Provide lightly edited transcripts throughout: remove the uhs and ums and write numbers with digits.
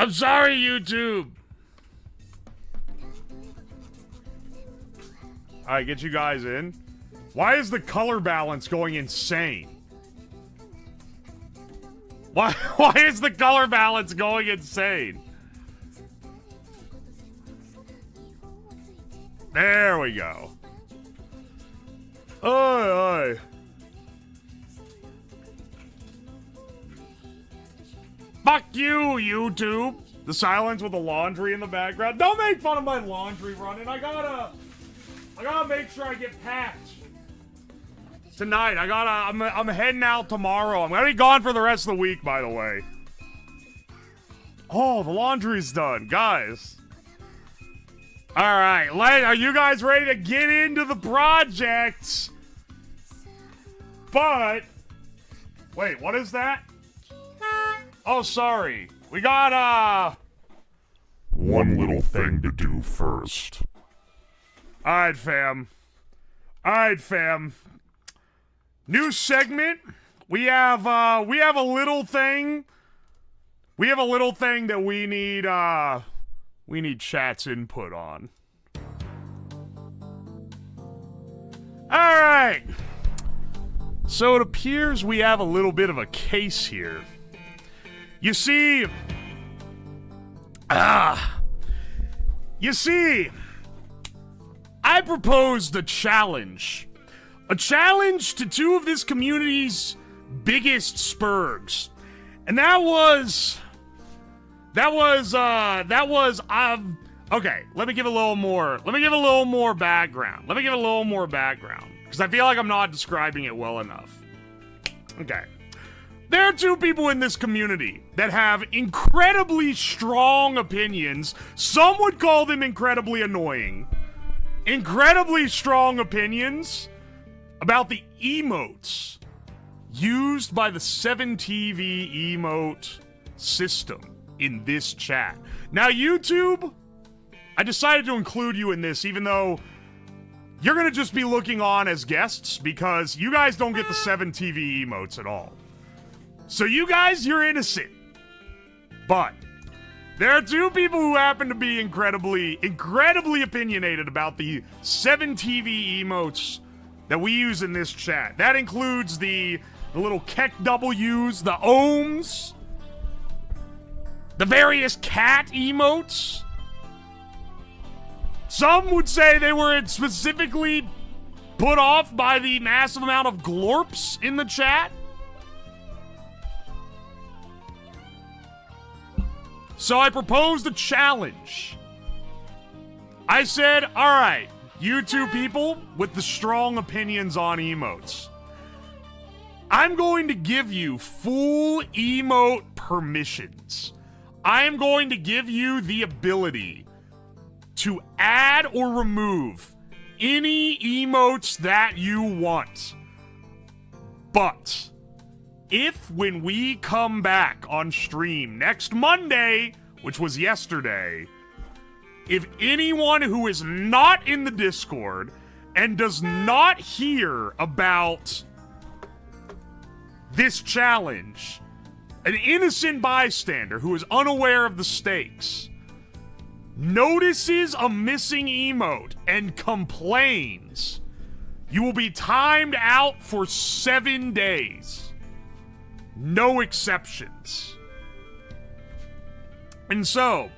I'm sorry, YouTube. Alright, get you guys in. Why is the color balance going insane? Why is the color balance going insane? There we go. Oi. Fuck you, YouTube. The silence with the laundry in the background. Don't make fun of my laundry running. I gotta make sure I get packed. Tonight, I'm heading out tomorrow. I'm gonna be gone for the rest of the week, by the way. Oh, the laundry's done, guys. All right, are you guys ready to get into the project? But, wait, what is that? Oh, sorry. We got, one little thing to do first. Alright, fam. New segment. We have a little thing. We have a little thing that we need chat's input on. Alright. So it appears we have a little bit of a case here. You see, I proposed a challenge to two of this community's biggest spurgs, and that was, okay, let me give a little more background, because I feel like I'm not describing it well enough. Okay. There are two people in this community that have incredibly strong opinions. Some would call them incredibly annoying. Incredibly strong opinions about the emotes used by the 7TV emote system in this chat. Now, YouTube, I decided to include you in this, even though you're going to just be looking on as guests, because you guys don't get the 7TV emotes at all. So you guys, you're innocent. But there are two people who happen to be incredibly opinionated about the 7TV emotes that we use in this chat. That includes the little Keck W's, the ohms, the various cat emotes. Some would say they were specifically put off by the massive amount of glorps in the chat. So I proposed a challenge. I said, alright, you two people with the strong opinions on emotes, I'm going to give you full emote permissions. I am going to give you the ability to add or remove any emotes that you want. But if when we come back on stream next Monday, which was yesterday, if anyone who is not in the Discord and does not hear about this challenge, an innocent bystander who is unaware of the stakes, notices a missing emote and complains, you will be timed out for 7 days. No exceptions. And so,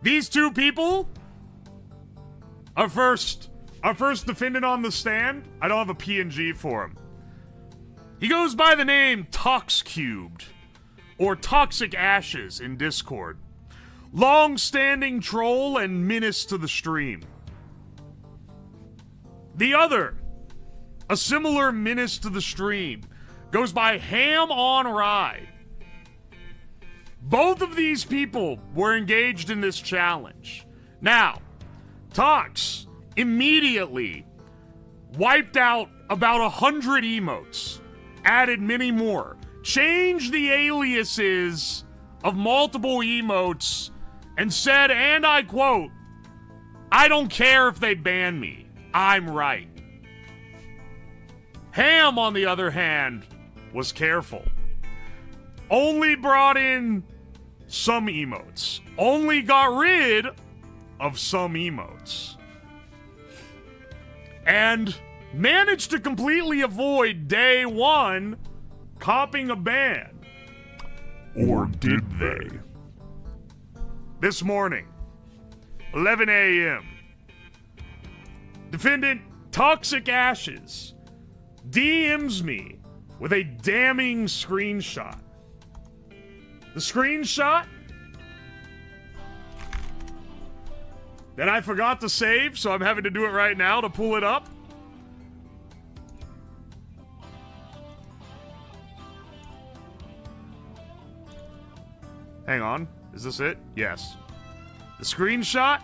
these two people are first defendant on the stand. I don't have a PNG for him. He goes by the name Tox Cubed, or Toxic Ashes in Discord. Long-standing troll and menace to the stream. The other, a similar menace to the stream, goes by Ham on Rye. Both of these people were engaged in this challenge. Now, Tox immediately wiped out about 100 emotes, added many more, changed the aliases of multiple emotes, and said, and I quote, "I don't care if they ban me. I'm right." Ham, on the other hand, was careful. Only brought in some emotes. Only got rid of some emotes. And managed to completely avoid day one copping a ban. Or did they? This morning, 11 a.m., defendant Toxic Ashes DMs me with a damning screenshot. The screenshot that I forgot to save, so I'm having to do it right now to pull it up. Hang on. Is this it? Yes. The screenshot.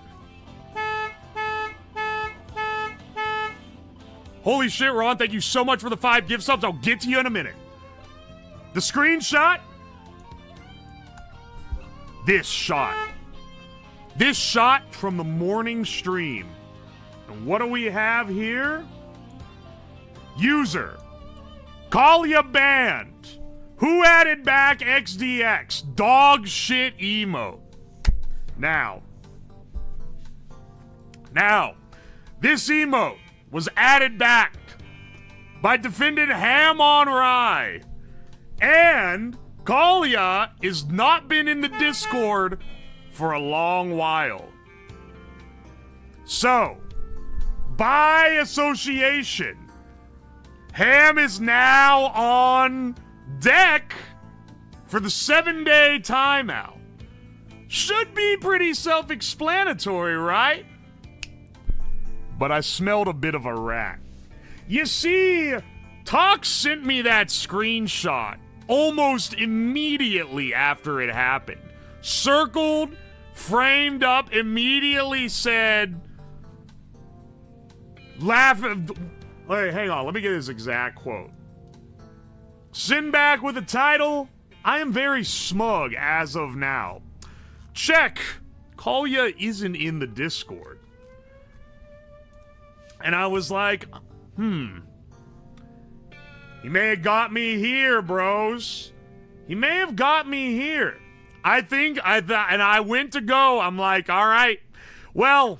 Holy shit, Ron. Thank you so much for the 5 gift subs. I'll get to you in a minute. The screenshot. This shot. This shot from the morning stream. And what do we have here? User. Kalia banned. Who added back XDX? Dog shit emote. Now, this emote was added back by defendant Ham on Rye. And Kalia has not been in the Discord for a long while. So, by association, Ham is now on deck for the 7-day timeout. Should be pretty self-explanatory, right? But I smelled a bit of a rat. You see, Tox sent me that screenshot almost immediately after it happened. Circled, framed up, immediately said, Hey, hang on, let me get his exact quote. Send back with the title, I am very smug as of now. Check, Kalia isn't in the Discord. And I was like, He may have got me here, bros. He may have got me here. I think and I went to go. I'm like, all right, well,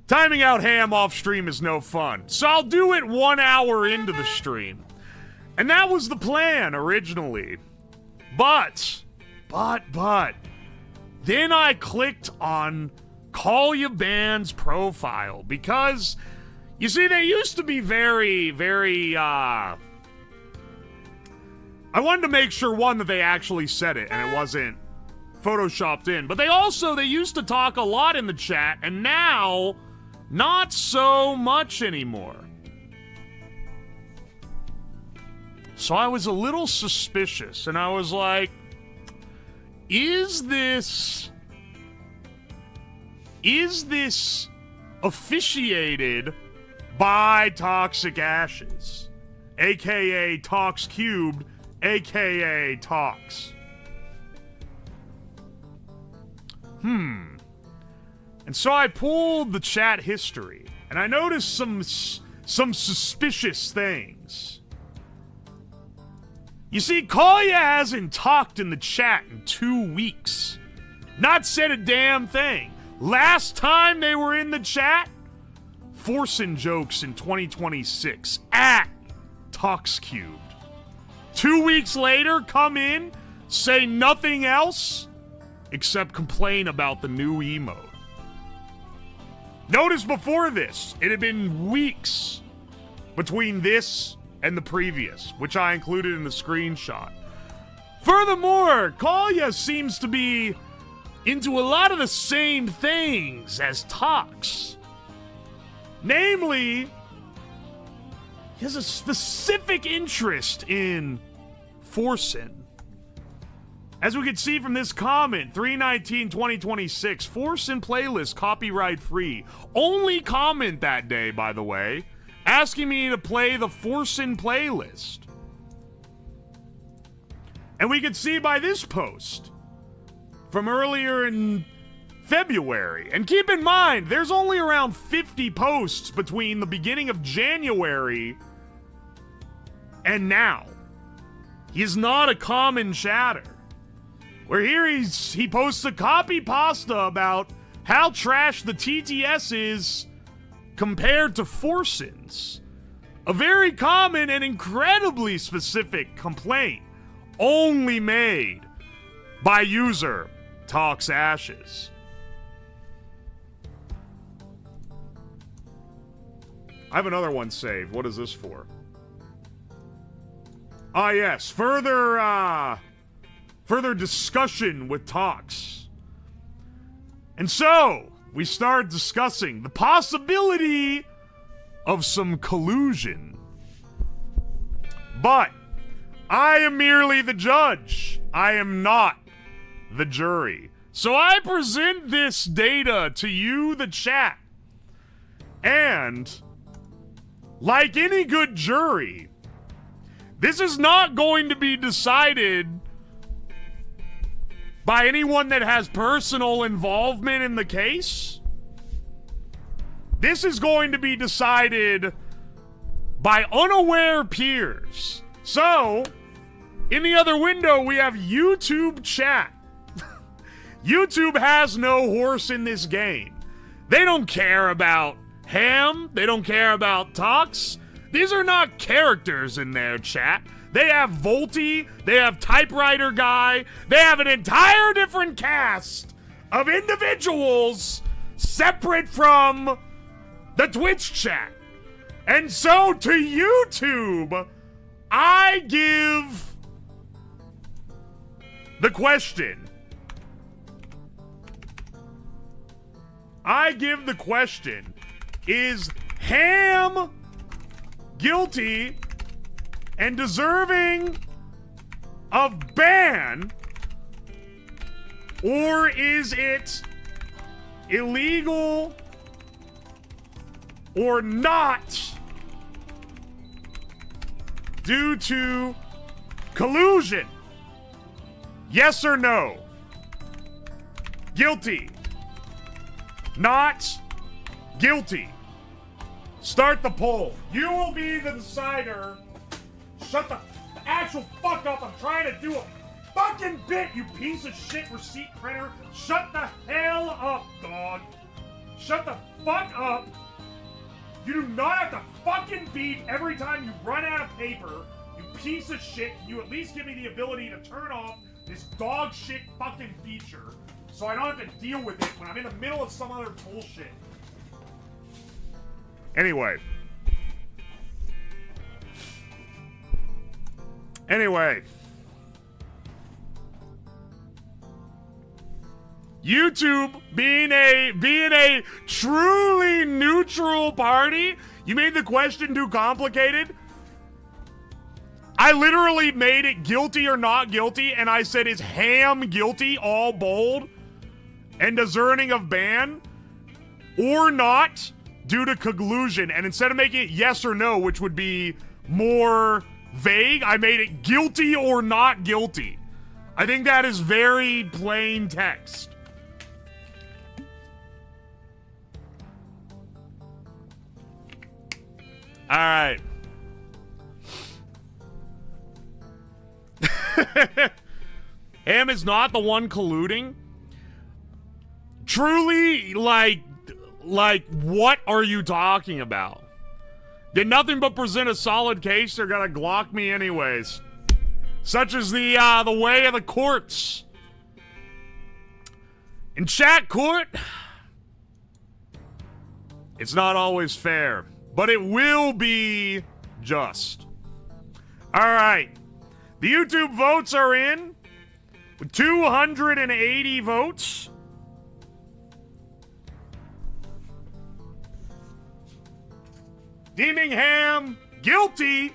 timing out Ham off stream is no fun. So I'll do it 1 hour into the stream. And that was the plan originally. But, then I clicked on Kalia Band's profile because, you see, they used to be very, I wanted to make sure, one, that they actually said it and it wasn't photoshopped in. But they used to talk a lot in the chat, and now, not so much anymore. So I was a little suspicious, and I was like, is this officiated by Toxic Ashes, aka Tox Cubed, aka Tox? And so I pulled the chat history, and I noticed some suspicious things. You see, Kalia hasn't talked in the chat in 2 weeks. Not said a damn thing. Last time they were in the chat, forcing jokes in 2026 at Tox Cubed. 2 weeks later, come in, say nothing else except complain about the new emote. Notice before this, it had been weeks between this and the previous, which I included in the screenshot. Furthermore, Kalia seems to be into a lot of the same things as Tox. Namely, he has a specific interest in forcing. As we can see from this comment, 3/19/2026, Forcing playlist copyright free. Only comment that day, by the way, asking me to play the Forcing playlist. And we can see by this post from earlier in February. And keep in mind, there's only around 50 posts between the beginning of January and now. He is not a common chatter. where here he posts a copy pasta about how trash the TTS is compared to Forsins. A very common and incredibly specific complaint only made by user Talks Ashes. I have another one saved. What is this for? Ah, yes. Further discussion with Talks. And so, we start discussing the possibility of some collusion. But I am merely the judge. I am not the jury. So I present this data to you, the chat. And like any good jury, this is not going to be decided by anyone that has personal involvement in the case. This is going to be decided by unaware peers. So, in the other window, we have YouTube chat. YouTube has no horse in this game. They don't care about Ham. They don't care about Talks. These are not characters in their chat. They have Volty. They have Typewriter Guy. They have an entire different cast of individuals separate from the Twitch chat. And so to YouTube, I give the question. Is Ham guilty and deserving of ban, or is it illegal or not due to collusion? Yes or no? Guilty. Not guilty. Start the poll. You will be the decider. Shut the actual fuck up. I'm trying to do a fucking bit, you piece of shit receipt printer. Shut the hell up, dog. Shut the fuck up. You do not have to fucking beep every time you run out of paper, you piece of shit. Can you at least give me the ability to turn off this dog shit fucking feature so I don't have to deal with it when I'm in the middle of some other bullshit? Anyway. YouTube being a truly neutral party, you made the question too complicated. I literally made it guilty or not guilty, and I said, is Ham guilty, all bold, and deserving of ban, or not, due to collusion? And instead of making it yes or no, which would be more vague, I made it guilty or not guilty. I think that is very plain text. All right. Ham is not the one colluding. Truly, like, what are you talking about? Did nothing but present a solid case. They're gonna Glock me anyways. Such is the way of the courts. In chat court, it's not always fair, but it will be just. All right. The YouTube votes are in with 280 votes. Deeming Ham guilty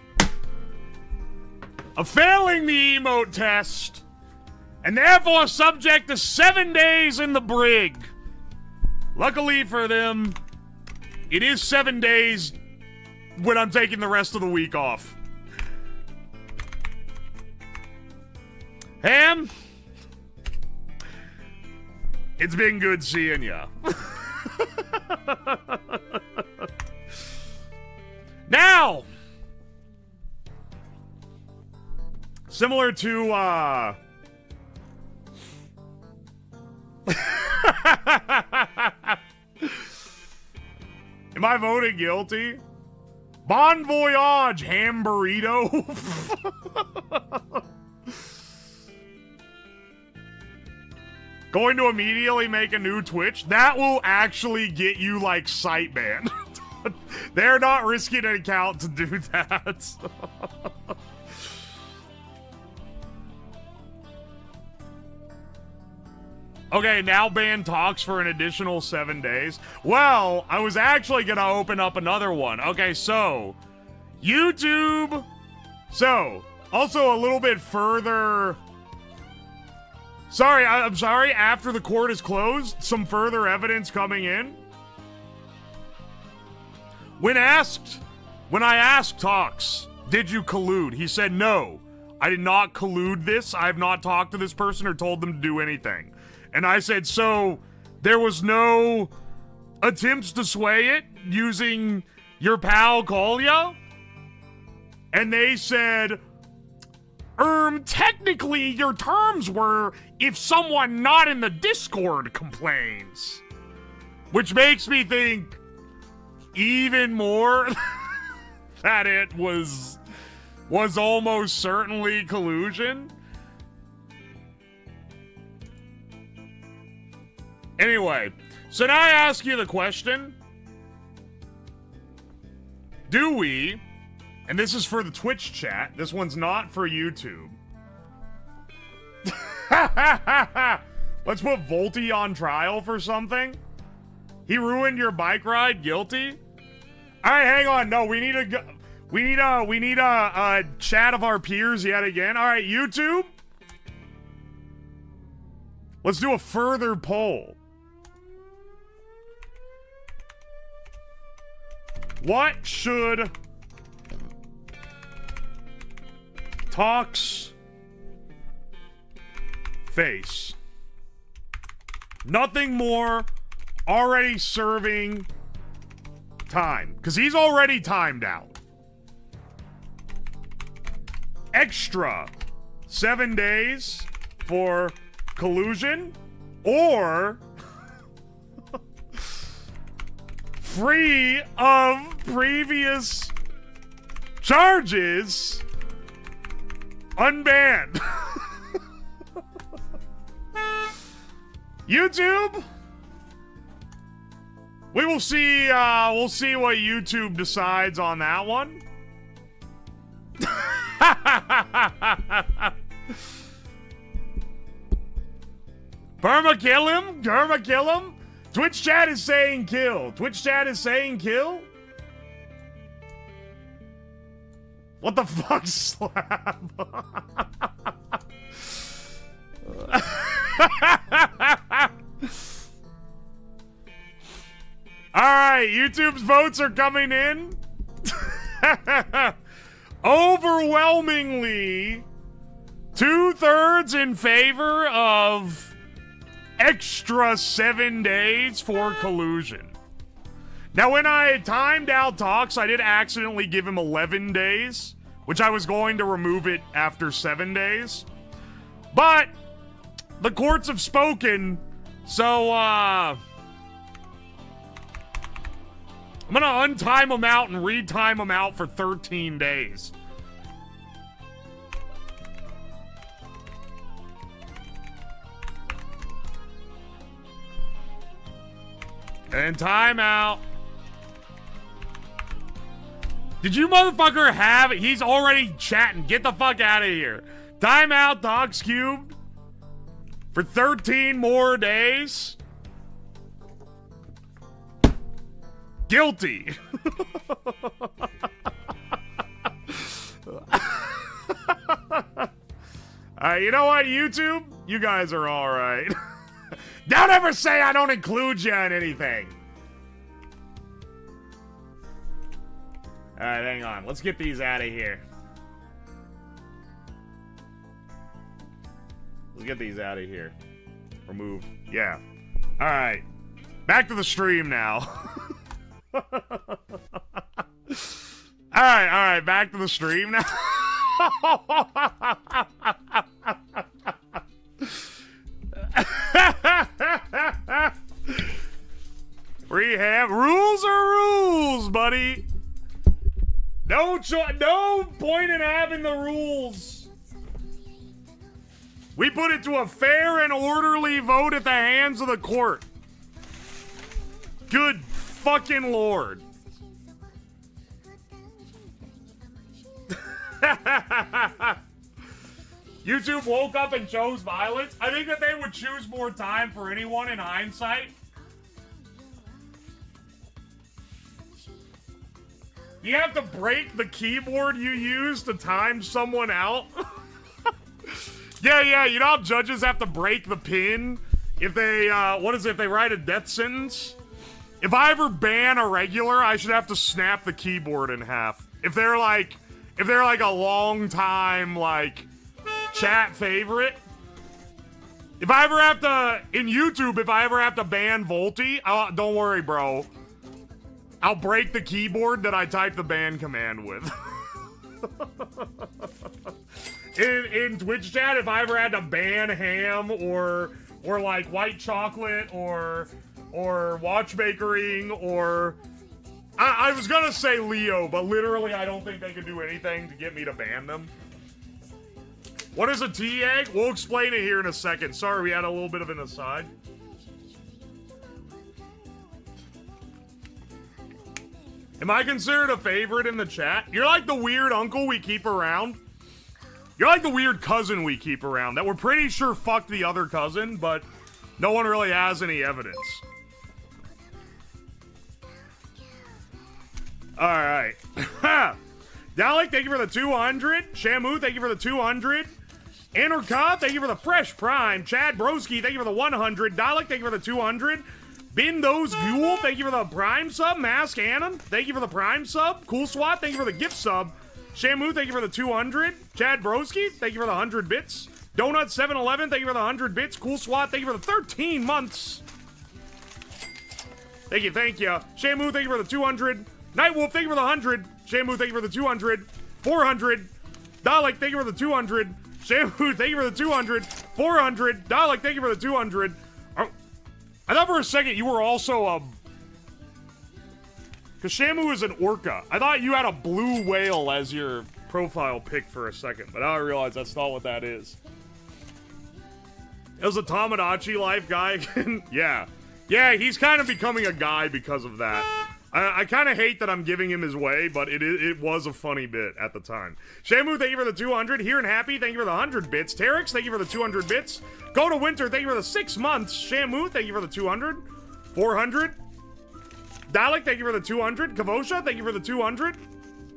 of failing the emote test and therefore subject to 7 days in the brig. Luckily for them, it is 7 days when I'm taking the rest of the week off. Ham, it's been good seeing ya. Now, similar to Am I voting guilty? Bon voyage, ham burrito. Going to immediately make a new Twitch? That will actually get you, like, sight banned. They're not risking an account to do that. Okay, now ban talks for an additional 7 days. Well, I was actually gonna open up another one. Okay, so YouTube. So, also a little bit further. Sorry, I'm sorry. After the court is closed, some further evidence coming in. When I asked Talks, did you collude? He said, no, I did not collude this. I have not talked to this person or told them to do anything. And I said, so there was no attempts to sway it using your pal Kolya? And they said, technically your terms were if someone not in the Discord complains. Which makes me think even more that it was almost certainly collusion. Anyway, so now I ask you the question. Do we, and this is for the Twitch chat, this one's not for YouTube. Let's put Volty on trial for something. He ruined your bike ride, guilty? All right, hang on. No, we need a chat of our peers yet again. All right, YouTube. Let's do a further poll. What should Talks face? Nothing more. Already serving time. Because he's already timed out. Extra 7 days for collusion. Or free of previous charges. Unbanned. YouTube? We will see, we'll see what YouTube decides on that one. Burma kill him? Burma kill him? Twitch chat is saying kill. Twitch chat is saying kill? What the fuck, Slab? Alright, YouTube's votes are coming in. Overwhelmingly, 2/3 in favor of extra 7 days for collusion. Now, when I timed out Talks, I did accidentally give him 11 days, which I was going to remove it after 7 days. But the courts have spoken, so, I'm gonna untime him out and retime him out for 13 days. And time out. Did you motherfucker have it? He's already chatting. Get the fuck out of here. Time out, Dogs Cubed. For 13 more days. Guilty. You know what, YouTube? You guys are all right. Don't ever say I don't include you in anything. All right, hang on. Let's get these out of here. Let's get these out of here. Remove. Yeah. All right. Back to the stream now. All right. Back to the stream now. Hey, rules are rules, buddy. No point in having the rules. We put it to a fair and orderly vote at the hands of the court. Good fucking Lord. YouTube woke up and chose violence. I think that they would choose more time for anyone in hindsight. You have to break the keyboard you use to time someone out. Yeah, you know how judges have to break the pin if they, if they write a death sentence? If I ever ban a regular, I should have to snap the keyboard in half. If they're like a long time, like, chat favorite. If I ever have to, in YouTube, if I ever have to ban Volty, don't worry, bro. I'll break the keyboard that I type the ban command with. in Twitch chat, if I ever had to ban ham or like white chocolate or watchmakering or I was gonna say Leo, but literally I don't think they could do anything to get me to ban them. What is a tea egg? We'll explain it here in a second. Sorry, we had a little bit of an aside. Am I considered a favorite in the chat? You're like the weird uncle we keep around. You're like the weird cousin we keep around that we're pretty sure fucked the other cousin, but no one really has any evidence. Alright. Dalek, thank you for the 200. Shamu, thank you for the 200. Anarka, thank you for the fresh prime. Chad Broski, thank you for the 100. Dalek, thank you for the 200. Bin Those Ghoul, thank you for the prime sub. Mask Annan, thank you for the prime sub. Cool Swat, thank you for the gift sub. Shamu, thank you for the 200. Chad Broski, thank you for the 100 bits. Donut 711, thank you for the 100 bits. Cool Swat, thank you for the 13 months. Thank you. Shamu, thank you for the 200. Nightwolf, thank you for the 100. Shamu, thank you for the 200. 400. Dalek, thank you for the 200. Shamu, thank you for the 200. 400. Dalek, thank you for the 200. I thought for a second you were also because Shamu is an orca. I thought you had a blue whale as your profile pic for a second, but now I realize that's not what that is. It was a Tamagotchi life guy again. Yeah, he's kind of becoming a guy because of that. I kind of hate that I'm giving him his way, but it was a funny bit at the time. Shamu, thank you for the 200. Here and Happy, thank you for the 100 bits. Terex, thank you for the 200 bits. Go to Winter, thank you for the 6 months. Shamu, thank you for the 200. 400. Dalek, thank you for the 200. Kavosha, thank you for the 200.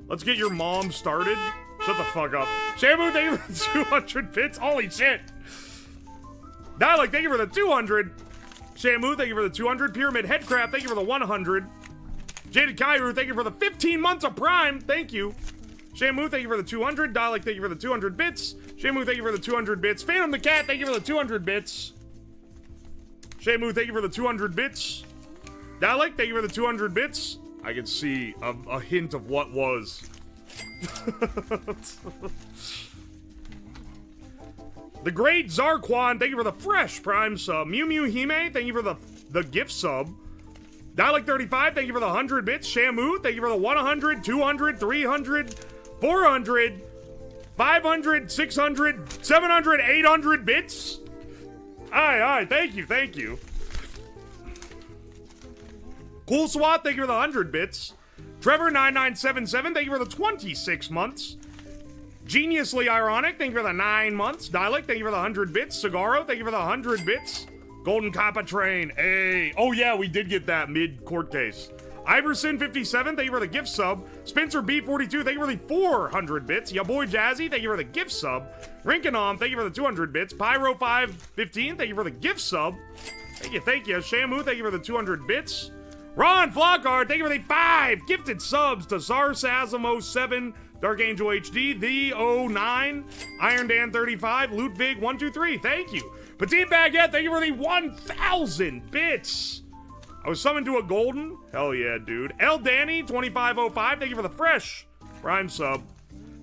Let's get your mom started. Shut the fuck up. Shamu, thank you for the 200 bits. Holy shit. Dalek, thank you for the 200. Shamu, thank you for the 200. Pyramid Headcraft, thank you for the 100. Jaded Kairu, thank you for the 15 months of Prime. Thank you. Shamu, thank you for the 200. Dalek, thank you for the 200 bits. Shamu, thank you for the 200 bits. Phantom the Cat, thank you for the 200 bits. Shamu, thank you for the 200 bits. Dalek, thank you for the 200 bits. I can see a hint of what was. The Great Zarquan, thank you for the fresh Prime sub. Mew Mew Hime, thank you for the gift sub. Dalek 35, thank you for the 100 bits. Shamu, thank you for the 100, 200, 300, 400, 500, 600, 700, 800 bits. Aye, thank you. Cool Swat, thank you for the 100 bits. Trevor9977, thank you for the 26 months. Geniusly Ironic, thank you for the 9 months. Dalek, thank you for the 100 bits. Cigaro, thank you for the 100 bits. Golden Kappa Train, hey. Oh yeah, we did get that mid-court case. Iverson57, thank you for the gift sub. Spencer B42, thank you for the 400 bits. Ya boy Jazzy, thank you for the gift sub. Rinkanom, thank you for the 200 bits. Pyro515, thank you for the gift sub. Thank you. Shamu, thank you for the 200 bits. Ron Flockhart, thank you for the 5 gifted subs to Zarsasm07, Dark Angel HD, The 09, Iron Dan 35, Ludwig 123, thank you. Petite Baguette, thank you for the 1,000 bits. I was summoned to a golden. Hell yeah, dude. El Danny 2505, thank you for the fresh Prime sub.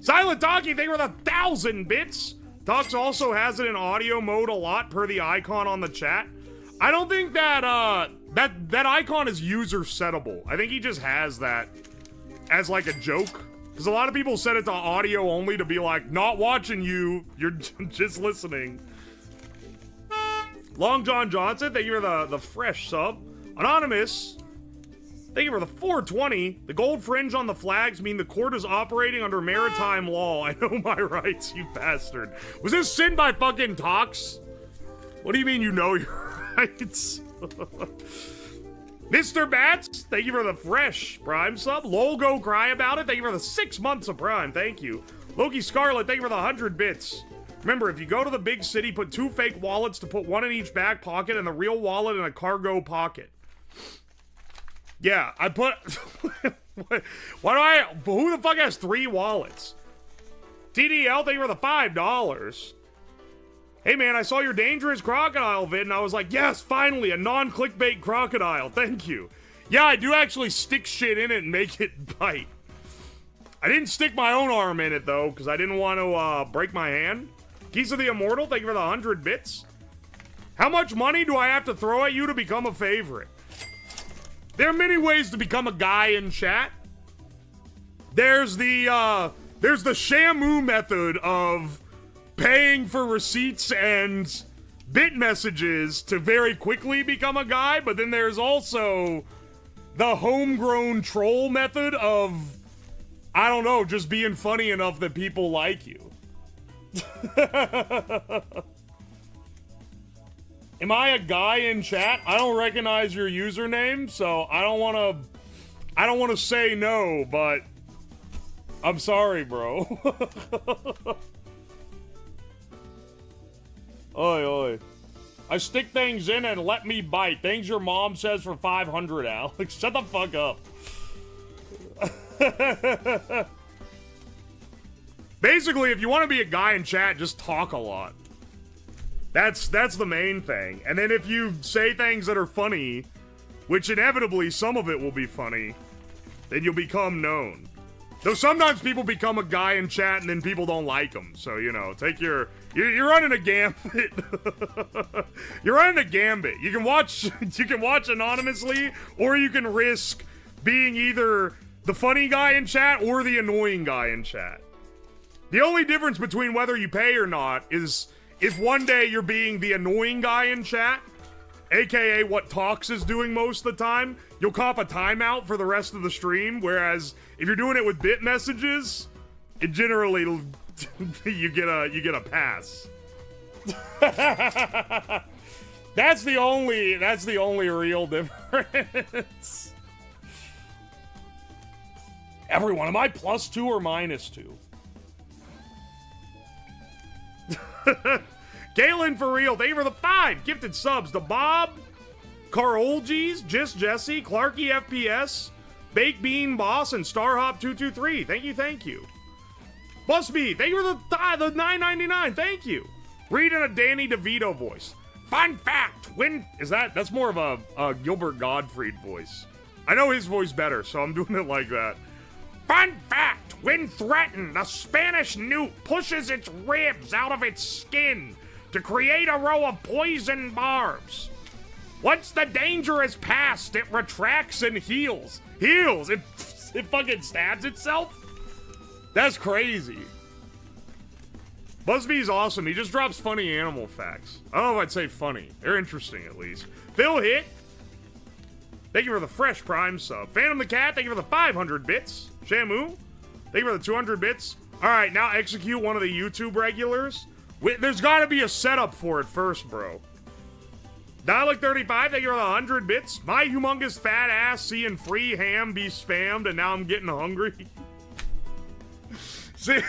Silent Talkie, thank you for the 1,000 bits. Tux also has it in audio mode a lot per the icon on the chat. I don't think that, that icon is user settable. I think he just has that as like a joke. Because a lot of people set it to audio only to be like, not watching you, you're just listening. Long John Johnson, thank you for the fresh sub. Anonymous, thank you for the 420. The gold fringe on the flags mean the court is operating under maritime law. I know my rights, you bastard. Was this sent by fucking Tox? What do you mean you know your rights? Mr. Bats, thank you for the fresh Prime sub. Lol Go Cry About It, thank you for the 6 months of Prime, thank you. Loki Scarlet, thank you for the 100 bits. Remember, if you go to the big city, put 2 fake wallets to put one in each back pocket and the real wallet in a cargo pocket. Yeah, I put... Who the fuck has 3 wallets? TDL, thank you for the $5. Hey man, I saw your dangerous crocodile vid and I was like, yes, finally, a non-clickbait crocodile, thank you. Yeah, I do actually stick shit in it and make it bite. I didn't stick my own arm in it though, because I didn't want to break my hand. Keys of the Immortal, thank you for the 100 bits. How much money do I have to throw at you to become a favorite? There are many ways to become a guy in chat. There's the Shamu method of paying for receipts and bit messages to very quickly become a guy, but then there's also the homegrown troll method of, I don't know, just being funny enough that people like you. Am I a guy in chat? I don't recognize your username, so I don't want to say no, but I'm sorry, bro. Oi, oi. I stick things in and let me bite. Things your mom says for 500, Alex. Shut the fuck up. Basically, if you want to be a guy in chat, just talk a lot. That's the main thing. And then if you say things that are funny, which inevitably some of it will be funny, then you'll become known. Though sometimes people become a guy in chat and then people don't like them. So, you know, you're running a gambit. You're running a gambit. You can watch anonymously, or you can risk being either the funny guy in chat or the annoying guy in chat. The only difference between whether you pay or not is if one day you're being the annoying guy in chat, aka what Tox is doing most of the time, you'll cop a timeout for the rest of the stream, whereas if you're doing it with bit messages, it generally you get a pass. That's the only real difference. Everyone, am I +2 or -2? Galen for real, thank you for the 5 gifted subs to Bob, Carolges, Just Jesse, Clarky FPS, Baked Bean Boss, and Starhop223. Thank you. Busby, thank you for the $9.99. Thank you. Read in a Danny DeVito voice. Fun fact, that's more of a Gilbert Gottfried voice. I know his voice better, so I'm doing it like that. Fun fact, when threatened, the Spanish newt pushes its ribs out of its skin to create a row of poison barbs. Once the danger is past, it retracts and heals. It fucking stabs itself? That's crazy. Busby's awesome. He just drops funny animal facts. I don't know if I'd say funny. They're interesting, at least. Phil Hit, thank you for the fresh Prime sub. Phantom the Cat, thank you for the 500 bits. Shamu, thank you for the 200 bits. All right, now execute one of the YouTube regulars. There's got to be a setup for it first, bro. Dialect 35, thank you for the 100 bits. My humongous fat ass seeing free ham be spammed, and now I'm getting hungry. See?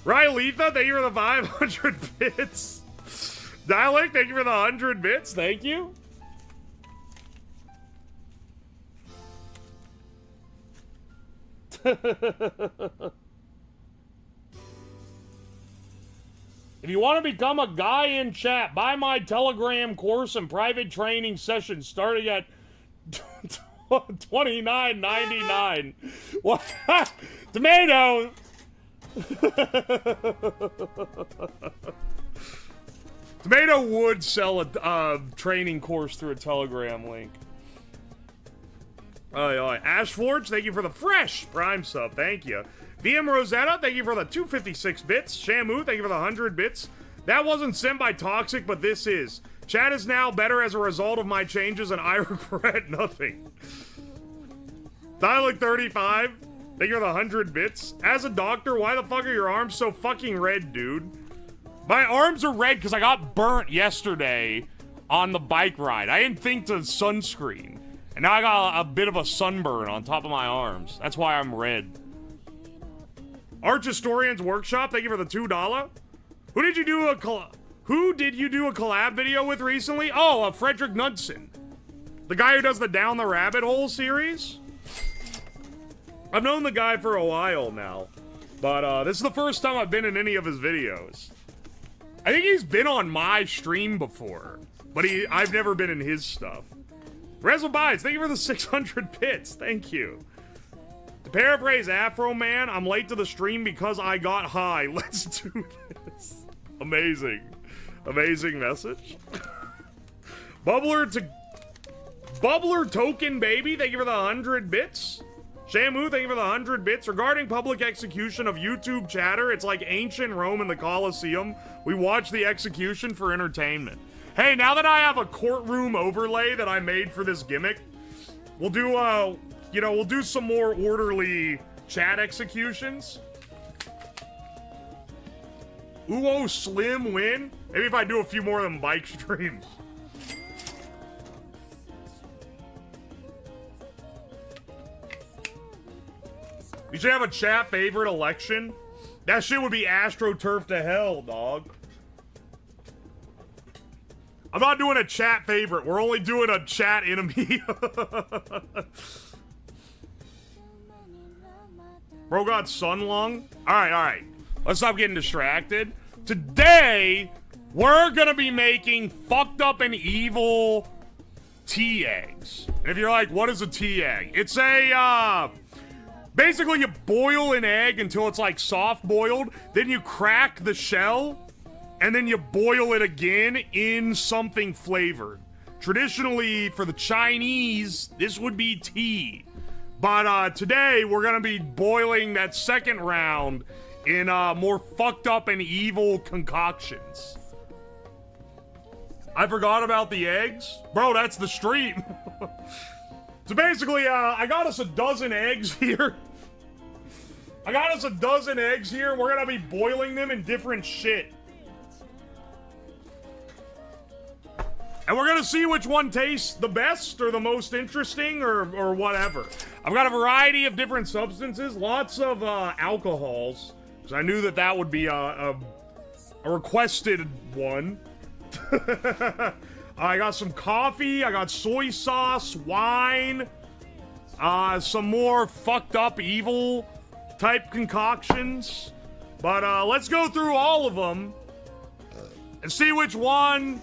Rylitha, thank you for the 500 bits. Dialect, thank you for the 100 bits. Thank you. If you want to become a guy in chat, buy my Telegram course and private training sessions starting at $29.99. What? Tomato! Tomato would sell a training course through a Telegram link. Ashforge, thank you for the fresh Prime sub. Thank you. VM Rosetta, thank you for the 256 bits. Shamu, thank you for the 100 bits. That wasn't sent by Toxic, but this is. Chat is now better as a result of my changes, and I regret nothing. Dialog 35, thank you for the 100 bits. As a doctor, why the fuck are your arms so fucking red, dude? My arms are red because I got burnt yesterday on the bike ride. I didn't think to sunscreen. And now I got a bit of a sunburn on top of my arms. That's why I'm red. Arch Historian's Workshop, thank you for the $2. Who did you do a collab video with recently? Oh, Frederick Knudsen. The guy who does the Down the Rabbit Hole series? I've known the guy for a while now. But this is the first time I've been in any of his videos. I think he's been on my stream before. But I've never been in his stuff. Rezo Bites, thank you for the 600 bits. Thank you. To paraphrase Afro Man, I'm late to the stream because I got high. Let's do this. Amazing. Amazing message. Bubbler Token Baby, thank you for the 100 bits. Shamu, thank you for the 100 bits. Regarding public execution of YouTube chatter, it's like ancient Rome in the Colosseum. We watch the execution for entertainment. Hey, now that I have a courtroom overlay that I made for this gimmick, we'll do, we'll do some more orderly chat executions. Uo Slim win? Maybe if I do a few more of them bike streams. We should have a chat favorite election. That shit would be AstroTurf to hell, dog. I'm not doing a chat favorite. We're only doing a chat enemy. Bro got sun lung. All right. Let's stop getting distracted. Today, we're gonna be making fucked up and evil tea eggs. And if you're like, what is a tea egg? It's a, basically you boil an egg until it's like soft boiled. Then you crack the shell. And then you boil it again in something flavored. Traditionally, for the Chinese, this would be tea. But today, we're gonna be boiling that second round in more fucked up and evil concoctions. I forgot about the eggs. Bro, that's the stream. So basically, I got us a dozen eggs here. We're gonna be boiling them in different shit. And we're gonna see which one tastes the best or the most interesting or whatever. I've got a variety of different substances, lots of alcohols, because I knew that would be a requested one. I got some coffee, I got soy sauce, wine, some more fucked up evil type concoctions. But let's go through all of them and see which one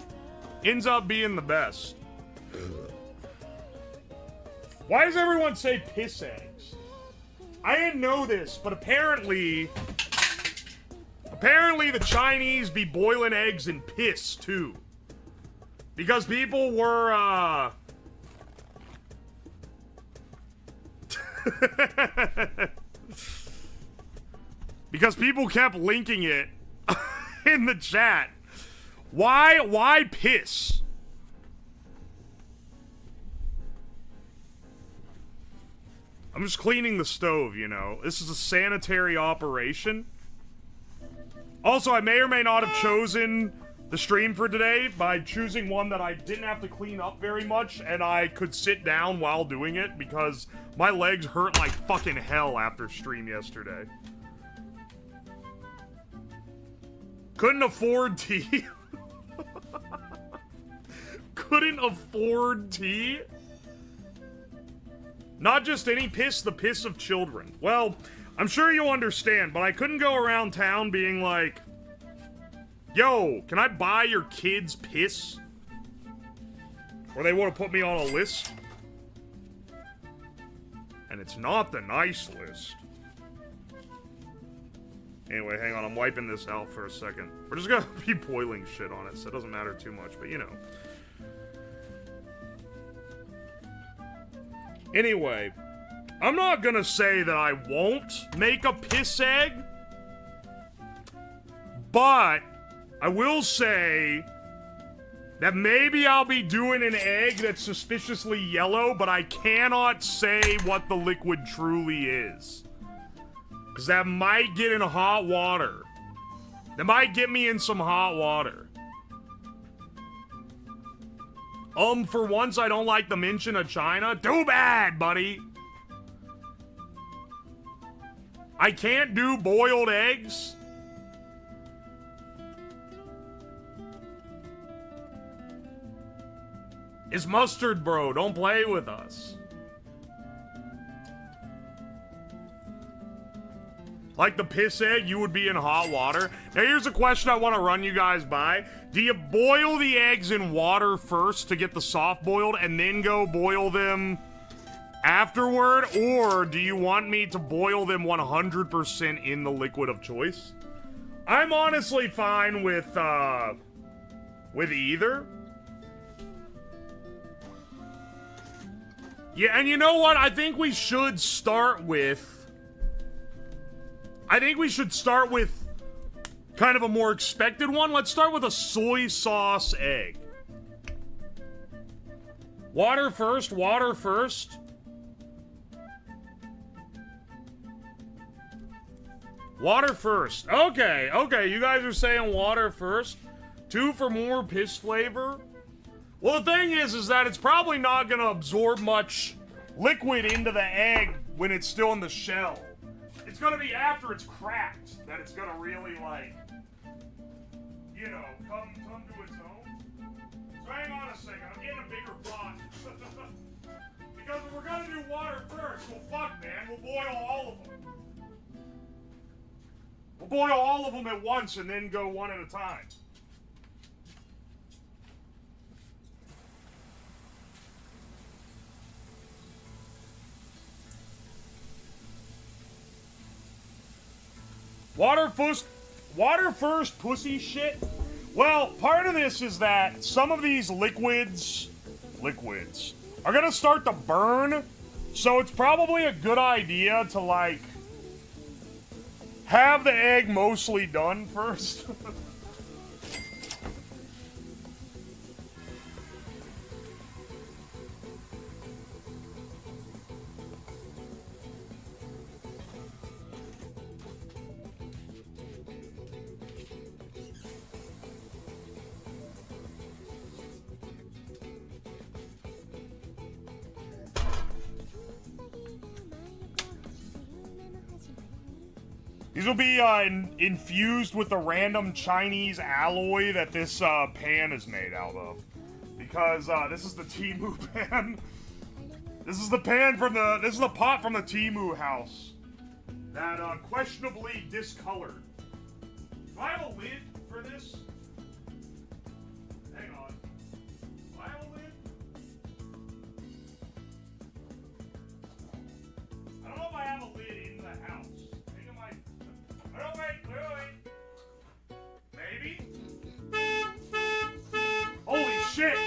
ends up being the best. Why does everyone say piss eggs? I didn't know this, but apparently the Chinese be boiling eggs in piss too. Because people were because people kept linking it in the chat. Why piss? I'm just cleaning the stove, you know. This is a sanitary operation. Also, I may or may not have chosen the stream for today by choosing one that I didn't have to clean up very much and I could sit down while doing it because my legs hurt like fucking hell after stream yesterday. Couldn't afford tea. Couldn't afford tea? Not just any piss, the piss of children. Well, I'm sure you'll understand, but I couldn't go around town being like, yo, can I buy your kid's piss? Or they want to put me on a list. And it's not the nice list. Anyway, hang on, I'm wiping this out for a second. We're just gonna be boiling shit on it, so it doesn't matter too much, but you know. Anyway, I'm not gonna say that I won't make a piss egg, but I will say that maybe I'll be doing an egg that's suspiciously yellow, but I cannot say what the liquid truly is. Because that might get in hot water. That might get me in some hot water. For once I don't like the mention of China. Too bad, buddy. I can't do boiled eggs. It's mustard, bro. Don't play with us. Like the piss egg, you would be in hot water. Now here's a question I want to run you guys by. Do you boil the eggs in water first to get the soft boiled and then go boil them afterward? Or do you want me to boil them 100% in the liquid of choice? I'm honestly fine with either. Yeah, and you know what? I think we should start with kind of a more expected one. Let's start with a soy sauce egg. Water first, water first. Water first. Okay, okay, you guys are saying water first. 2 for more piss flavor. Well, the thing is that it's probably not gonna absorb much liquid into the egg when it's still in the shell. It's gonna be after it's cracked that it's gonna really, like, you know, come to its own. So hang on a second, I'm getting a bigger pot. Because if we're gonna do water first, well fuck man, we'll boil all of them. We'll boil all of them at once and then go one at a time. Water first pussy shit? Well, part of this is that some of these liquids are gonna start to burn, so it's probably a good idea to, like, have the egg mostly done first. These will be infused with the random Chinese alloy that this pan is made out of. Because this is the Temu pan. This is the pan from this is the pot from the Temu house. That questionably discolored. Do I have a lid for this? Hang on. Do I have a lid? I don't know if I have a lid in the house. Oh, wait. Maybe? Holy shit!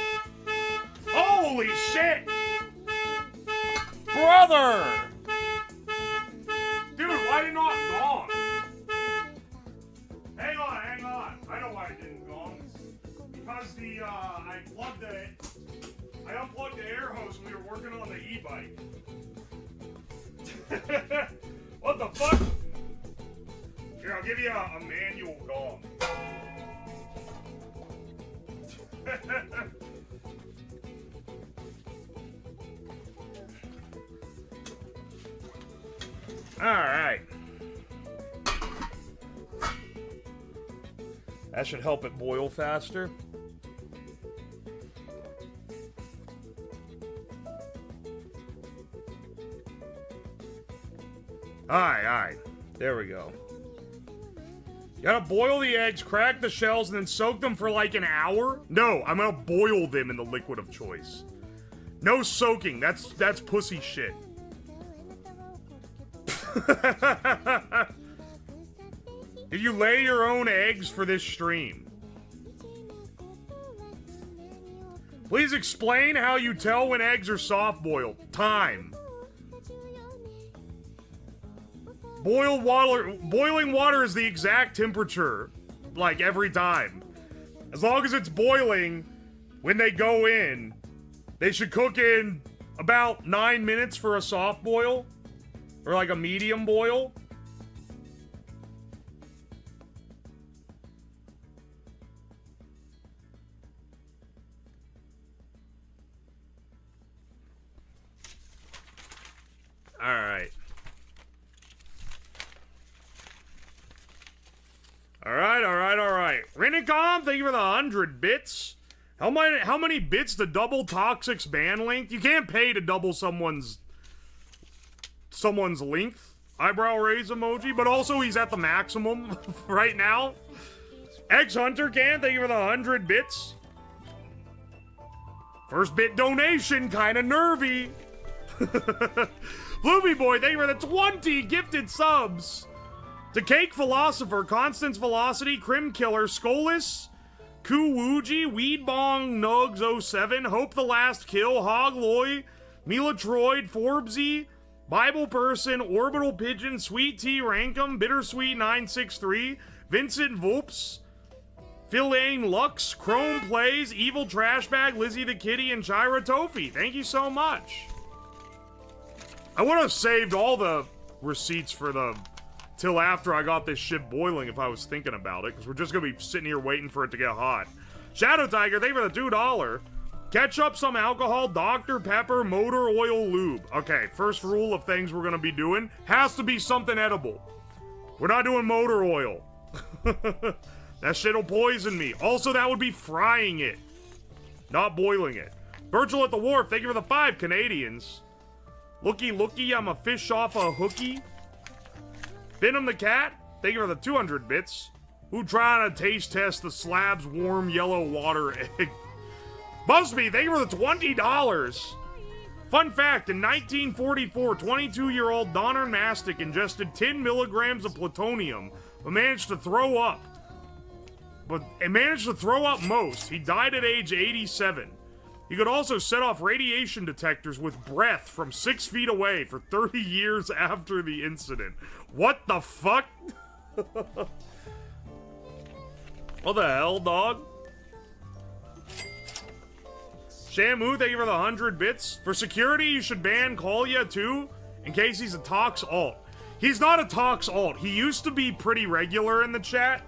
Holy shit! Brother! Dude, why did it not gone? Hang on. I know why it didn't gone. Because I unplugged the air hose when we were working on the e-bike. What the fuck? Here, I'll give you a manual gong. Alright. That should help it boil faster. Alright. There we go. You gotta boil the eggs, crack the shells, and then soak them for like an hour? No, I'm gonna boil them in the liquid of choice. No soaking, that's pussy shit. Did you lay your own eggs for this stream? Please explain how you tell when eggs are soft-boiled. Time. Boiling water is the exact temperature, like every time. As long as it's boiling, when they go in, they should cook in about 9 minutes for a soft boil, or like a medium boil. All right. All right. Renicom, thank you for the 100 bits. How many bits to double Toxic's band length? You can't pay to double someone's length. Eyebrow raise emoji, but also he's at the maximum right now. X Hunter can, thank you for the 100 bits. First bit donation, kinda nervy. Bloomy Boy, thank you for the 20 gifted subs. To Cake Philosopher, Constance Velocity, Crim Killer, Skolis, Kuwuji, Weedbong, Nugs07, Hope the Last Kill, Hogloy, Milatroid, Forbesy, Bible Person, Orbital Pigeon, Sweet Tea Rankum, Bittersweet 963, Vincent Volps, Philane Lux, Chrome Plays, Evil Trashbag, Lizzie the Kitty, and Chira Tofi. Thank you so much. I would have saved all the receipts for the till after I got this shit boiling if I was thinking about it, because we're just gonna be sitting here waiting for it to get hot. Shadow Tiger, thank you for the $2. Ketchup, some alcohol, Dr. Pepper, motor oil, lube. Okay, first rule of things we're gonna be doing has to be something edible. We're not doing motor oil. That shit'll poison me. Also, that would be frying it, not boiling it. Virgil at the Wharf, thank you for the 5 Canadians. Looky, I'm a fish off a hooky. Venom the Cat, thank you for the 200 bits. Who trying to taste test the slab's warm yellow water egg? Busby, thank you for the $20. Fun fact, in 1944, 22-year-old Donner Mastic ingested 10 milligrams of plutonium, but managed to throw up. Most. He died at age 87. He could also set off radiation detectors with breath from 6 feet away for 30 years after the incident. What the fuck? What the hell, dog? Shamu, thank you for the 100 bits. For security, you should ban Kolya too, in case he's a Tox alt. He's not a Tox alt. He used to be pretty regular in the chat,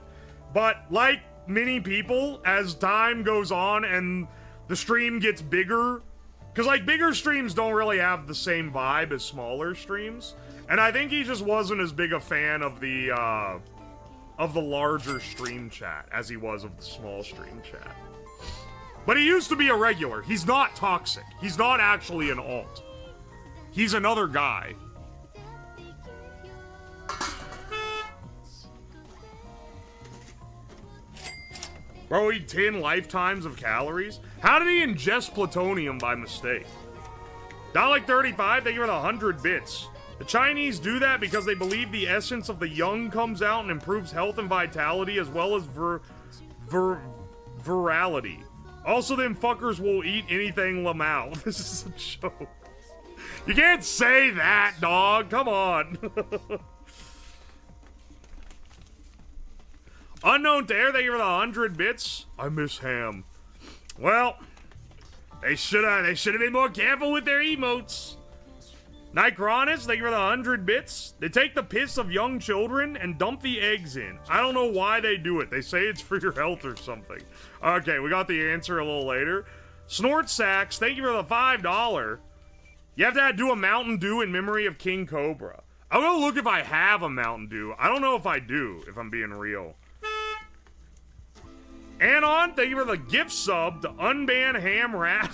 but like many people, as time goes on and the stream gets bigger, because like bigger streams don't really have the same vibe as smaller streams, and I think he just wasn't as big a fan of the larger stream chat as he was of the small stream chat. But he used to be a regular. He's not toxic. He's not actually an alt. He's another guy. Bro, eat 10 lifetimes of calories? How did he ingest plutonium by mistake? Dalek35, thank you for the 100 bits. The Chinese do that because they believe the essence of the young comes out and improves health and vitality as well as virality. Also, them fuckers will eat anything Lamau. This is a joke. You can't say that, dog. Come on. Unknown Dare, thank you for the 100 bits. I miss ham. Well, they should have been more careful with their emotes. Nightcronus, thank you for the 100 bits. They take the piss of young children and dump the eggs in. I don't know why they do it. They say it's for your health or something. Okay, we got the answer a little later. Snort Sacks, thank you for the $5. You have to do a Mountain Dew in memory of King Cobra. I'm gonna look if I have a Mountain Dew. I don't know if I do, if I'm being real. Anon, thank you for the gift sub to Unban Ham Rat.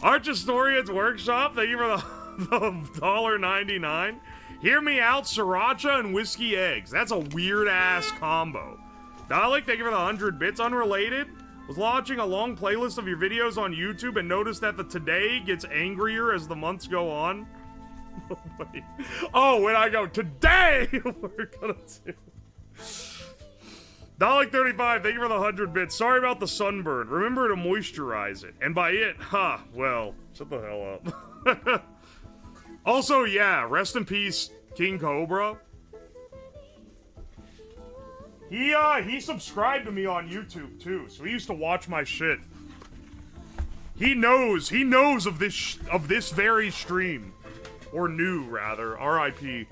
Archistorians Workshop, thank you for the $1.99. Hear Me Out, Sriracha and Whiskey Eggs. That's a weird-ass combo. Dalek, thank you for the 100 bits. Unrelated, was watching a long playlist of your videos on YouTube and noticed that the today gets angrier as the months go on. Wait. Oh, when I go, today we're gonna do... $35, thank you for the 100 bits. Sorry about the sunburn. Remember to moisturize it. And by it, well, shut the hell up. Also, yeah, rest in peace, King Cobra. He subscribed to me on YouTube too, so he used to watch my shit. He knows of this very stream. Or knew, rather. R.I.P.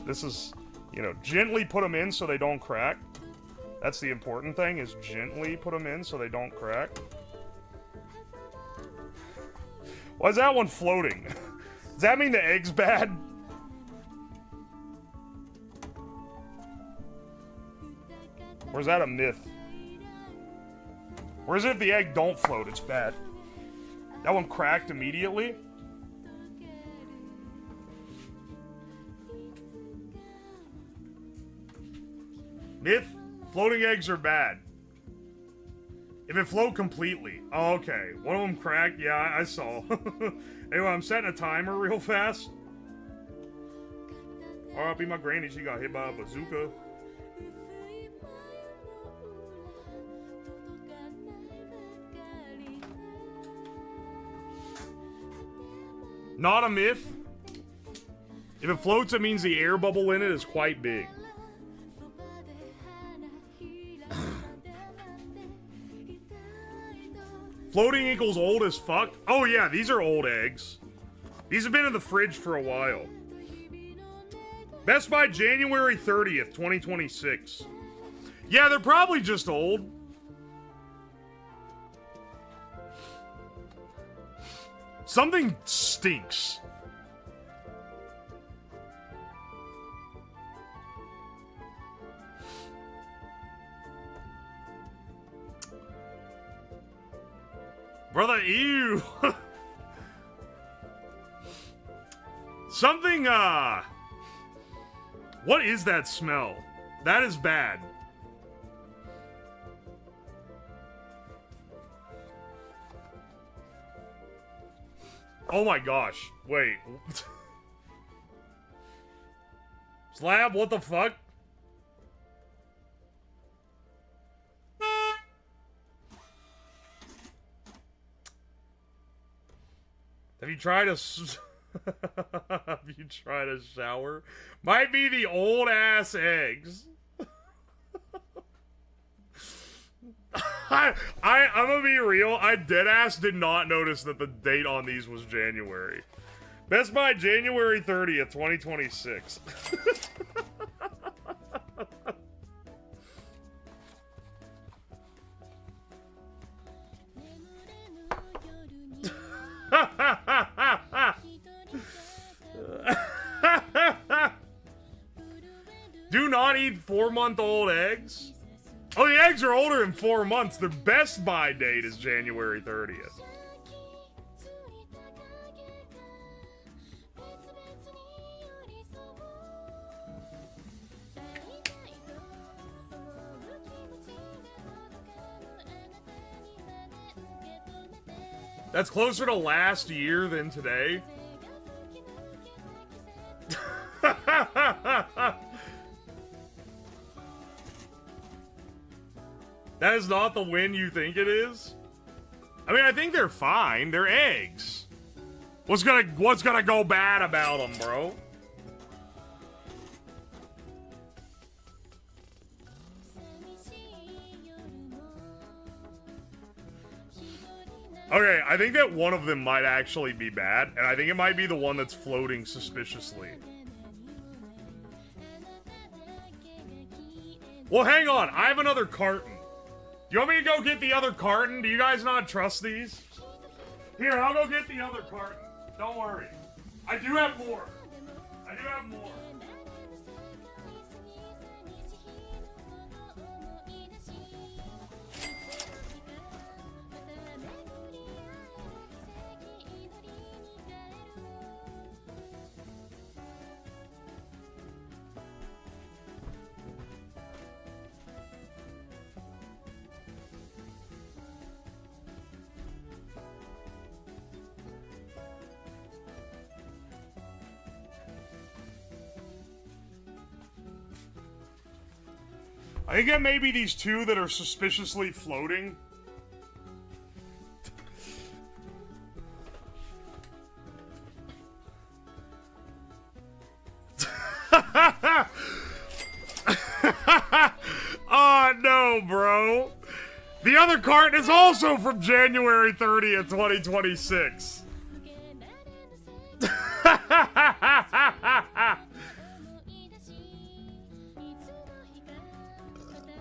This is, gently put them in so they don't crack. That's the important thing, is gently put them in so they don't crack. Why is that one floating? Does that mean the egg's bad? Or is that a myth? Or is it if the egg don't float, it's bad? That one cracked immediately? Myth, floating eggs are bad. If it float completely. Oh, okay. One of them cracked? Yeah, I saw. Anyway, I'm setting a timer real fast. R.I.P. my granny, she got hit by a bazooka. Not a myth. If it floats, it means the air bubble in it is quite big. Floating equals old as fuck? Oh yeah, these are old eggs. These have been in the fridge for a while. Best by January 30th, 2026. Yeah, they're probably just old. Something stinks. Brother, ew. Something, what is that smell? That is bad. Oh my gosh. Wait. Slab, what the fuck? Have you tried a... Have you tried a shower? Might be the old ass eggs. I'm gonna be real. I deadass did not notice that the date on these was January. Best by January 30th, 2026. Do not eat 4-month-old eggs. Oh, the eggs are older than 4 months. Their best buy date is January 30th. That's closer to last year than today. That is not the win you think it is? I mean, I think they're fine. They're eggs. What's gonna go bad about them, bro? Okay, I think that one of them might actually be bad, and I think it might be the one that's floating suspiciously. Well, hang on. I have another carton. You want me to go get the other carton? Do you guys not trust these? Here, I'll go get the other carton. Don't worry. I do have more. I do have more. I think that maybe these two that are suspiciously floating. Oh, no, bro. The other cart is also from January 30th, 2026.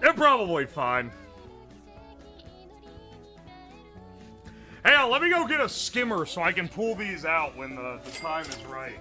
They're probably fine. Hey, let me go get a skimmer so I can pull these out when the time is right.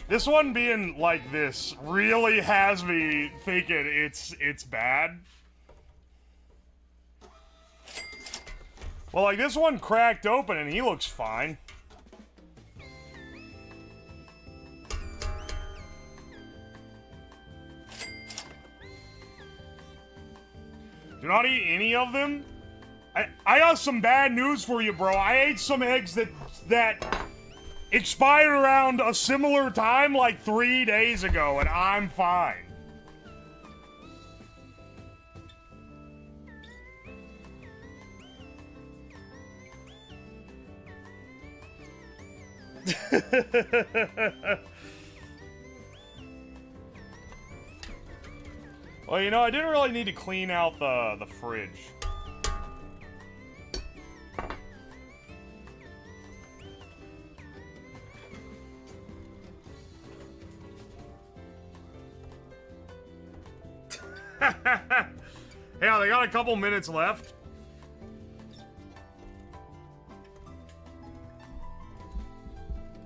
This one being like this really has me thinking it's bad. Well, like this one cracked open and he looks fine. Do not eat any of them. I got some bad news for you, bro. I ate some eggs that expired around a similar time like 3 days ago, and I'm fine. Well, you know, I didn't really need to clean out the fridge. Yeah, they got a couple minutes left.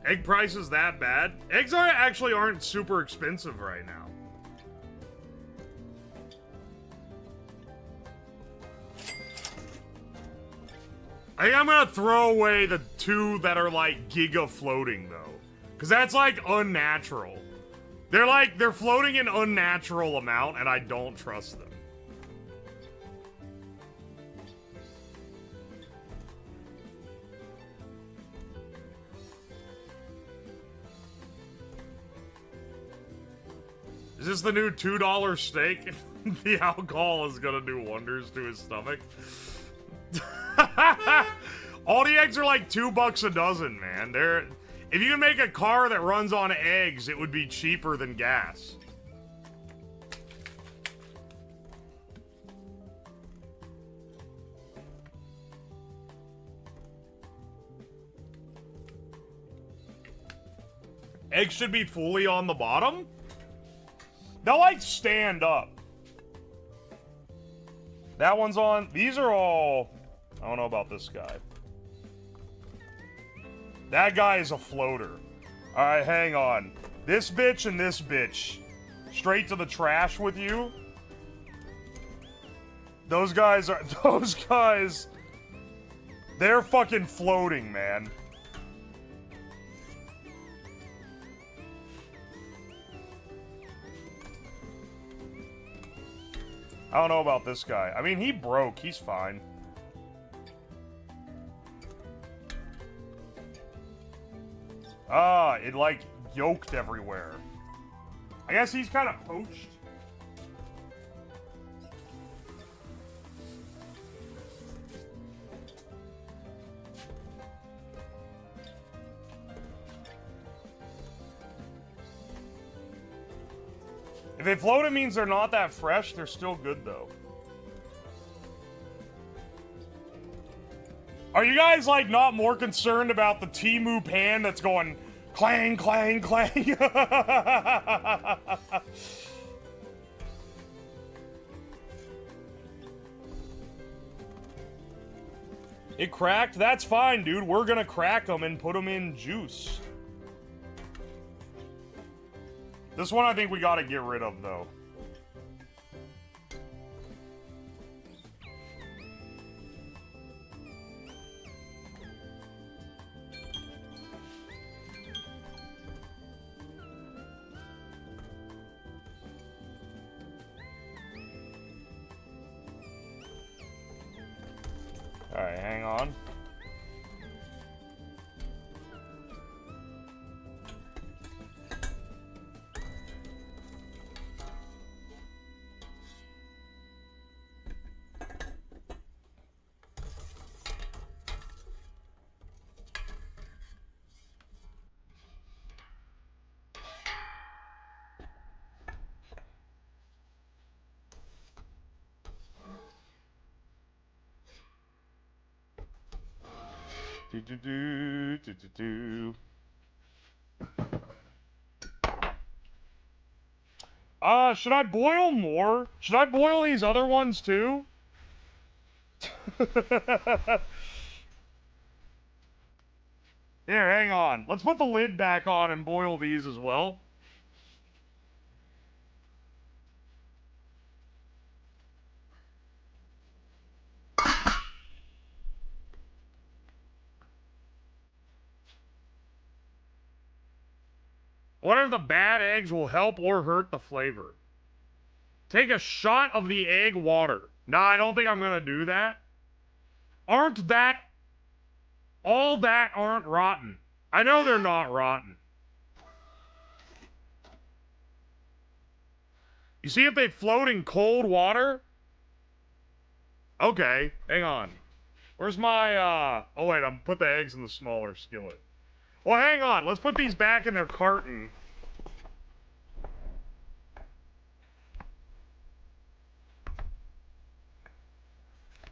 Egg prices that bad? Eggs actually aren't super expensive right now. I think I'm gonna throw away the two that are like giga floating though. Cause that's like unnatural. They're floating an unnatural amount and I don't trust them. Is this the new $2 steak? The alcohol is gonna do wonders to his stomach. All the eggs are like $2 a dozen, man. If you can make a car that runs on eggs, it would be cheaper than gas. Eggs should be fully on the bottom? They'll like stand up. That one's on. These are all. I don't know about this guy. That guy is a floater. Alright, hang on. This bitch and this bitch. Straight to the trash with you. Those guys are. Those guys. They're fucking floating, man. I don't know about this guy. I mean, he broke. He's fine. Ah, it like yoked everywhere. I guess he's kind of poached. If they float, it means they're not that fresh. They're still good, though. Are you guys, like, not more concerned about the Temu pan that's going clang, clang, clang? It cracked? That's fine, dude. We're gonna crack them and put them in juice. This one I think we gotta get rid of, though. Alright, hang on. Do. Should I boil more? Should I boil these other ones too? Here, hang on. Let's put the lid back on and boil these as well. What if the bad eggs will help or hurt the flavor? Take a shot of the egg water. Nah, I don't think I'm gonna do that. Aren't that... All that aren't rotten. I know they're not rotten. You see if they float in cold water? Okay, hang on. Where's my, Oh wait, I'm put the eggs in the smaller skillet. Well, hang on. Let's put these back in their carton.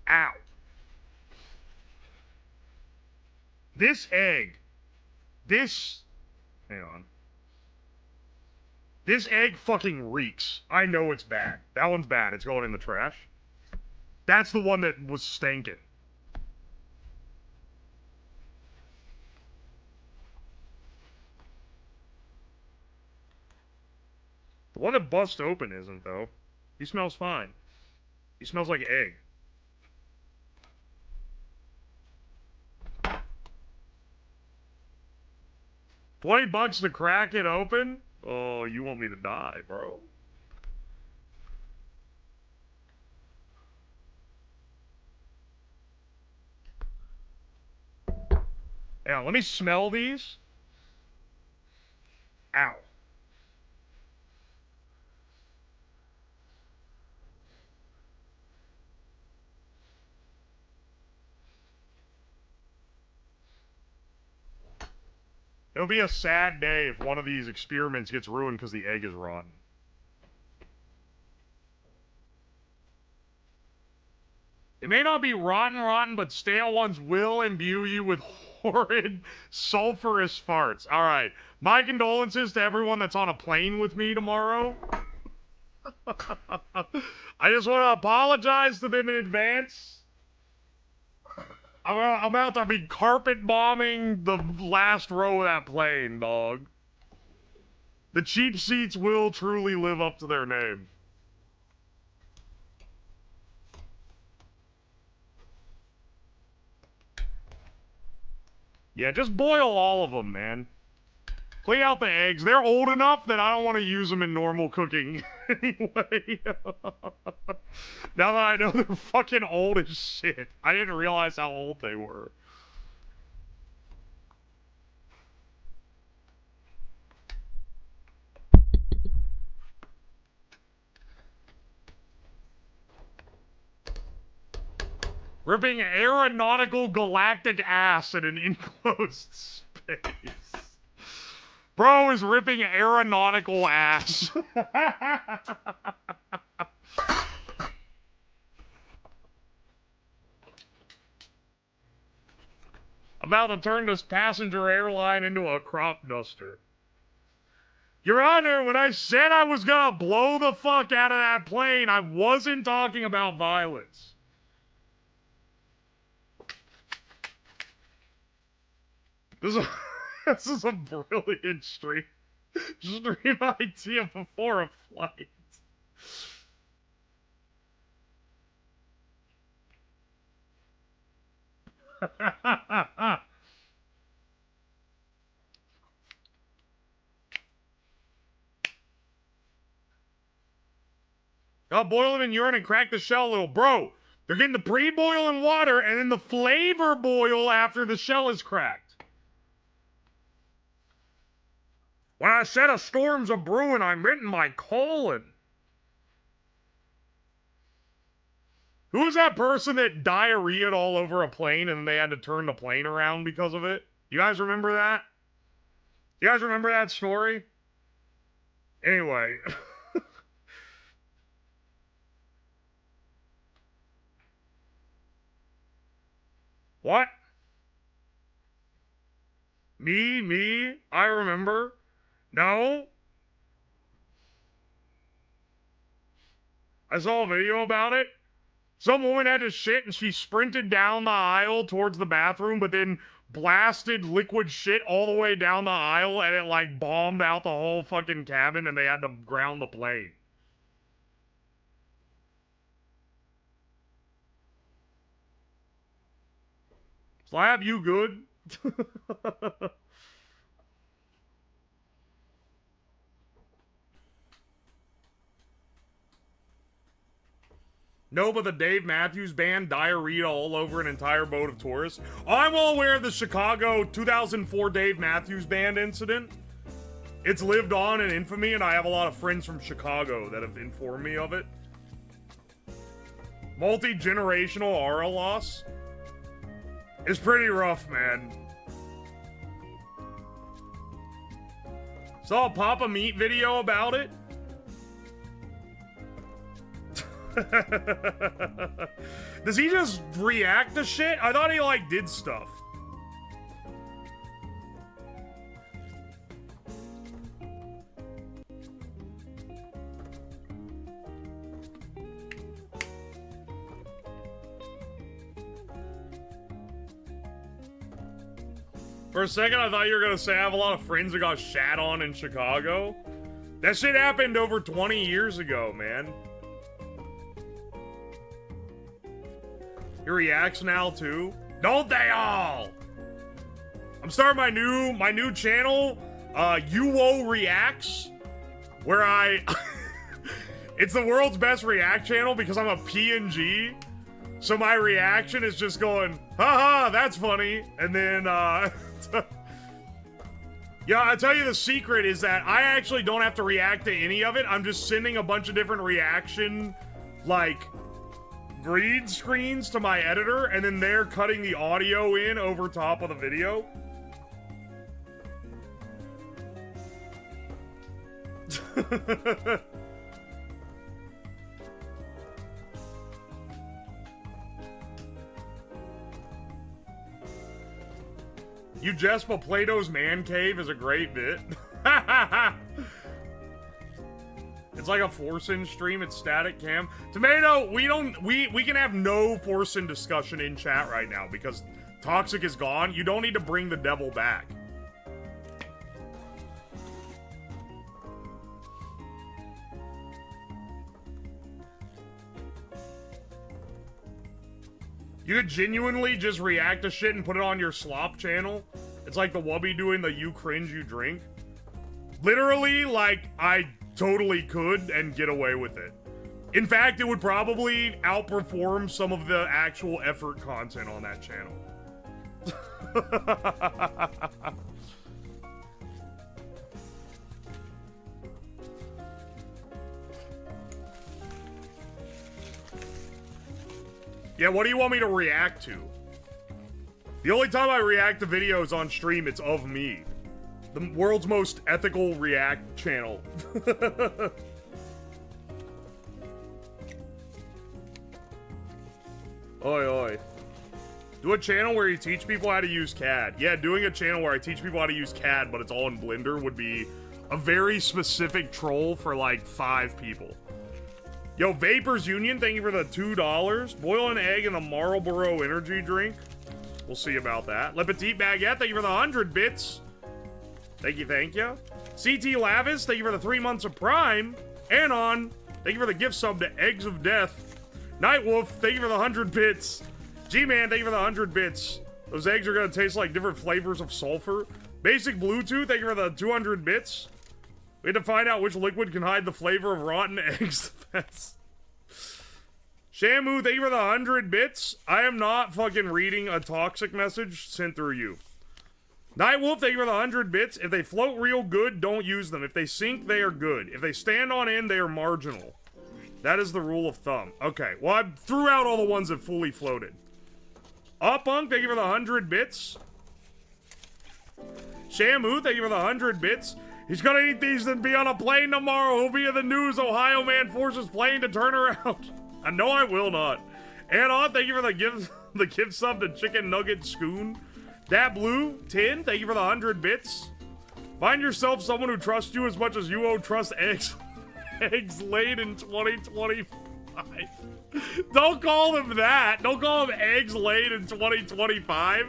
Ow. This egg. This... Hang on. This egg fucking reeks. I know it's bad. That one's bad. It's going in the trash. That's the one that was stinking. The one that bust open isn't, though. He smells fine. He smells like egg. $20 to crack it open? Oh, you want me to die, bro. Yeah, let me smell these. Ow. It'll be a sad day if one of these experiments gets ruined because the egg is rotten. It may not be rotten, but stale ones will imbue you with horrid, sulfurous farts. Alright, my condolences to everyone that's on a plane with me tomorrow. I just want to apologize to them in advance. I'm about to be carpet bombing the last row of that plane, dog. The cheap seats will truly live up to their name. Yeah, just boil all of them, man. Clean out the eggs. They're old enough that I don't want to use them in normal cooking anyway. Now that I know they're fucking old as shit. I didn't realize how old they were. Ripping aeronautical galactic ass in an enclosed space. Bro is ripping aeronautical ass. About to turn this passenger airline into a crop duster. Your Honor, when I said I was gonna blow the fuck out of that plane, I wasn't talking about violence. This is this is a brilliant stream idea before a flight. I'll boil it in urine and crack the shell a little. Bro, they're getting the pre-boil in water and then the flavor boil after the shell is cracked. When I said a storm's a brewing, I meant in my colon. Who was that person that diarrheaed all over a plane and they had to turn the plane around because of it? You guys remember that? You guys remember that story? Anyway. What? Me? I remember. No? I saw a video about it. Some woman had to shit and she sprinted down the aisle towards the bathroom, but then blasted liquid shit all the way down the aisle and it like bombed out the whole fucking cabin and they had to ground the plane. Slab, you good? No, but the Dave Matthews Band diarrhea all over an entire boat of tourists. I'm well aware of the Chicago 2004 Dave Matthews Band incident. It's lived on in infamy, and I have a lot of friends from Chicago that have informed me of it. Multi-generational aura loss is pretty rough, man. Saw a Papa Meat video about it. Does he just react to shit? I thought he, like, did stuff. For a second, I thought you were gonna say I have a lot of friends that got shat on in Chicago. That shit happened over 20 years ago, man. He reacts now too. Don't they all? I'm starting my new channel, UO Reacts, where I it's the world's best react channel because I'm a PNG. So my reaction is just going, haha, that's funny. And then yeah, I'll tell you the secret is that I actually don't have to react to any of it. I'm just sending a bunch of different reaction, like, green screens to my editor, and then they're cutting the audio in over top of the video. You Jespa Plato's Man Cave is a great bit. It's like a Forsen stream, it's static cam. Tomato, we can have no Forsen discussion in chat right now because Toxic is gone. You don't need to bring the devil back. You could genuinely just react to shit and put it on your slop channel. It's like the Wubby doing the you cringe, you drink. Literally, like, I totally could and get away with it. In fact, it would probably outperform some of the actual effort content on that channel. Yeah, what do you want me to react to? The only time I react to videos on stream, it's of me. The world's most ethical react channel. Oi, oi. Do a channel where you teach people how to use CAD. Yeah, doing a channel where I teach people how to use CAD, but it's all in Blender would be a very specific troll for like 5 people. Yo, Vapors Union, thank you for the $2. Boil an egg in a Marlboro energy drink. We'll see about that. Le Petit Baguette, thank you for the 100 bits. Thank you, thank you. CT Lavis, thank you for the 3 months of Prime. Anon, thank you for the gift sub to Eggs of Death. Nightwolf, thank you for the 100 bits. G-Man, thank you for the 100 bits. Those eggs are gonna taste like different flavors of sulfur. Basic Bluetooth, thank you for the 200 bits. We had to find out which liquid can hide the flavor of rotten eggs the best. Shamu, thank you for the 100 bits. I am not fucking reading a toxic message sent through you. Nightwolf, thank you for the 100 bits. If they float real good, don't use them. If they sink, they are good. If they stand on end, they are marginal. That is the rule of thumb. Okay, well, I threw out all the ones that fully floated. Uppunk, thank you for the 100 bits. Shamu, thank you for the 100 bits. He's gonna eat these and be on a plane tomorrow. He'll be in the news. Ohio man forces plane to turn around. I know I will not. Anon, thank you for the gift sub to Chicken Nugget Scoon. Dat Blue, 10, thank you for the 100 bits. Find yourself someone who trusts you as much as you owe trust eggs. Eggs laid in 2025. Don't call them that. Don't call them eggs laid in 2025.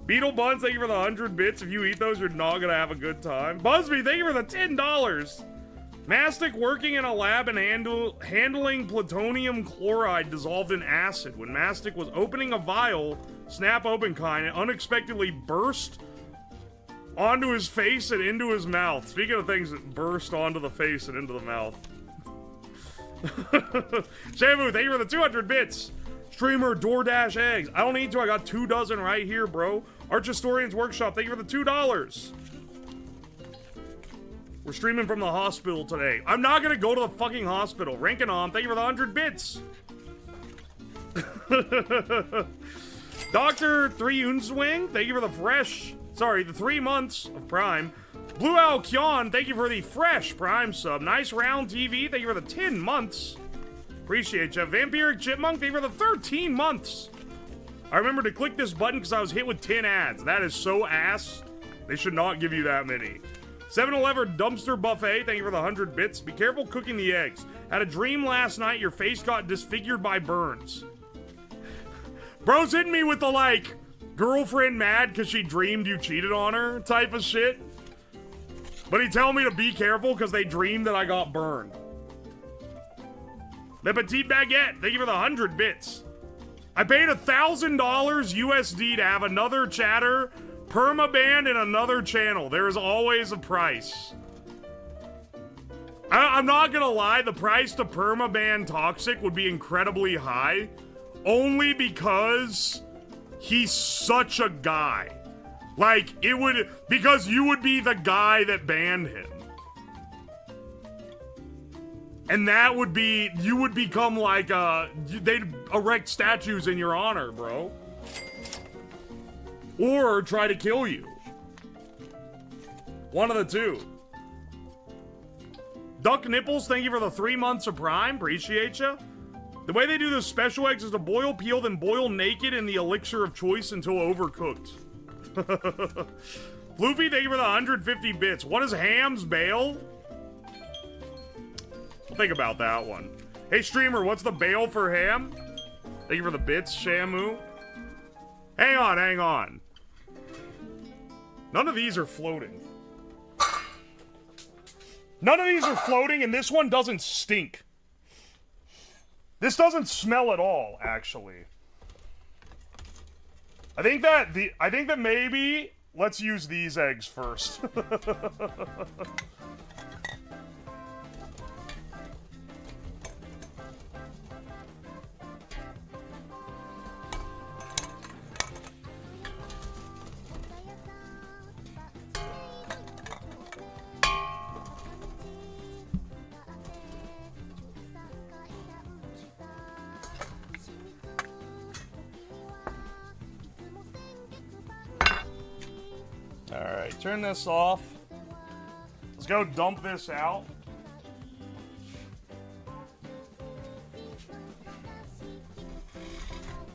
Beetle Buns, thank you for the 100 bits. If you eat those, you're not gonna have a good time. Busby, thank you for the $10. Mastic working in a lab and handling plutonium chloride dissolved in acid. When Mastic was opening a vial, snap open kind, it unexpectedly burst onto his face and into his mouth. Speaking of things that burst onto the face and into the mouth. Shamu, thank you for the 200 bits. Streamer DoorDash eggs. I don't need to, I got 2 dozen right here, bro. Arch Historians Workshop, thank you for the $2. We're streaming from the hospital today. I'm not gonna go to the fucking hospital. Rankin-On, thank you for the 100 bits. Dr. 3 Unswing, thank you for the the 3 months of Prime. Blue Owl Kyon, thank you for the fresh Prime sub. Nice Round TV, thank you for the 10 months. Appreciate you. Vampiric Chipmunk, thank you for the 13 months. I remember to click this button because I was hit with 10 ads. That is so ass. They should not give you that many. 7-Eleven Dumpster Buffet, thank you for the 100 bits. Be careful cooking the eggs. Had a dream last night, your face got disfigured by burns. Bro's hitting me with the, like, girlfriend mad because she dreamed you cheated on her type of shit. But he telling me to be careful because they dreamed that I got burned. Le Petit Baguette, thank you for the 100 bits. I paid $1,000 USD to have another chatter permaban in another channel. There is always a price. I'm not gonna lie, the price to permaban Toxic would be incredibly high. Only because he's such a guy. Like, because you would be the guy that banned him. And that would be, you would become like they'd erect statues in your honor, bro. Or try to kill you. One of the two. Duck Nipples, thank you for the 3 months of Prime. Appreciate you. The way they do the special eggs is to boil, peel, then boil naked in the elixir of choice until overcooked. Floofy, thank you for the 150 bits. What is Ham's bail? I'll think about that one. Hey, streamer, what's the bail for Ham? Thank you for the bits, Shamu. Hang on, hang on. None of these are floating. None of these are floating, and this one doesn't stink. This doesn't smell at all, actually. I think that maybe let's use these eggs first. Alright, turn this off. Let's go dump this out.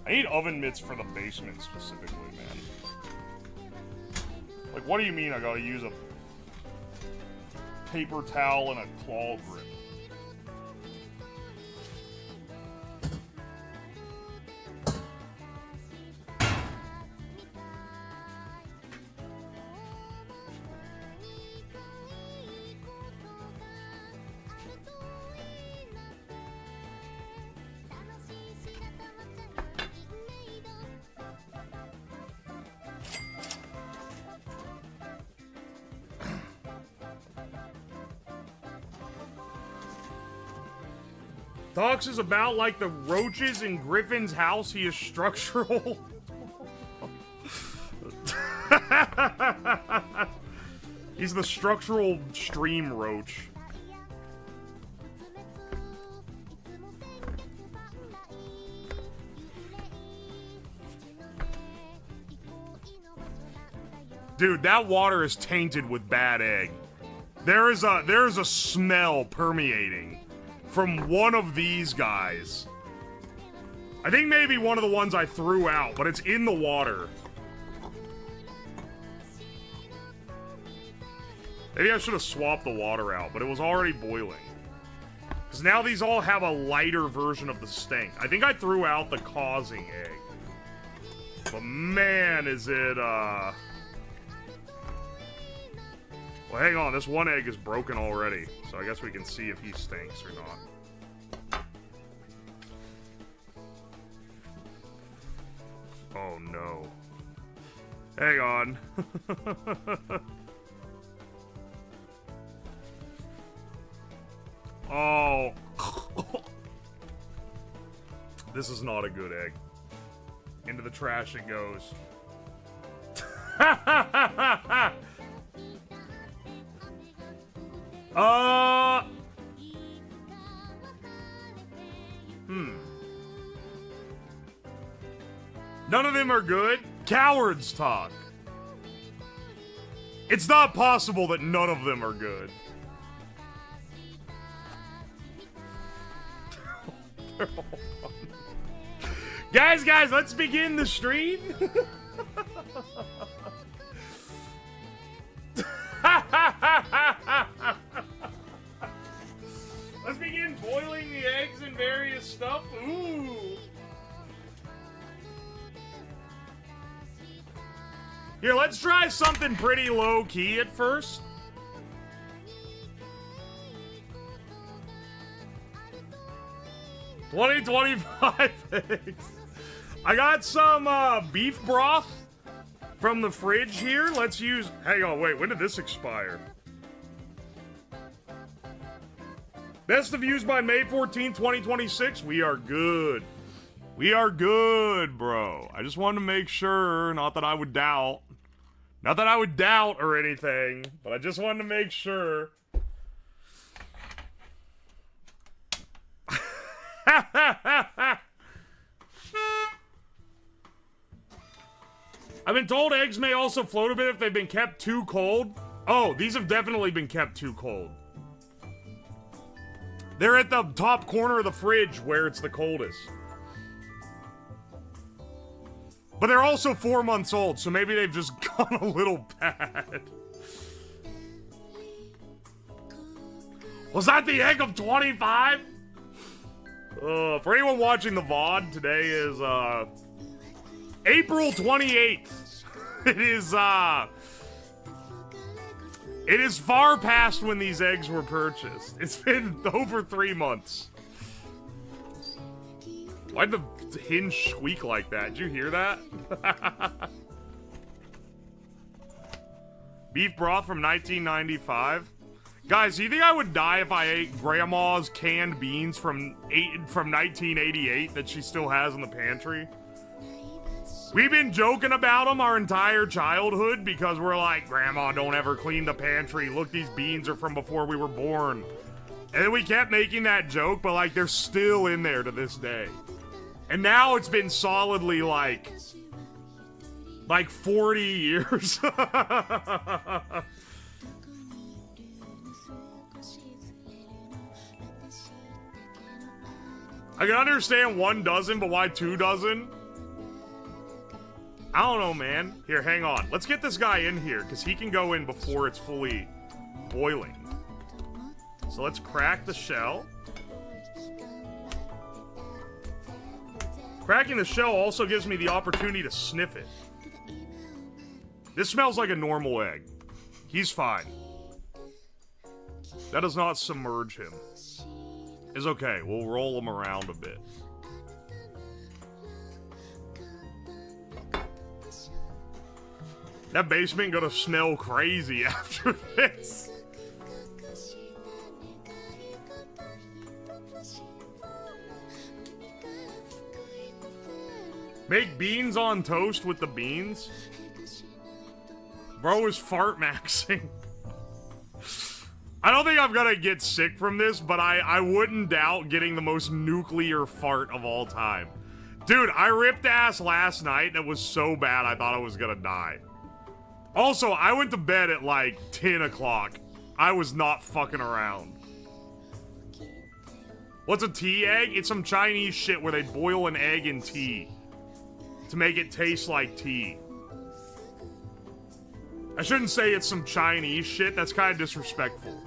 I need oven mitts for the basement specifically, man. Like, what do you mean I gotta use a paper towel and a claw grip? Talks is about like the roaches in Griffin's house. He is structural. He's the structural stream roach. Dude, that water is tainted with bad egg. There is a smell permeating from one of these guys. I think maybe one of the ones I threw out, but it's in the water. Maybe I should have swapped the water out, but it was already boiling. Because now these all have a lighter version of the stink. I think I threw out the causing egg. But man, is it, Well, hang on, this one egg is broken already. So I guess we can see if he stinks or not. Oh no. Hang on. Oh. This is not a good egg. Into the trash it goes. None of them are good? Cowards talk. It's not possible that none of them are good. Guys, let's begin the stream. Let's begin boiling the eggs and various stuff. Ooh. Here, let's try something pretty low-key at first. $20.25 eggs. I got some beef broth from the fridge here. Let's use... Hang on, wait. When did this expire? Best of views by May 14, 2026. We are good. We are good, bro. I just wanted to make sure. Not that I would doubt. Not that I would doubt or anything. But I just wanted to make sure. I've been told eggs may also float a bit if they've been kept too cold. Oh, these have definitely been kept too cold. They're at the top corner of the fridge where it's the coldest. But they're also 4 months old, so maybe they've just gone a little bad. Was that the egg of 25? For anyone watching the VOD, today is, April 28th. It is far past when these eggs were purchased. It's been over 3 months. Why'd the hinge squeak like that? Did you hear that? Beef broth from 1995. Guys, do you think I would die if I ate Grandma's canned beans from 1988 that she still has in the pantry? We've been joking about them our entire childhood because we're like, Grandma, don't ever clean the pantry. Look, these beans are from before we were born. And then we kept making that joke, but like they're still in there to this day. And now it's been solidly like 40 years. I can understand 1 dozen, but why 2 dozen? I don't know, man. Here, hang on. Let's get this guy in here, because he can go in before it's fully boiling. So let's crack the shell. Cracking the shell also gives me the opportunity to sniff it. This smells like a normal egg. He's fine. That does not submerge him. It's okay. We'll roll him around a bit. That basement gonna smell crazy after this. Make beans on toast with the beans? Bro is fart maxing. I don't think I'm gonna get sick from this, but I wouldn't doubt getting the most nuclear fart of all time. Dude, I ripped ass last night that was so bad I thought I was gonna die. Also, I went to bed at like 10 o'clock. I was not fucking around. What's a tea egg? It's some Chinese shit where they boil an egg in tea to make it taste like tea. I shouldn't say it's some Chinese shit. That's kind of disrespectful.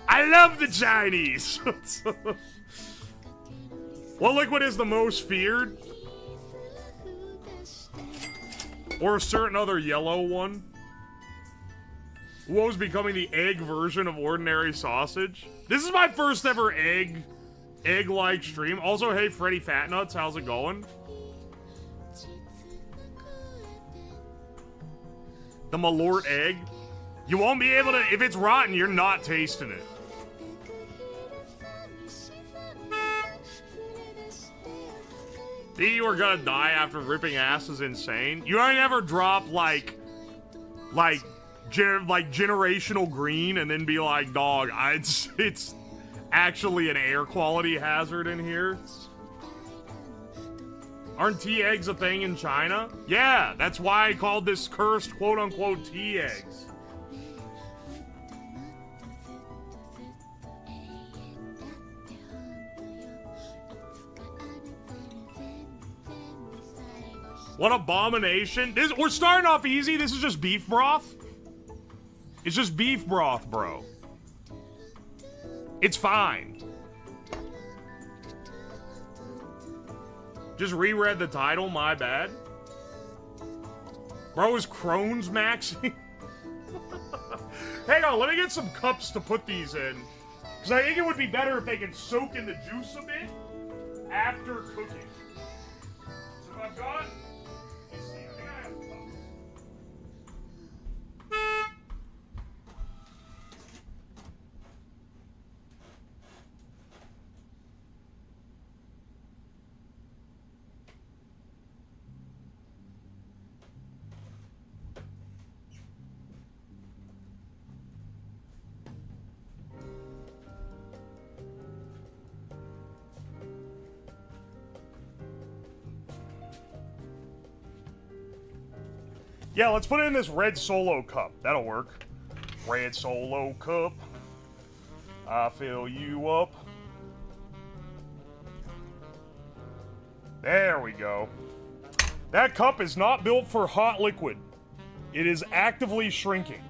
I love the Chinese! What liquid is the most feared? Or a certain other yellow one? What was becoming the egg version of ordinary sausage? This is my first ever egg-like stream. Also, hey, Freddy Fatnuts, how's it going? The Malort egg. You won't be able to, if it's rotten, you're not tasting it. You are gonna die after ripping ass is insane. You ain't ever drop like generational green and then be like, dog, it's actually an air quality hazard in here. Aren't tea eggs a thing in China? Yeah, that's why I called this cursed quote-unquote tea eggs. What abomination. We're starting off easy. This is just beef broth. It's just beef broth, bro. It's fine. Just reread the title, my bad. Bro is Crohn's maxing. Hang on, let me get some cups to put these in. Because I think it would be better if they could soak in the juice a bit after cooking. So I've got... let's see, I think I have cups. Yeah, let's put it in this red Solo cup. That'll work. Red Solo cup. I fill you up. There we go. That cup is not built for hot liquid. It is actively shrinking.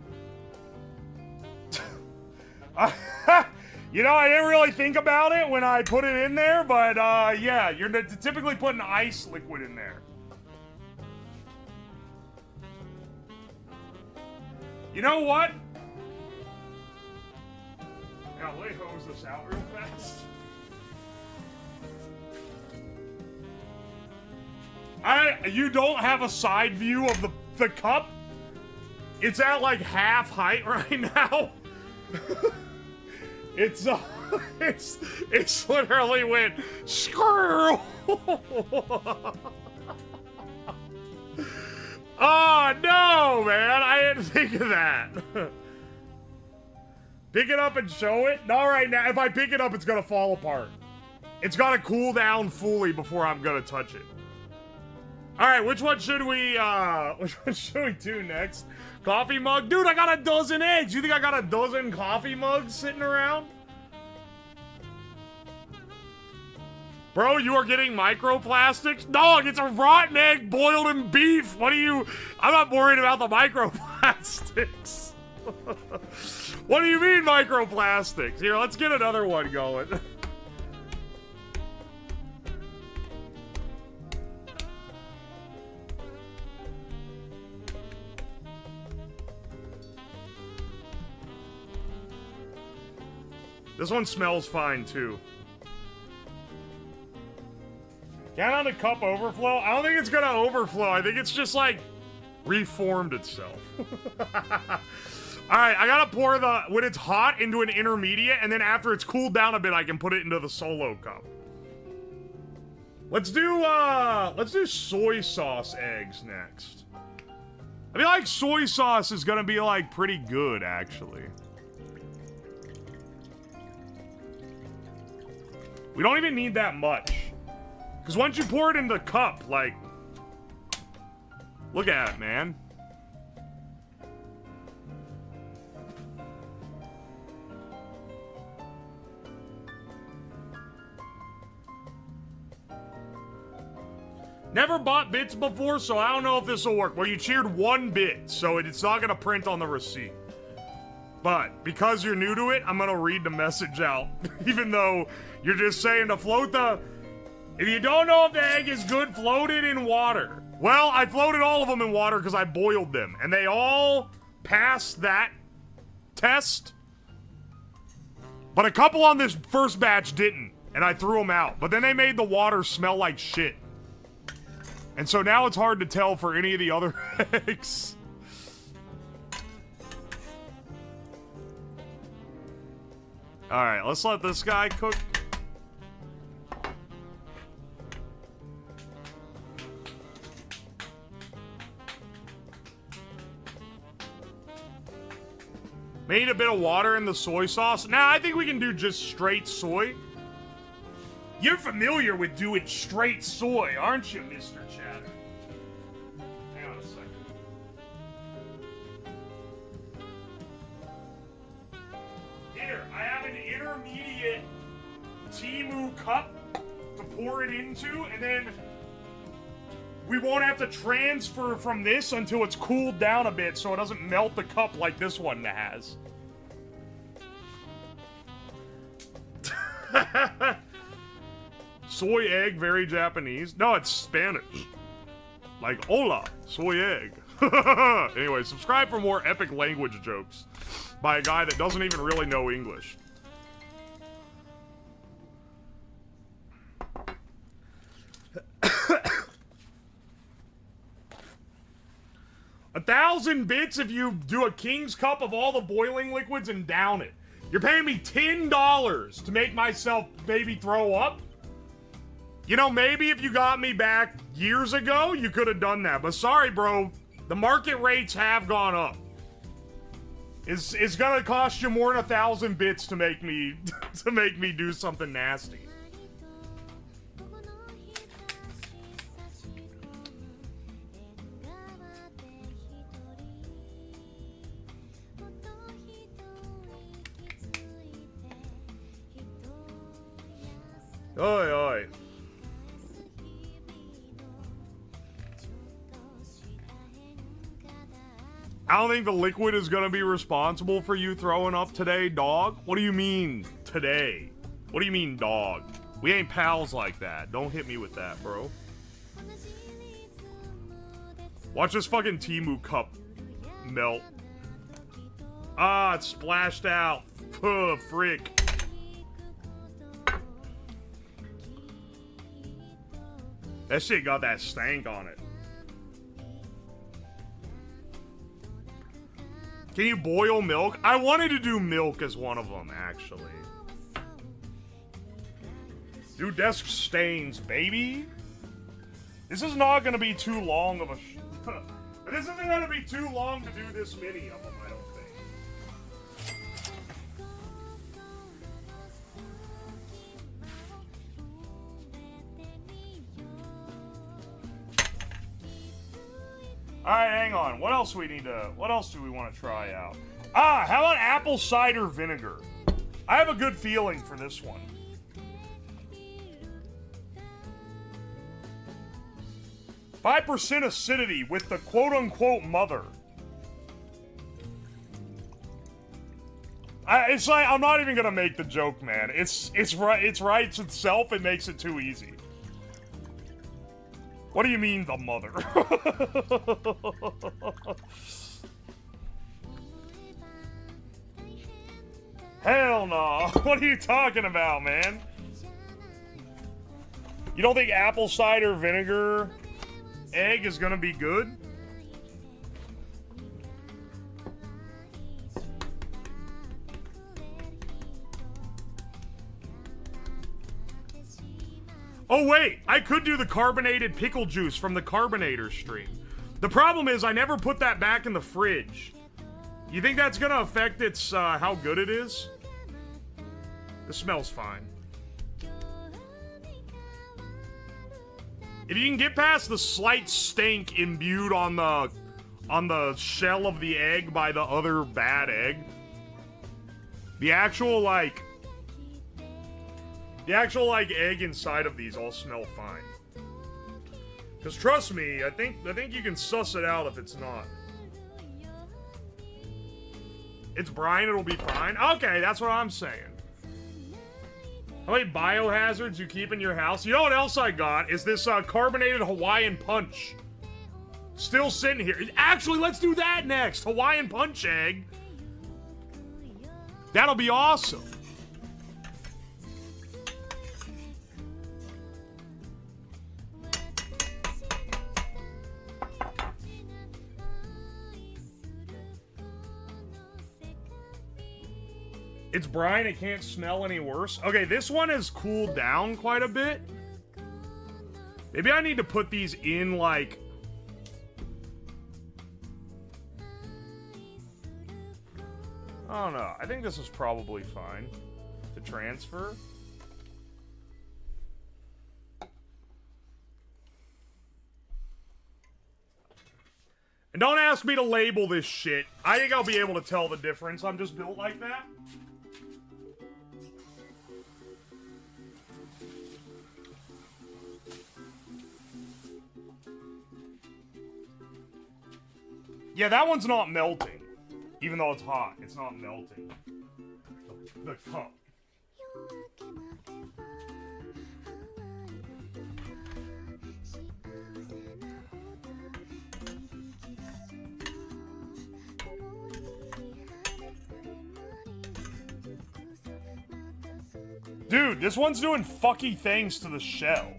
You know, I didn't really think about it when I put it in there, but yeah, you're typically putting ice liquid in there. You know what? Yeah, let me hose this out real fast. You don't have a side view of the cup? It's at like half height right now. It's literally went squirrel. Oh, no, man. I didn't think of that. Pick it up and show it? Not right now. If I pick it up, it's going to fall apart. It's got to cool down fully before I'm going to touch it. All right, which one should we do next? Coffee mug? Dude, I got a dozen eggs. You think I got a dozen coffee mugs sitting around? Bro, you are getting microplastics? Dog, it's a rotten egg boiled in beef. What are you... I'm not worried about the microplastics. What do you mean microplastics? Here, let's get another one going. This one smells fine, too. Can on the cup overflow? I don't think it's gonna overflow. I think it's just, like, reformed itself. Alright, I gotta pour when it's hot, into an intermediate, and then after it's cooled down a bit, I can put it into the Solo cup. Let's do soy sauce eggs next. I feel like soy sauce is gonna be like pretty good, actually. We don't even need that much. Because once you pour it in the cup, like... Look at it, man. Never bought bits before, so I don't know if this will work. Well, you cheered 1 bit, so it's not going to print on the receipt. But because you're new to it, I'm going to read the message out. Even though you're just saying to float the... If you don't know if the egg is good, float it in water. Well, I floated all of them in water because I boiled them. And they all passed that test. But a couple on this first batch didn't. And I threw them out. But then they made the water smell like shit. And so now it's hard to tell for any of the other eggs. Alright, let's let this guy cook. Made a bit of water in the soy sauce. Now, I think we can do just straight soy. You're familiar with doing straight soy, aren't you, Mr. Chatter? Hang on a second. Here, I have an intermediate Temu cup to pour it into, and then we won't have to transfer from this until it's cooled down a bit so it doesn't melt the cup like this one has. Soy egg, very Japanese. No, it's Spanish. Like, hola, soy egg. Anyway, subscribe for more epic language jokes by a guy that doesn't even really know English. $1,000 bits if you do a king's cup of all the boiling liquids and down it. You're paying me $10 to make myself maybe throw up? You know, maybe if you got me back years ago, you could have done that. But sorry, bro. The market rates have gone up. It's gonna cost you more than 1,000 bits to make me do something nasty. Oi, oi. I don't think the liquid is gonna be responsible for you throwing up today, dog. What do you mean, today? What do you mean, dog? We ain't pals like that. Don't hit me with that, bro. Watch this fucking Temu cup melt. Ah, it's splashed out. Puh, frick. That shit got that stank on it. Can you boil milk? I wanted to do milk as one of them, actually. Do desk stains, baby. This is not going to be too long of a... This isn't going to be too long to do this many of them, I don't think. Alright, hang on. What else do we want to try out? Ah, how about apple cider vinegar? I have a good feeling for this one. %5 acidity with the quote-unquote mother. It's like, I'm not even gonna make the joke, man. It's writes itself, it makes it too easy. What do you mean, the mother? Hell no. What are you talking about, man? You don't think apple cider vinegar egg is gonna be good? Oh wait, I could do the carbonated pickle juice from the Carbonator stream. The problem is I never put that back in the fridge. You think that's gonna affect its, how good it is? This smells fine. If you can get past the slight stink imbued on the shell of the egg by the other bad egg, the actual egg inside of these all smell fine. Cause trust me, I think you can suss it out if it's not. It's brine, it'll be fine. Okay, that's what I'm saying. How many biohazards you keep in your house? You know what else I got? Is this carbonated Hawaiian punch. Still sitting here. Actually, let's do that next. Hawaiian punch egg. That'll be awesome. It's brine, it can't smell any worse. Okay, this one has cooled down quite a bit. Maybe I need to put these in, like... I don't know. I think this is probably fine to transfer. And don't ask me to label this shit. I think I'll be able to tell the difference. I'm just built like that. Yeah, that one's not melting. Even though it's hot, it's not melting. The cup. Dude, this one's doing fucky things to the shell.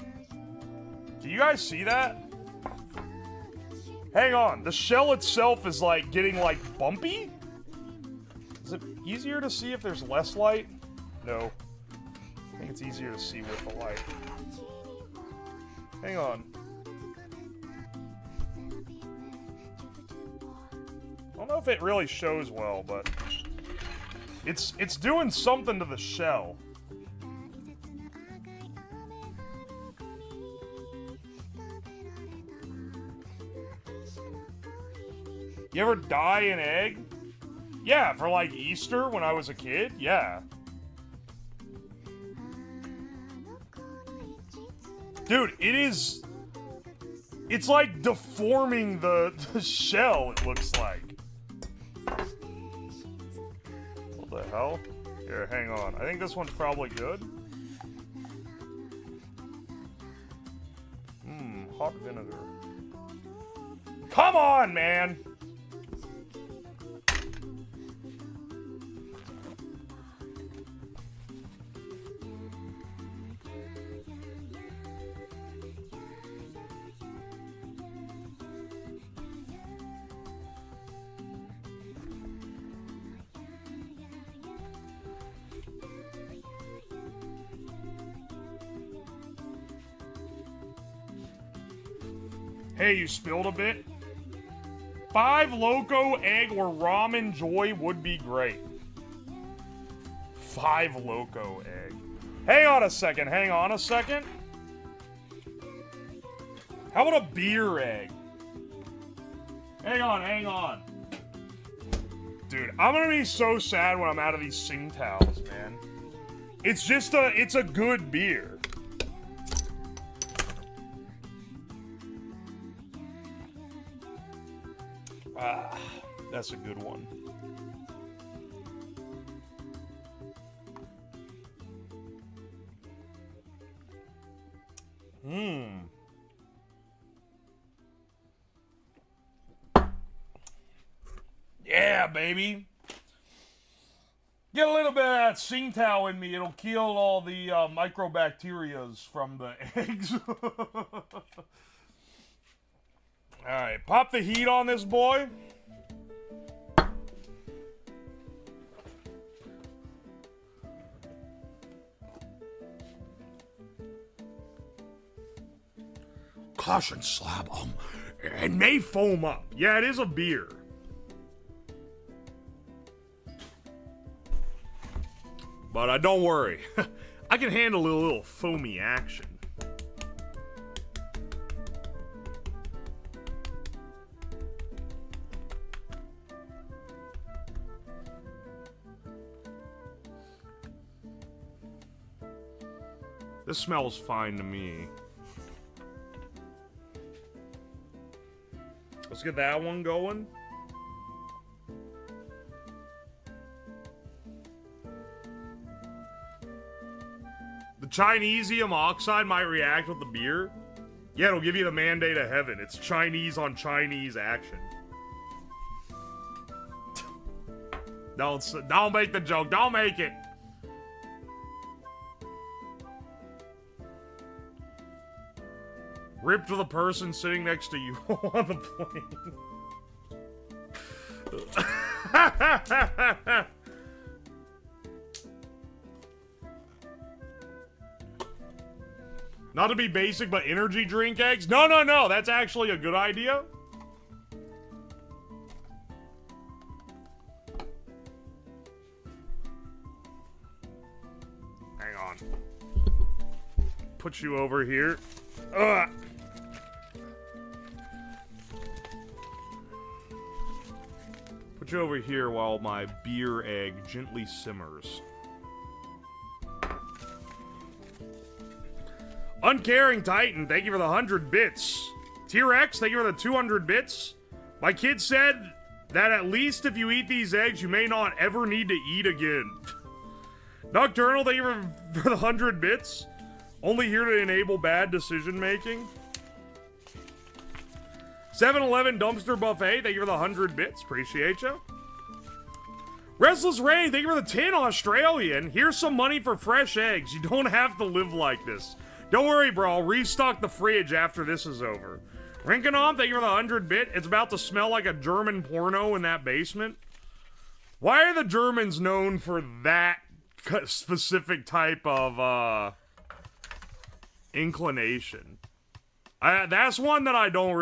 Do you guys see that? Hang on, the shell itself is like getting like bumpy? Is it easier to see if there's less light? No. I think it's easier to see with the light. Hang on. I don't know if it really shows well, but it's doing something to the shell. You ever dye an egg? Yeah, for like Easter when I was a kid, yeah. Dude, it's like deforming the shell, it looks like. What the hell? Here, hang on. I think this one's probably good. Hot vinegar. Come on, man! Hey, you spilled a bit? 5 Loco egg or ramen joy would be great. 5 Loco egg. Hang on a second, hang on a second. How about a beer egg? Hang on, hang on. Dude, I'm gonna be so sad when I'm out of these sing towels, man. It's a good beer. Ah, that's a good one. Yeah, baby. Get a little bit of that Tsingtao in me. It'll kill all the microbacterias from the eggs. Alright, pop the heat on this boy. splash and slap, and may foam up. Yeah, it is a beer. But don't worry, I can handle a little foamy action. This smells fine to me. Let's get that one going. The Chinesium oxide might react with the beer. Yeah, it'll give you the mandate of heaven. It's Chinese on Chinese action. Don't make the joke. Don't make it. Rip to the person sitting next to you on the plane. Not to be basic, but energy drink eggs? No, no, no. That's actually a good idea. Hang on. Put you over here. Ugh. Put you over here while my beer egg gently simmers. Uncaring Titan, thank you for the 100 bits. T-Rex, thank you for the 200 bits. My kid said that at least if you eat these eggs, you may not ever need to eat again. Nocturnal, thank you for the 100 bits. Only here to enable bad decision making. 7-Eleven Dumpster Buffet, thank you for the 100 bits. Appreciate you. Restless Rain, thank you for the 10 Australian. Here's some money for fresh eggs. You don't have to live like this. Don't worry, bro. I'll restock the fridge after this is over. Rinkenom, thank you for the 100 bit. It's about to smell like a German porno in that basement. Why are the Germans known for that specific type of, inclination? That's one that I don't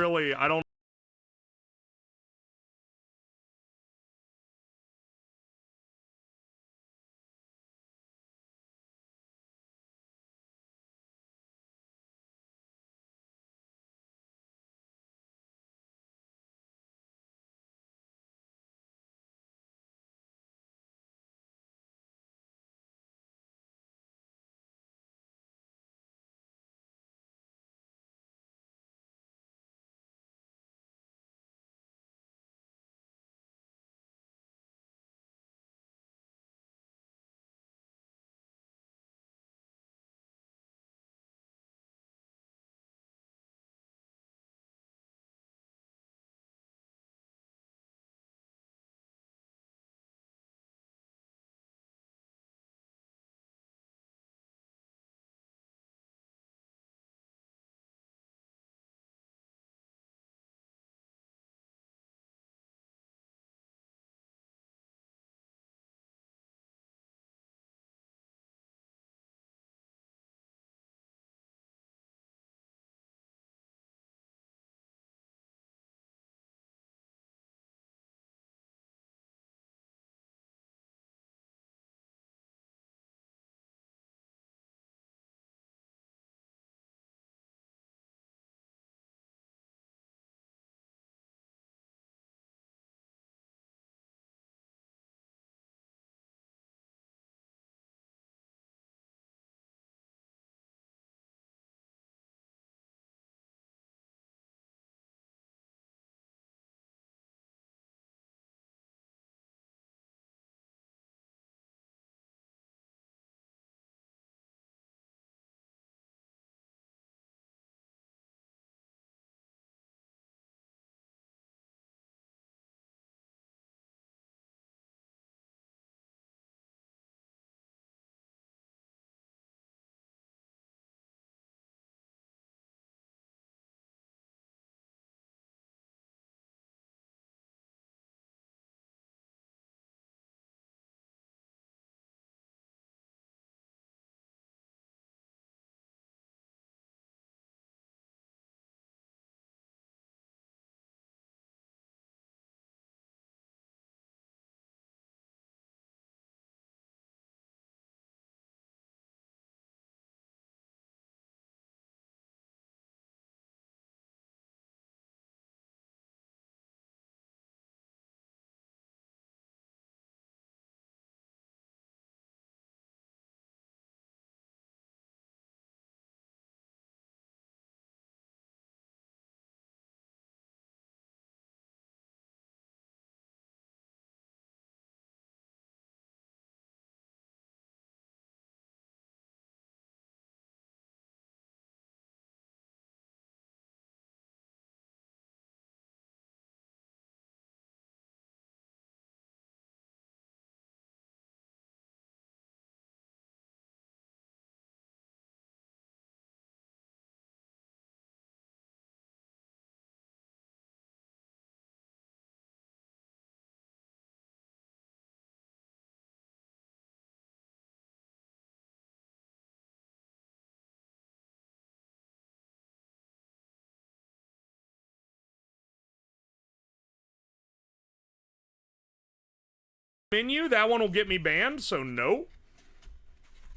menu, that one will get me banned, so no.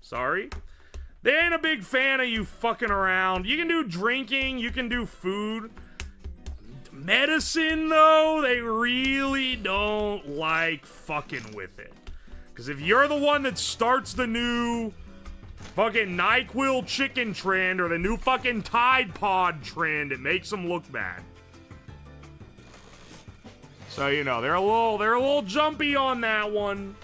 Sorry. They ain't a big fan of you fucking around. You can do drinking, you can do food. Medicine, though, they really don't like fucking with it. Because if you're the one that starts the new fucking NyQuil chicken trend or the new fucking Tide Pod trend, it makes them look bad. So, you know, they're a little jumpy on that one.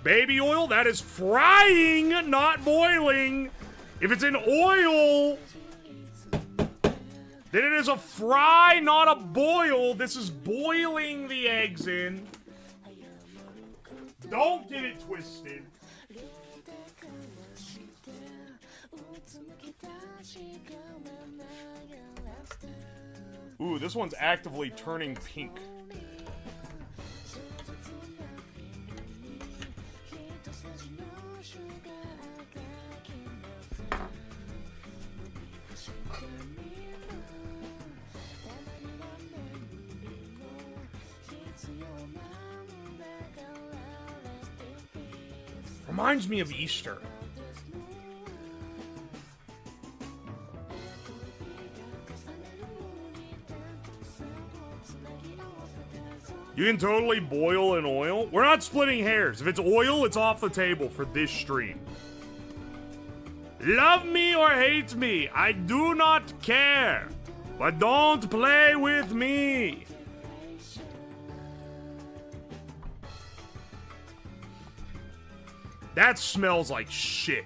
Baby oil, that is frying, not boiling. If it's in oil, then it is a fry, not a boil. This is boiling the eggs in. Don't get it twisted. Ooh, this one's actively turning pink. Reminds me of Easter. You can totally boil in oil. We're not splitting hairs. If it's oil, it's off the table for this stream. Love me or hate me, I do not care. But don't play with me. That smells like shit.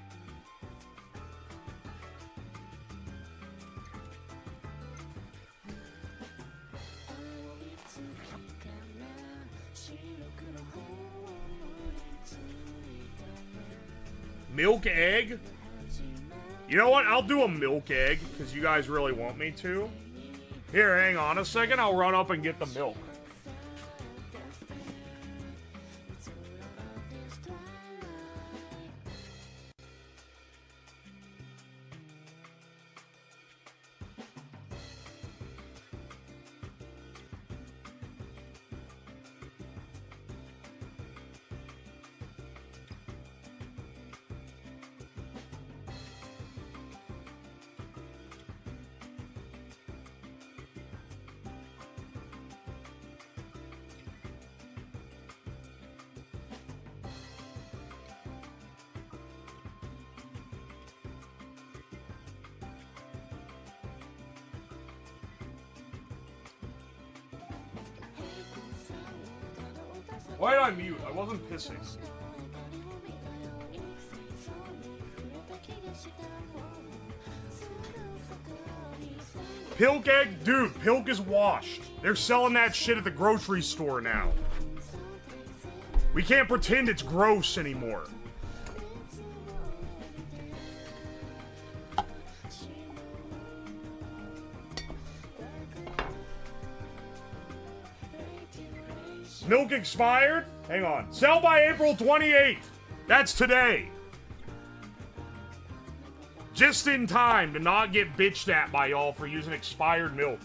Milk egg? You know what? I'll do a milk egg, because you guys really want me to. Here, hang on a second. I'll run up and get the milk. Why did I mute? I wasn't pissing. Pilk egg? Dude, Pilk is washed. They're selling that shit at the grocery store now. We can't pretend it's gross anymore. Milk expired? Hang on. Sell by April 28th. That's today. Just in time to not get bitched at by y'all for using expired milk.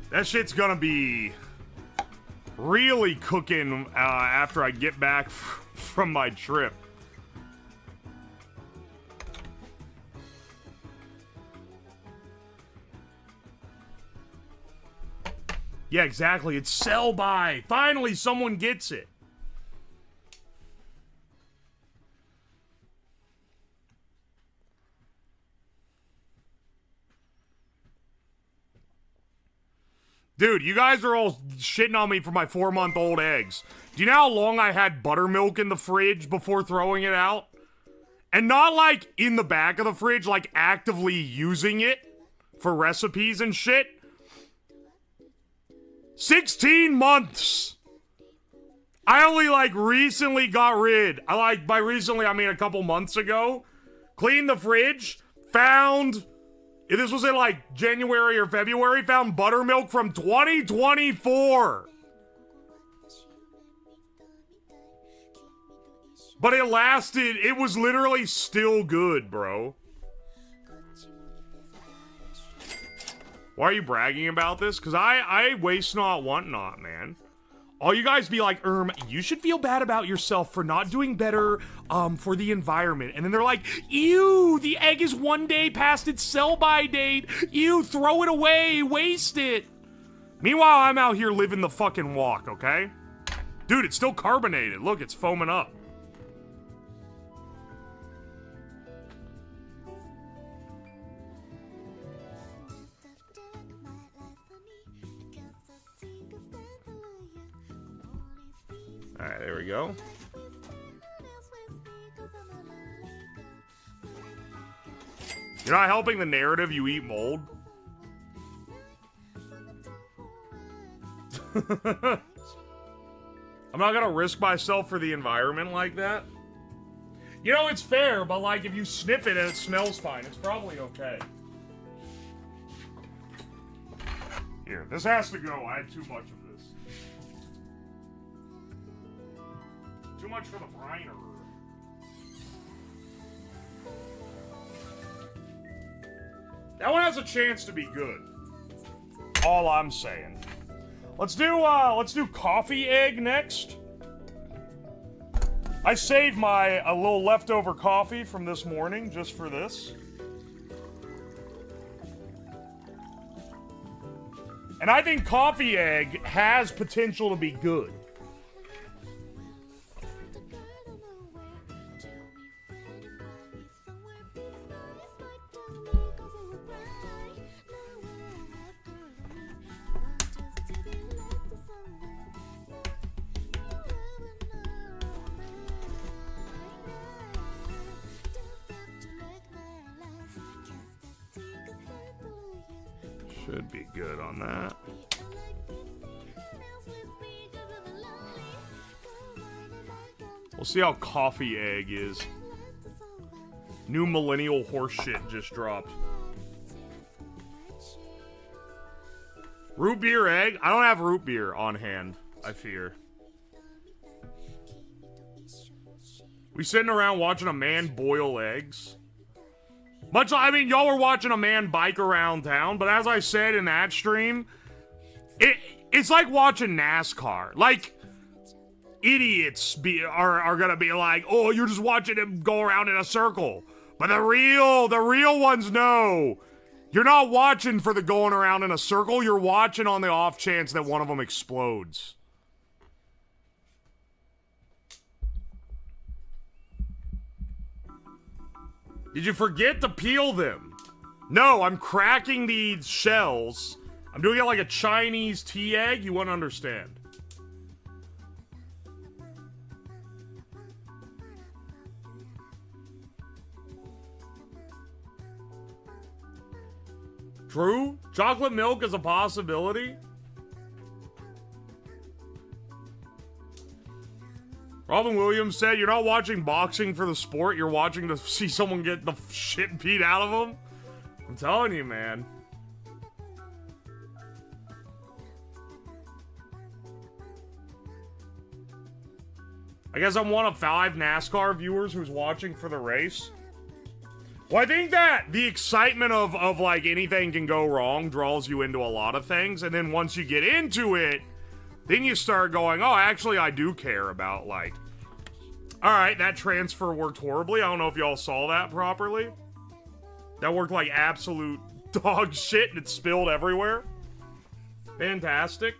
That shit's gonna be really cooking after I get back from my trip. Yeah, exactly. It's sell by. Finally, someone gets it. Dude, you guys are all shitting on me for my 4-month-old eggs. Do you know how long I had buttermilk in the fridge before throwing it out? And not like in the back of the fridge, like actively using it for recipes and shit. 16 months! I only like recently got rid. By recently I mean a couple months ago. Cleaned the fridge, found... This was in like January or February, found buttermilk from 2024. But it lasted, it was literally still good, bro. Why are you bragging about this? Because I waste not, want not, man. All you guys be like, you should feel bad about yourself for not doing better for the environment. And then they're like, ew, the egg is 1 day past its sell-by date. Ew, throw it away, waste it. Meanwhile, I'm out here living the fucking walk, okay? Dude, it's still carbonated. Look, it's foaming up. Alright, there we go. You're not helping the narrative, you eat mold. I'm not gonna risk myself for the environment like that. You know, it's fair, but like if you sniff it and it smells fine, it's probably okay. Here, this has to go. I had too much of this. Too much for the briner. That one has a chance to be good. All I'm saying. Let's do coffee egg next. I saved a little leftover coffee from this morning just for this. And I think coffee egg has potential to be good. Should be good on that. We'll see how coffee egg is. New millennial horseshit just dropped. Root beer egg? I don't have root beer on hand, I fear. We sitting around watching a man boil eggs? Much like, I mean, y'all were watching a man bike around town, but as I said in that stream, it's like watching NASCAR. Like, idiots are gonna be like, oh, you're just watching him go around in a circle. But the real ones know. You're not watching for the going around in a circle, you're watching on the off chance that one of them explodes. Did you forget to peel them? No, I'm cracking these shells. I'm doing it like a Chinese tea egg. You wouldn't understand. True? Chocolate milk is a possibility? Robin Williams said, you're not watching boxing for the sport, you're watching to see someone get the shit beat out of them. I'm telling you, man. I guess I'm one of 5 NASCAR viewers who's watching for the race. Well, I think that the excitement of like anything can go wrong draws you into a lot of things, and then once you get into it, then you start going, oh, actually, I do care about, like... Alright, that transfer worked horribly. I don't know if y'all saw that properly. That worked like absolute dog shit, and it spilled everywhere. Fantastic.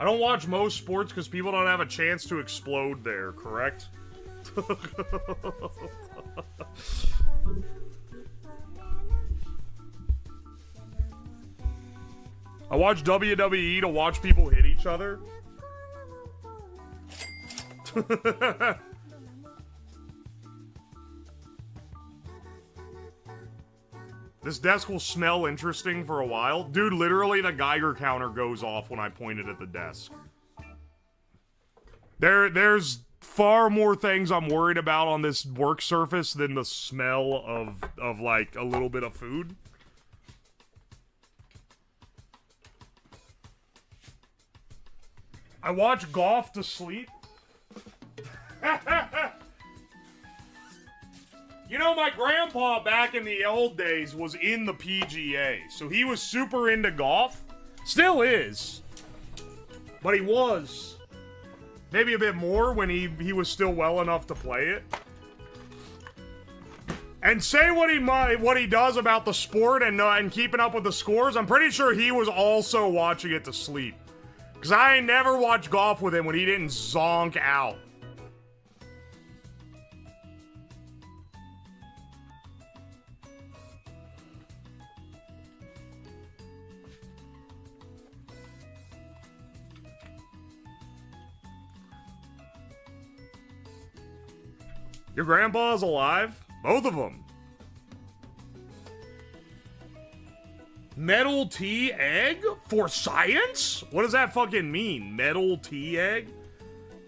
I don't watch most sports because people don't have a chance to explode there, correct? I watch WWE to watch people hit each other. This desk will smell interesting for a while. Dude, literally the Geiger counter goes off when I point it at the desk. There's far more things I'm worried about on this work surface than the smell of like a little bit of food. I watch golf to sleep. You know, my grandpa back in the old days was in the PGA, so he was super into golf. Still is. But he was. Maybe a bit more when he was still well enough to play it. And say what he does about the sport and keeping up with the scores, I'm pretty sure he was also watching it to sleep. Because I ain't never watched golf with him when he didn't zonk out. Your grandpa's alive? Both of them. Metal tea egg? For science? What does that fucking mean? Metal tea egg?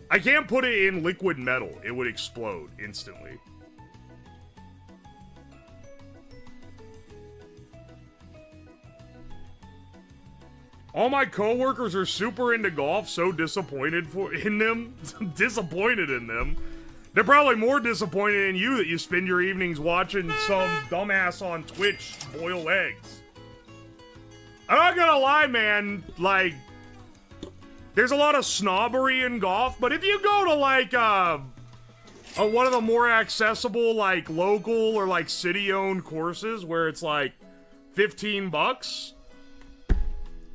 I can't put it in liquid metal. It would explode instantly. All my coworkers are super into golf, so disappointed in them. Disappointed in them. They're probably more disappointed in you that you spend your evenings watching some dumbass on Twitch boil eggs. I'm not gonna lie, man, like, there's a lot of snobbery in golf, but if you go to, like, one of the more accessible, like, local or, like, city-owned courses where it's, like, $15,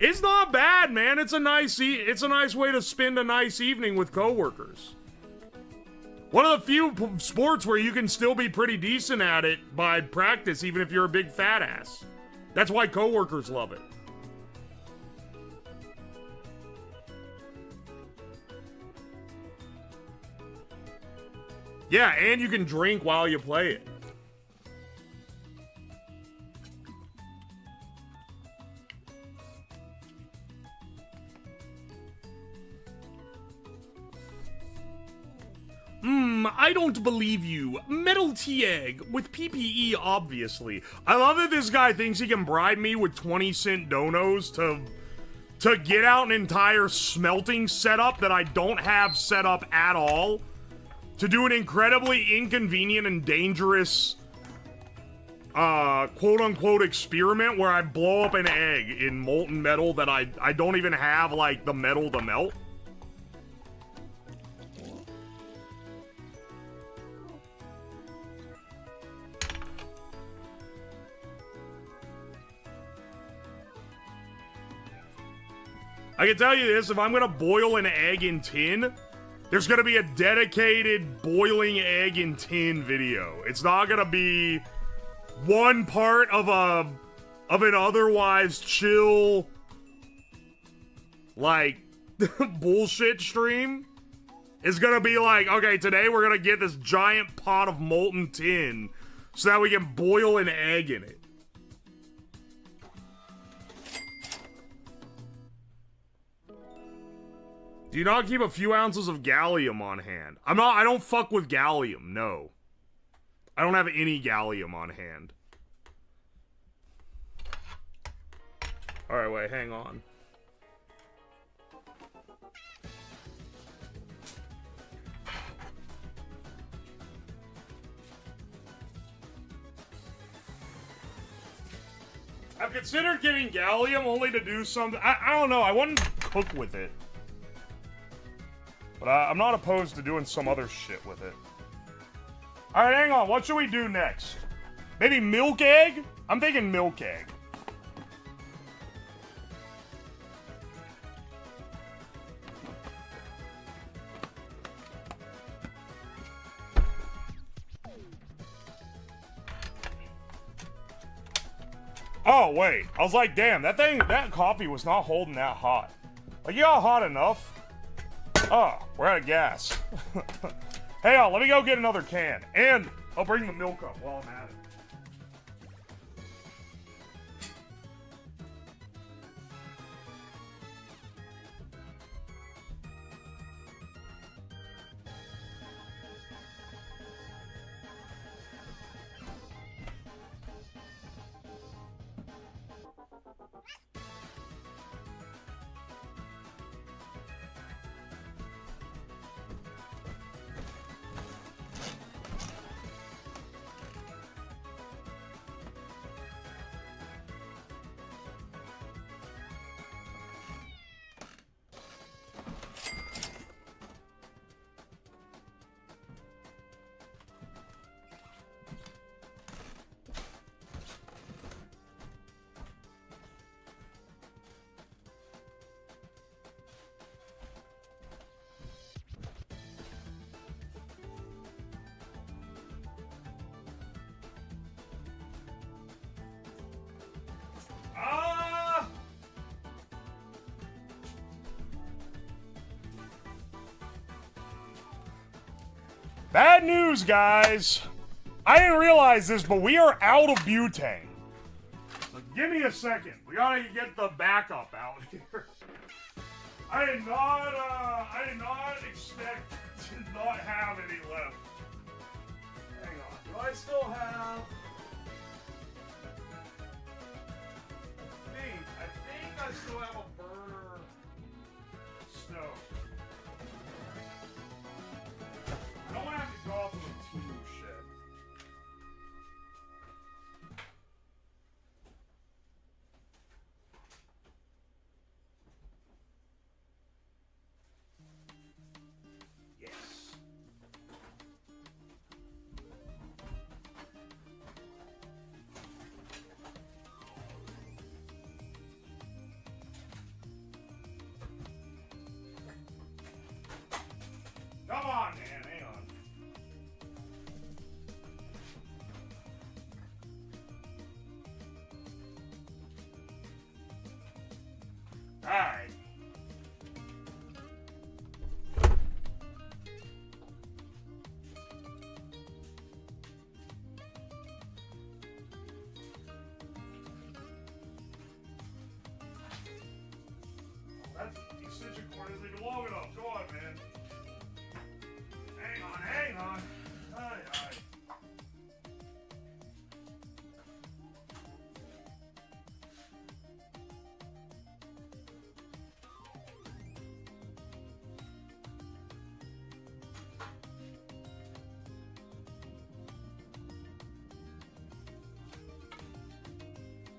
it's not bad, man. It's a nice way to spend a nice evening with coworkers. One of the few sports where you can still be pretty decent at it by practice, even if you're a big fat ass. That's why coworkers love it. Yeah, and you can drink while you play it. I don't believe you. Metal tea egg with PPE, obviously. I love that this guy thinks he can bribe me with 20-cent donos to get out an entire smelting setup that I don't have set up at all. To do an incredibly inconvenient and dangerous, quote-unquote experiment where I blow up an egg in molten metal that I don't even have, like, the metal to melt. I can tell you this, if I'm gonna boil an egg in tin, there's gonna be a dedicated boiling egg in tin video. It's not gonna be one part of an otherwise chill, like, bullshit stream. It's gonna be like, okay, today we're gonna get this giant pot of molten tin so that we can boil an egg in it. Do you not keep a few ounces of gallium on hand? I don't fuck with gallium, no. I don't have any gallium on hand. Alright, wait, hang on. I've considered getting gallium only to do something. I don't know, I wouldn't cook with it. But I'm not opposed to doing some other shit with it. Alright, hang on. What should we do next? Maybe milk egg? I'm thinking milk egg. Oh, wait. I was like, damn, that coffee was not holding that hot. Like, you got hot enough? Oh, we're out of gas. Hey, let me go get another can. And I'll bring the milk up while I'm at it. Bad news, guys. I didn't realize this, but we are out of butane. So give me a second. We gotta get the backup out here. I did not expect to not have any left. Hang on. Do I still have? I think I still have a burner stove. I don't want to have to go off of the tube shit. Yes. Come on, man. Hang on. All right. That's extension cord isn't even long enough. Go on, man. Hang on. Aye.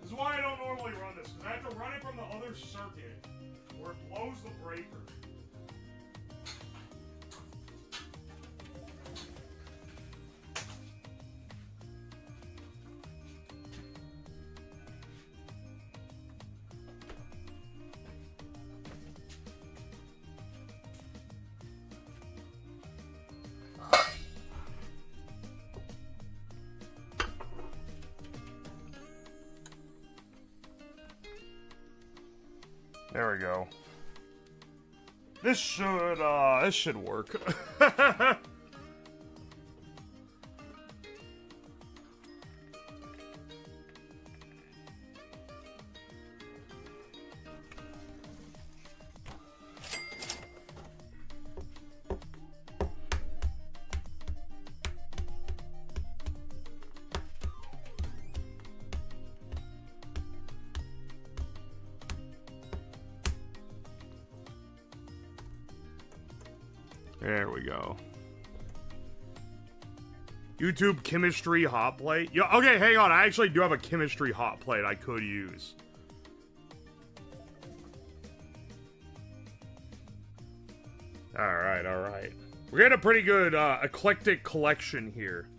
This is why I don't normally run this, because I have to run it from the other circuit where it blows the breaker. There we go. This should work. There we go. YouTube chemistry hot plate. Yeah, okay, hang on. I actually do have a chemistry hot plate I could use. Alright. We're getting a pretty good eclectic collection here.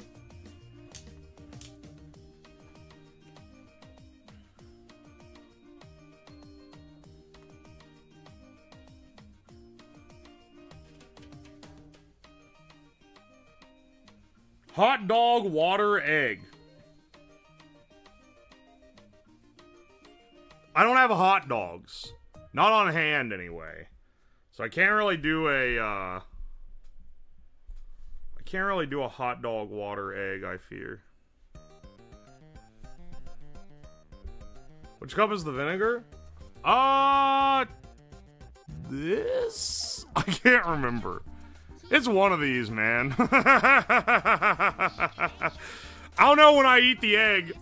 Hot dog, water, egg. I don't have hot dogs. Not on hand, anyway. So I can't really do a, hot dog, water, egg, I fear. Which cup is the vinegar? This? I can't remember. It's one of these, man. I don't know when I eat the egg.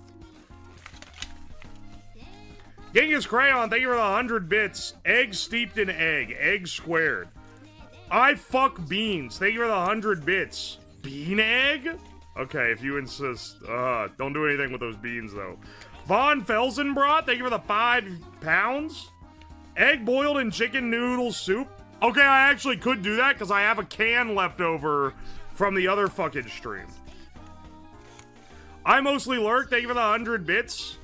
Genghis Crayon, thank you for the 100 bits. Egg steeped in egg. Egg squared. I fuck beans. Thank you for the 100 bits. Bean egg? Okay, if you insist. Don't do anything with those beans, though. Von Felsenbrot, thank you for the 5 pounds. Egg boiled in chicken noodle soup. Okay, I actually could do that because I have a can left over from the other fucking stream. I mostly lurk. Thank you for the 100 bits.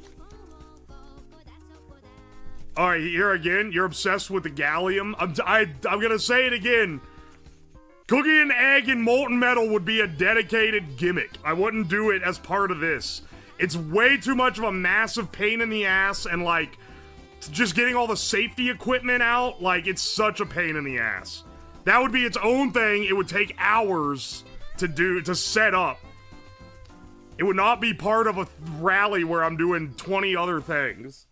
Alright, here again. You're obsessed with the gallium. I'm gonna say it again. Cooking an egg in molten metal would be a dedicated gimmick. I wouldn't do it as part of this. It's way too much of a massive pain in the ass, and like, just getting all the safety equipment out, like, it's such a pain in the ass. That would be its own thing. It would take hours to set up. It would not be part of a rally where I'm doing 20 other things.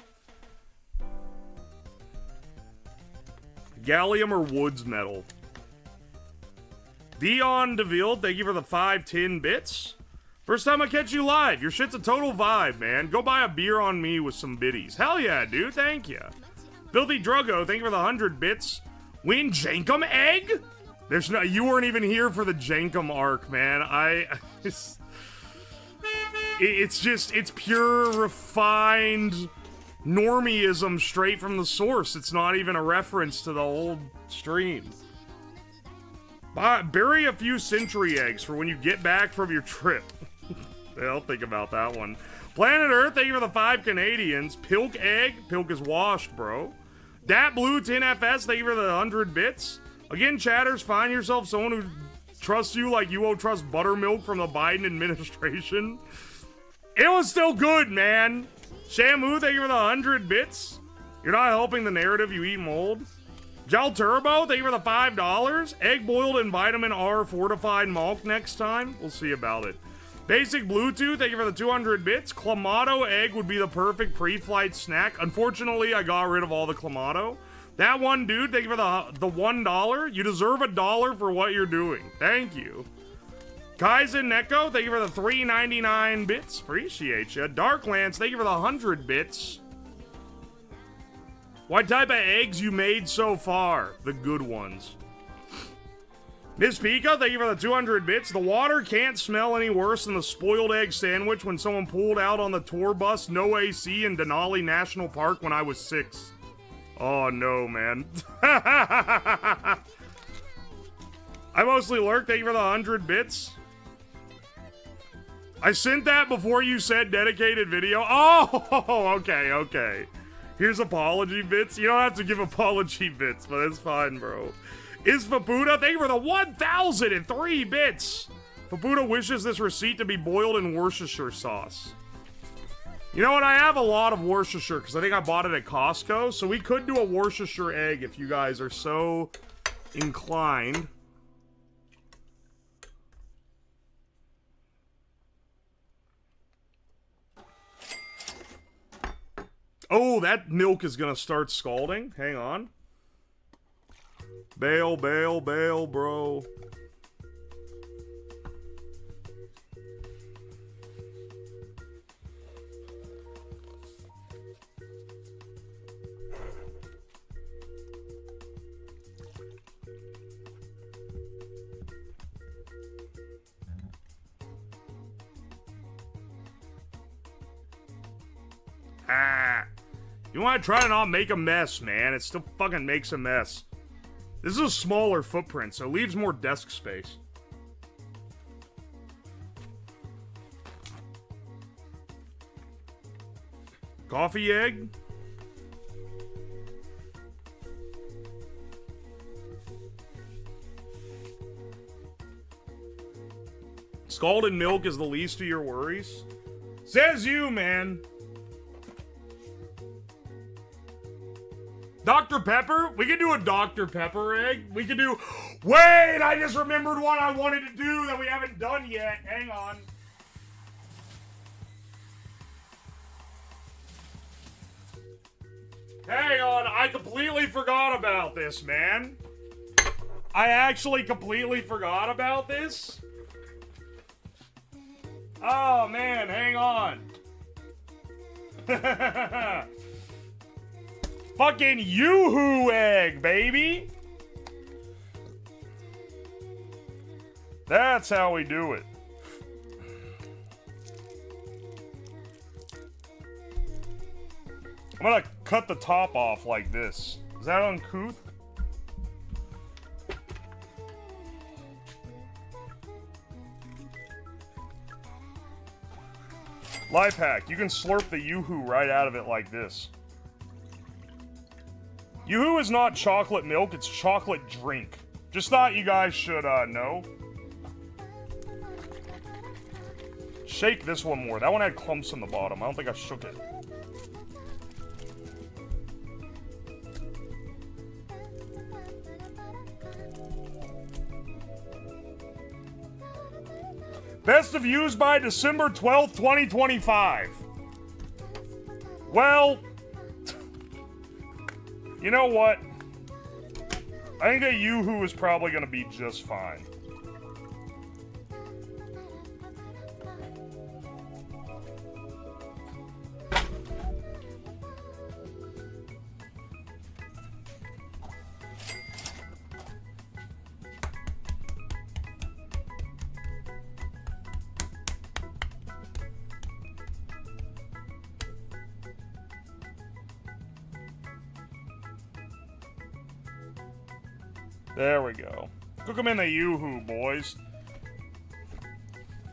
Gallium or Woods metal? Dion DeVille, thank you for the 510 bits. First time I catch you live. Your shit's a total vibe, man. Go buy a beer on me with some biddies. Hell yeah, dude. Thank you. Filthy Druggo, thank you for the 100 bits. Win Jankum Egg? There's no. You weren't even here for the Jankum arc, man. It's pure refined normieism straight from the source. It's not even a reference to the old stream. Bury a few century eggs for when you get back from your trip. I'll think about that one. Planet Earth, thank you for the 5 Canadians. Pilk Egg, Pilk is washed, bro. Dat Blue 10FS, thank you for the 100 bits. Again, chatters, find yourself someone who trusts you like you won't trust buttermilk from the Biden administration. It was still good, man. Shamu, thank you for the 100 bits. You're not helping the narrative, you eat mold. Gel Turbo, thank you for the $5. Egg boiled in vitamin R fortified milk next time. We'll see about it. Basic Bluetooth, thank you for the 200 bits. Clamato egg would be the perfect pre-flight snack. Unfortunately, I got rid of all the Clamato. That one dude, thank you for the $1. You deserve $1 for what you're doing. Thank you. Kaizen Neko, thank you for the 399 bits. Appreciate you. Darklands, thank you for the 100 bits. What type of eggs you made so far? The good ones. Miss Pika, thank you for the 200 bits. The water can't smell any worse than the spoiled egg sandwich when someone pulled out on the tour bus, no AC, in Denali National Park when I was 6. Oh no, man. I mostly lurk, thank you for the 100 bits. I sent that before you said dedicated video. Oh, okay. Here's apology bits. You don't have to give apology bits, but it's fine, bro. Is Fabuda, thank you for the 1,003 bits. Fabuda wishes this receipt to be boiled in Worcestershire sauce. You know what? I have a lot of Worcestershire because I think I bought it at Costco. So we could do a Worcestershire egg if you guys are so inclined. Oh, that milk is gonna start scalding. Hang on. Bail, bro. You want to try to not make a mess, man. It still fucking makes a mess. This is a smaller footprint, so it leaves more desk space. Coffee egg? Scalded milk is the least of your worries? Says you, man. Dr. Pepper? We could do a Dr. Pepper egg. We could do... Wait! I just remembered one I wanted to do that we haven't done yet. Hang on. Hang on. I completely forgot about this, man. I actually completely forgot about this. Oh, man. Hang on. Fucking Yoo-hoo egg, baby! That's how we do it. I'm gonna cut the top off like this. Is that uncouth? Life hack, you can slurp the Yoo-hoo right out of it like this. Yoo-hoo is not chocolate milk, it's chocolate drink. Just thought you guys should, know. Shake this one more. That one had clumps on the bottom. I don't think I shook it. Best of views by December 12th, 2025. Well, you know what? I think that Yoo-hoo is probably going to be just fine. There we go. Cook them in the Yoo-hoo, boys.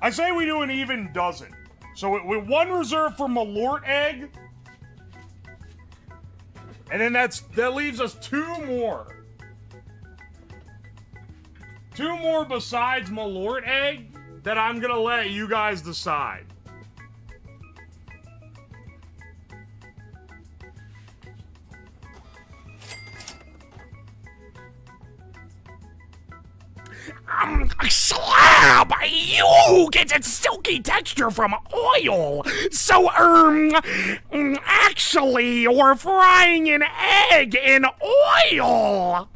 I say we do an even dozen. So with one reserved for Malort egg. And then that leaves us two more. Two more besides Malort egg that I'm gonna let you guys decide. Slab! You get its silky texture from oil. So, actually, we're frying an egg in oil.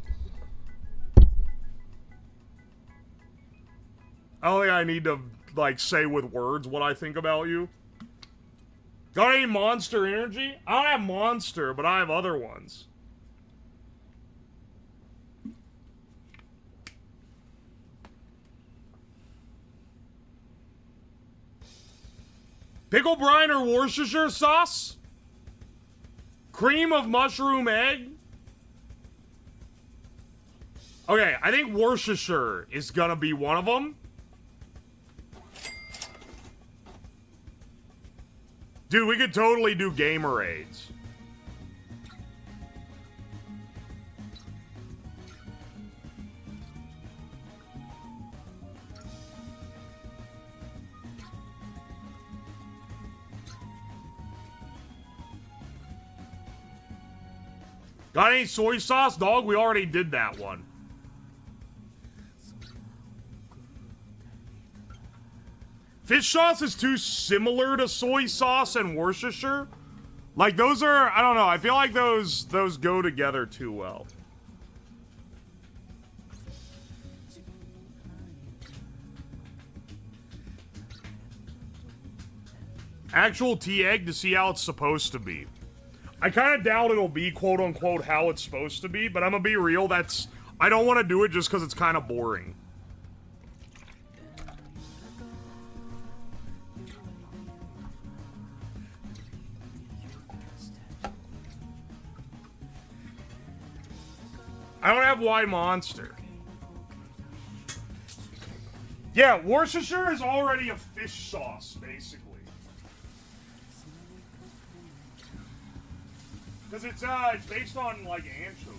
I don't think I need to, like, say with words what I think about you. Got any Monster Energy? I don't have Monster, but I have other ones. Pickle brine or Worcestershire sauce? Cream of mushroom egg? Okay, I think Worcestershire is gonna be one of them. Dude, we could totally do Gamerades. Got any soy sauce, dog? We already did that one. Fish sauce is too similar to soy sauce and Worcestershire. Like, those are, I don't know, I feel like those go together too well. Actual tea egg to see how it's supposed to be. I kind of doubt it'll be quote-unquote how it's supposed to be, but I'm gonna be real, I don't want to do it just because it's kind of boring. I don't have White Monster. Yeah, Worcestershire is already a fish sauce, basically. Because it's based on, like, anchovies.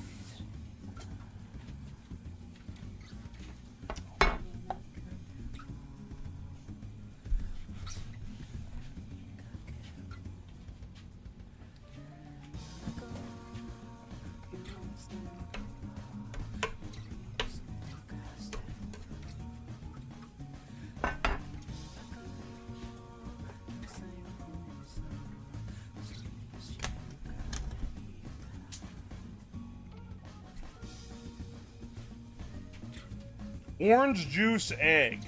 Orange juice egg.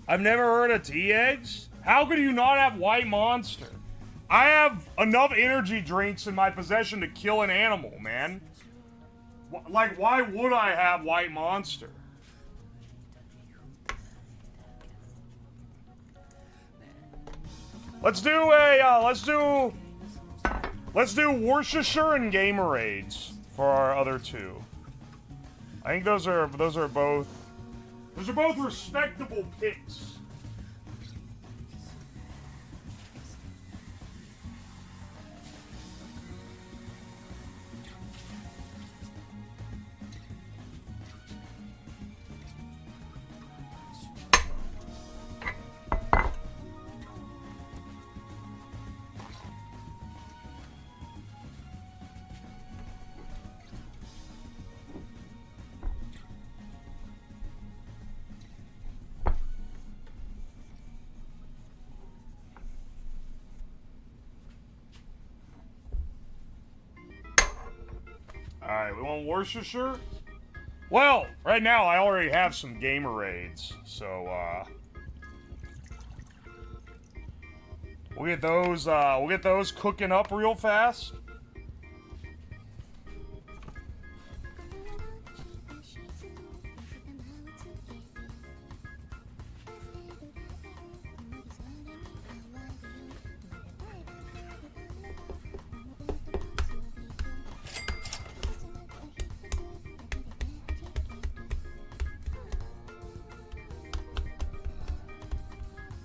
I've never heard of tea eggs. How could you not have White Monster? I have enough energy drinks in my possession to kill an animal, man. Like, why would I have White Monster? Let's do Worcestershire and Gamerades for our other two. I think those are both respectable picks. We want Worcestershire? Well, right now I already have some Gamerades, so we'll get those cooking up real fast.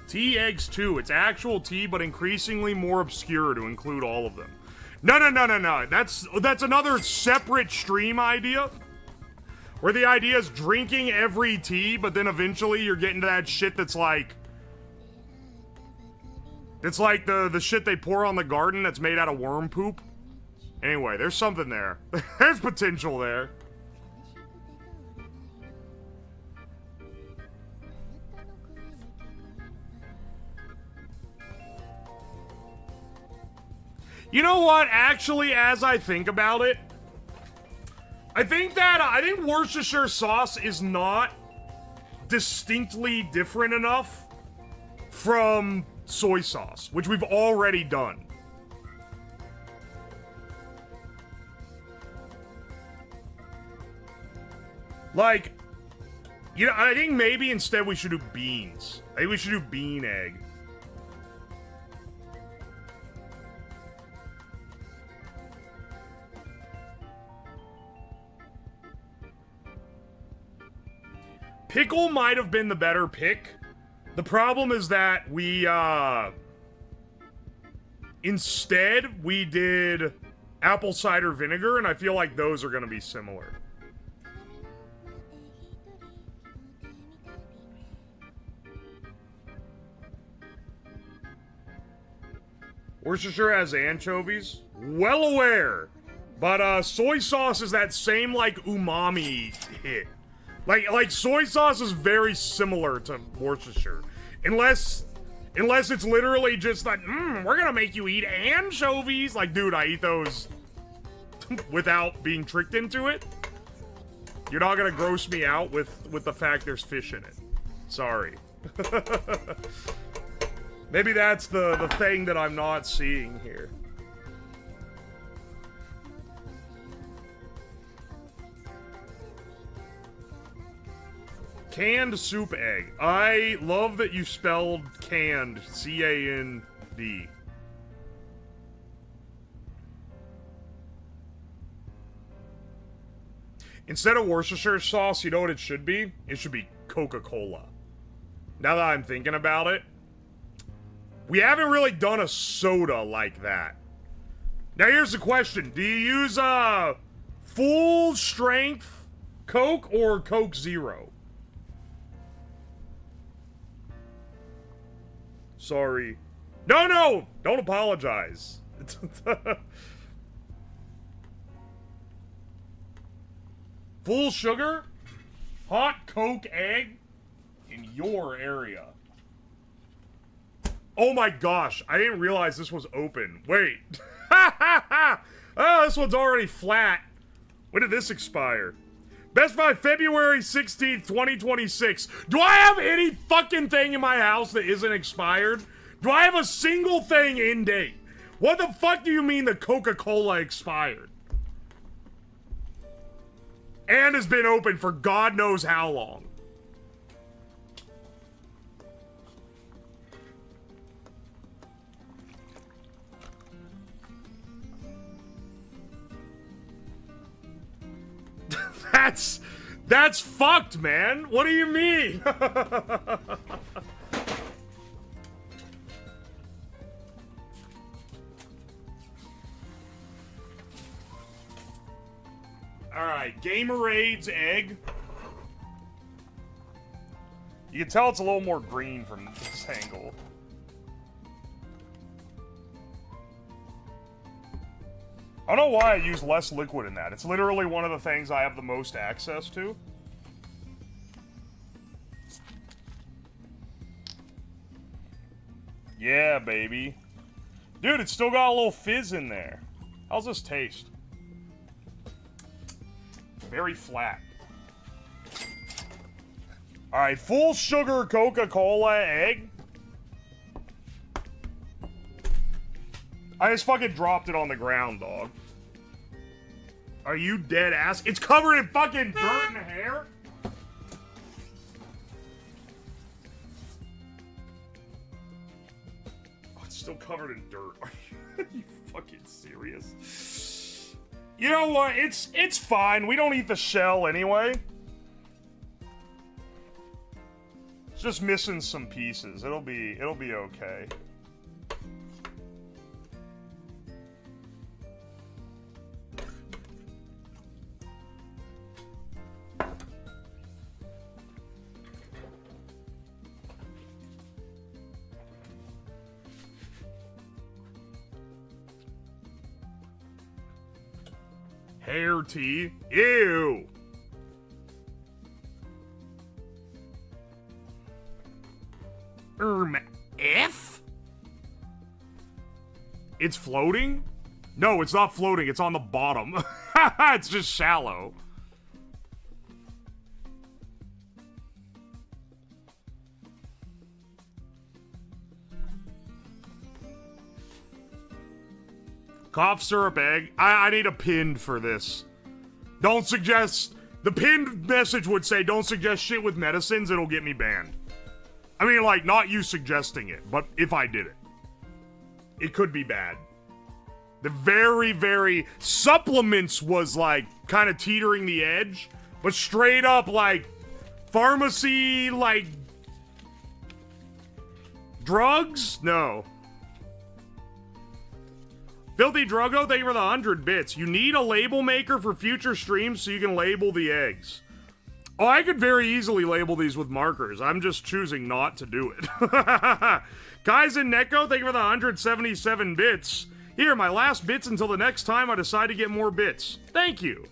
Tea eggs too. It's actual tea, but increasingly more obscure to include all of them. No. That's another separate stream idea. Where the idea is drinking every tea, but then eventually you're getting to that shit that's like... It's like the shit they pour on the garden that's made out of worm poop. Anyway, there's something there. There's potential there. You know what? Actually, as I think about it, I think Worcestershire sauce is not distinctly different enough from soy sauce, which we've already done. Like, you know, I think maybe instead we should do beans. I think we should do bean egg. Pickle might have been the better pick. The problem is that we, instead, we did apple cider vinegar, and I feel like those are gonna be similar. Worcestershire has anchovies. Well aware. But, soy sauce is that same, like, umami hit. Like soy sauce is very similar to Worcestershire. Unless it's literally just like, we're gonna make you eat anchovies. Like, dude, I eat those without being tricked into it. You're not gonna gross me out with the fact there's fish in it. Sorry. Maybe that's the thing that I'm not seeing here. Canned soup egg. I love that you spelled canned, C-A-N-D. Instead of Worcestershire sauce, you know what it should be? It should be Coca-Cola. Now that I'm thinking about it, we haven't really done a soda like that. Now here's the question. Do you use full strength Coke or Coke Zero? Sorry. No! Don't apologize. Full sugar? Hot Coke egg? In your area. Oh my gosh, I didn't realize this was open. Wait. Oh, this one's already flat. When did this expire? Best Buy, February 16th, 2026. Do I have any fucking thing in my house that isn't expired? Do I have a single thing in date? What the fuck do you mean the Coca-Cola expired? And has been open for God knows how long. That's fucked, man. What do you mean? Alright, Gamerades egg. You can tell it's a little more green from this angle. I don't know why I use less liquid in that. It's literally one of the things I have the most access to. Yeah, baby. Dude, it's still got a little fizz in there. How's this taste? Very flat. Alright, full sugar Coca-Cola egg. I just fucking dropped it on the ground, dog. Are you dead ass? It's covered in fucking dirt and hair? Oh, it's still covered in dirt. Are you fucking serious? You know what? It's fine. We don't eat the shell anyway. It's just missing some pieces. It'll be okay. Hair tea? Ew! F? It's floating? No, it's not floating. It's on the bottom. It's just shallow. Cough syrup egg. I need a pinned for this. Don't suggest... The pinned message would say, don't suggest shit with medicines, it'll get me banned. I mean, like, not you suggesting it, but if I did it. It could be bad. The very, very... Supplements was, like, kind of teetering the edge, but straight up, like, pharmacy, like... Drugs? No. Filthy Drogo, thank you for the 100 bits. You need a label maker for future streams so you can label the eggs. Oh, I could very easily label these with markers. I'm just choosing not to do it. Kaizen Neko, thank you for the 177 bits. Here, my last bits until the next time I decide to get more bits. Thank you.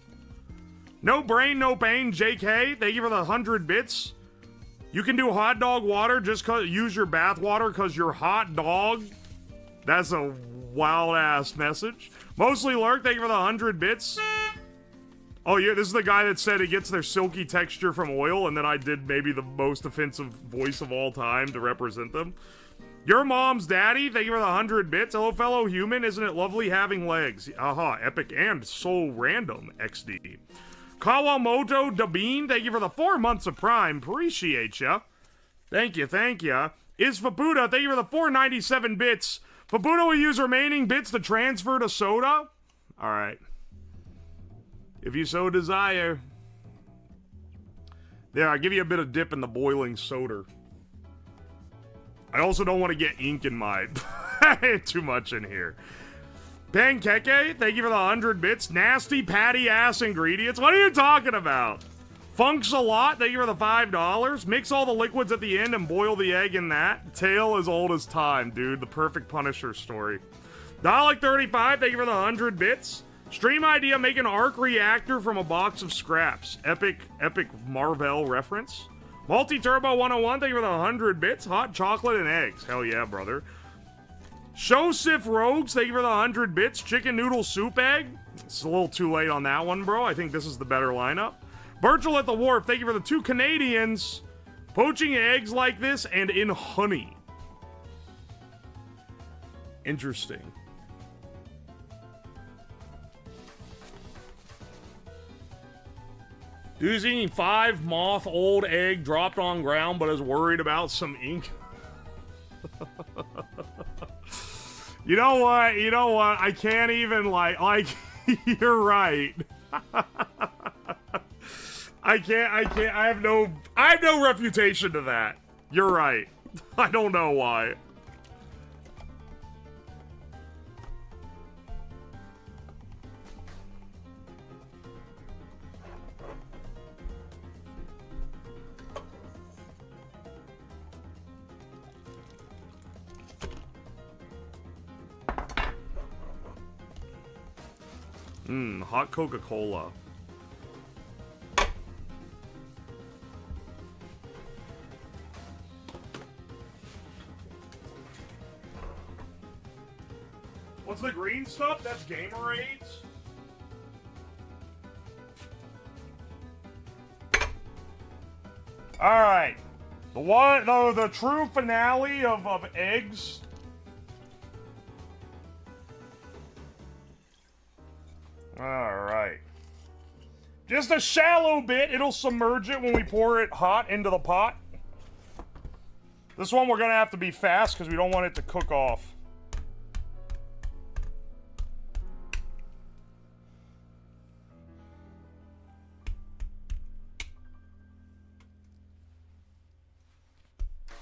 No Brain, No Pain, JK, thank you for the 100 bits. You can do hot dog water, just use your bath water because you're hot dog. That's a wild ass message. Mostly Lurk, thank you for the 100 bits. Oh yeah, this is the guy that said it gets their silky texture from oil, and then I did maybe the most offensive voice of all time to represent them. Your mom's daddy, thank you for the 100 bits. Hello fellow human, isn't it lovely having legs? Aha, epic and so random, XD. Kawamoto Dabine, thank you for the 4 months of Prime, appreciate ya. Thank you, thank ya. Is Fabuda, thank you for the 497 bits. Fabuda will use remaining bits to transfer to soda? Alright. If you so desire. There, I'll give you a bit of dip in the boiling soda. I also don't want to get ink in my... Too much in here. Pankeke, thank you for the 100 bits. Nasty patty ass ingredients. What are you talking about? Funks a lot, thank you for the $5. Mix all the liquids at the end and boil the egg in that. Tale as old as time, dude. The perfect Punisher story. Dalek35, thank you for the 100 bits. Stream idea, make an arc reactor from a box of scraps. Epic Marvel reference. Multi-Turbo 101, thank you for the 100 bits. Hot chocolate and eggs. Hell yeah, brother. Showsif Rogues, thank you for the 100 bits. Chicken noodle soup egg. It's a little too late on that one, bro. I think this is the better lineup. Virgil at the Wharf, thank you for the 2 Canadians. Poaching eggs like this and in honey. Interesting. Dude's eating 5 moth-old egg dropped on ground but is worried about some ink. You know what? You know what? I can't even, like, you're right. I have no refutation to that. You're right. I don't know why. Hot Coca-Cola. What's the green stuff? That's Gamerades? Alright. The true finale of eggs. Alright. Just a shallow bit. It'll submerge it when we pour it hot into the pot. This one we're gonna have to be fast because we don't want it to cook off.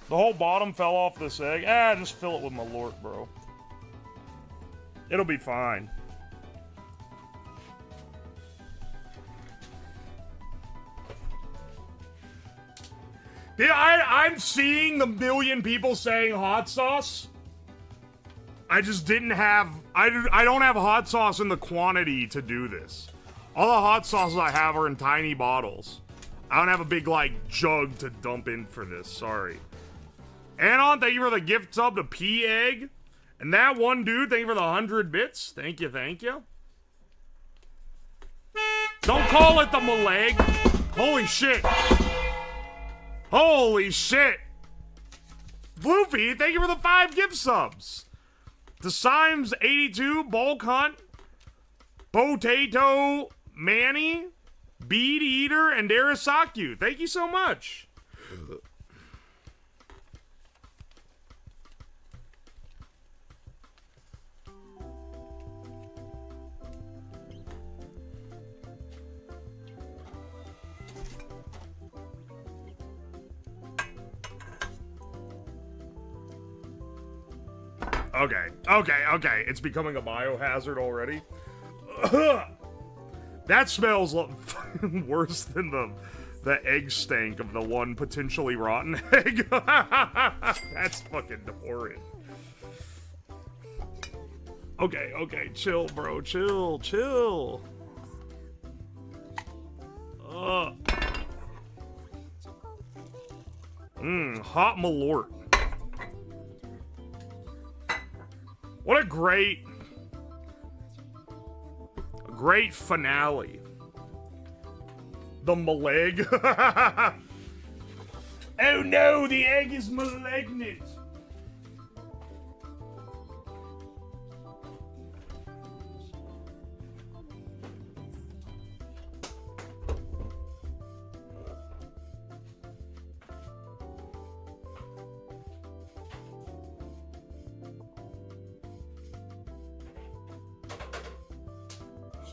The whole bottom fell off this egg. Just fill it with Malort, bro. It'll be fine. Yeah, I'm seeing the million people saying hot sauce. I just didn't have... I don't have hot sauce in the quantity to do this. All the hot sauces I have are in tiny bottles. I don't have a big, like, jug to dump in for this. Sorry. Anon, thank you for the gift sub to P-Egg. And that one dude, thank you for the 100 bits. Thank you, thank you. Don't call it the Maleg. Holy shit. Holy shit! Floofy, thank you for the 5 gift subs! To Symes82, Bulk Hunt, Potato Manny, Bead Eater, and Arisaku. Thank you so much. Okay. It's becoming a biohazard already. That smells worse than the egg stank of the one potentially rotten egg. That's fucking horrid. Okay. Chill, bro. Chill. Hot Malort. What a great finale. The Maleg. Oh no, the egg is malignant.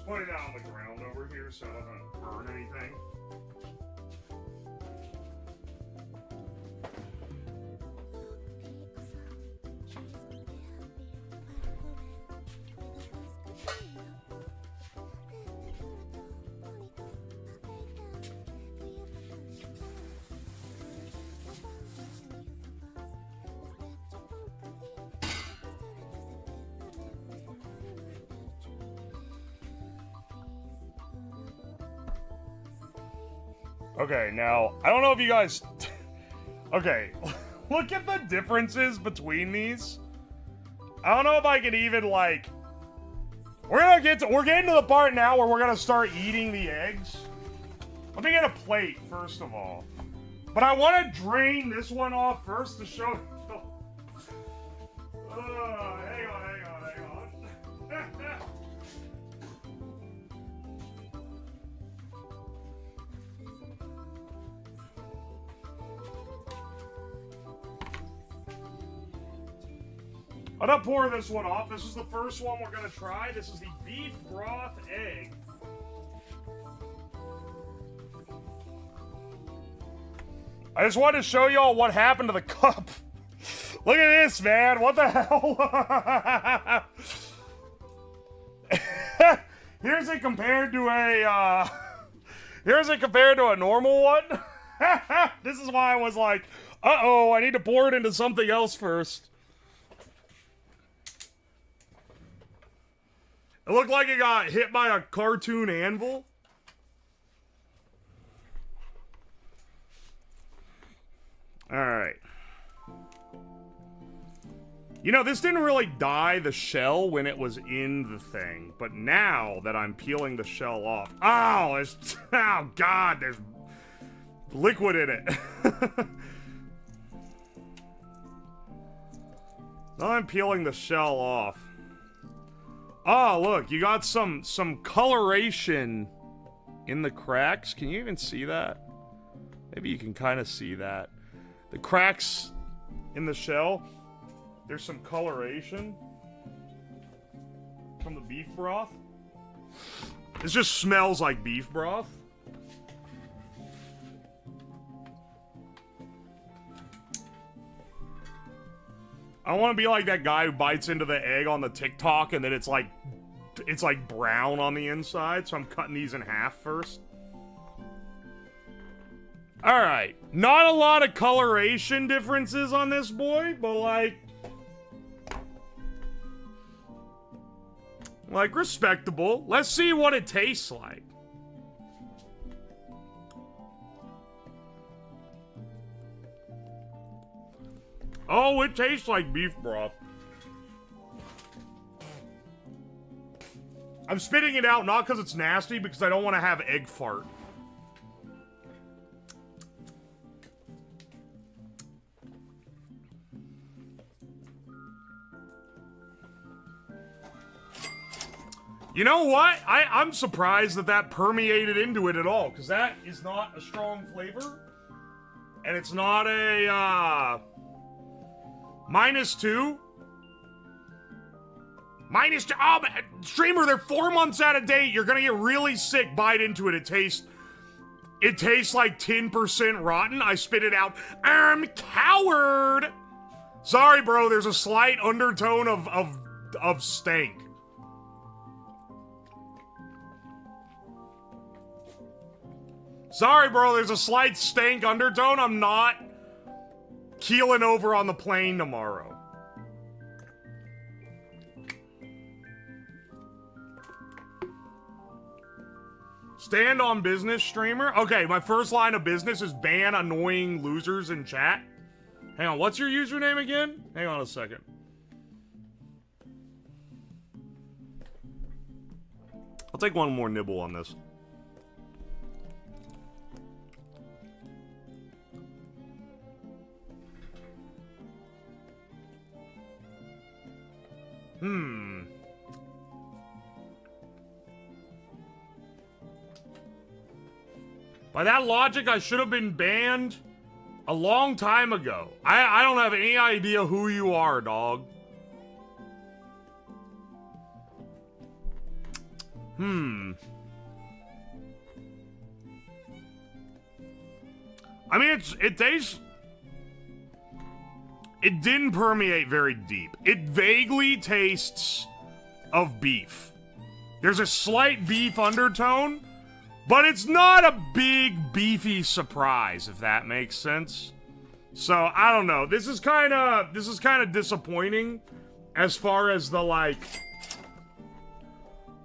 Put it out on the ground over here so it doesn't burn anything. Okay, now, I don't know if you guys... Okay, look at the differences between these. I don't know if I can even, like... We're getting to the part now where we're gonna start eating the eggs. Let me get a plate, first of all. But I want to drain this one off first to show... hang on. I'm gonna pour this one off. This is the first one we're gonna try. This is the beef broth egg. I just wanted to show y'all what happened to the cup. Look at this, man. What the hell? Here's it compared to a normal one. This is why I was like, uh-oh, I need to pour it into something else first. It looked like it got hit by a cartoon anvil. Alright. You know, this didn't really dye the shell when it was in the thing. But now that I'm peeling the shell off... Oh, God, there's liquid in it. Now I'm peeling the shell off. Oh, look, you got some coloration in the cracks. Can you even see that? Maybe you can kind of see that. The cracks in the shell, there's some coloration from the beef broth. This just smells like beef broth. I want to be like that guy who bites into the egg on the TikTok and then it's like brown on the inside, so I'm cutting these in half first. Alright, not a lot of coloration differences on this boy, but like respectable. Let's see what it tastes like. Oh, it tastes like beef broth. I'm spitting it out not because it's nasty, because I don't want to have egg fart. You know what? I'm surprised that permeated into it at all, because that is not a strong flavor. And it's not a, -2. -2. Oh, streamer, they're 4 months out of date. You're gonna get really sick. Bite into it. It tastes like 10% rotten. I spit it out. I'm coward. Sorry, bro. There's a slight undertone of stank. Sorry, bro. There's a slight stank undertone. I'm not keeling over on the plane tomorrow. Stand on business, streamer. Okay, my first line of business is ban annoying losers in chat. Hang on, what's your username again? Hang on a second. I'll take one more nibble on this. By that logic, I should have been banned a long time ago. I don't have any idea who you are, dog. I mean, it tastes... It didn't permeate very deep. It vaguely tastes of beef. There's a slight beef undertone, but it's not a big beefy surprise, if that makes sense. So, I don't know. This is kind of disappointing as far as the, like,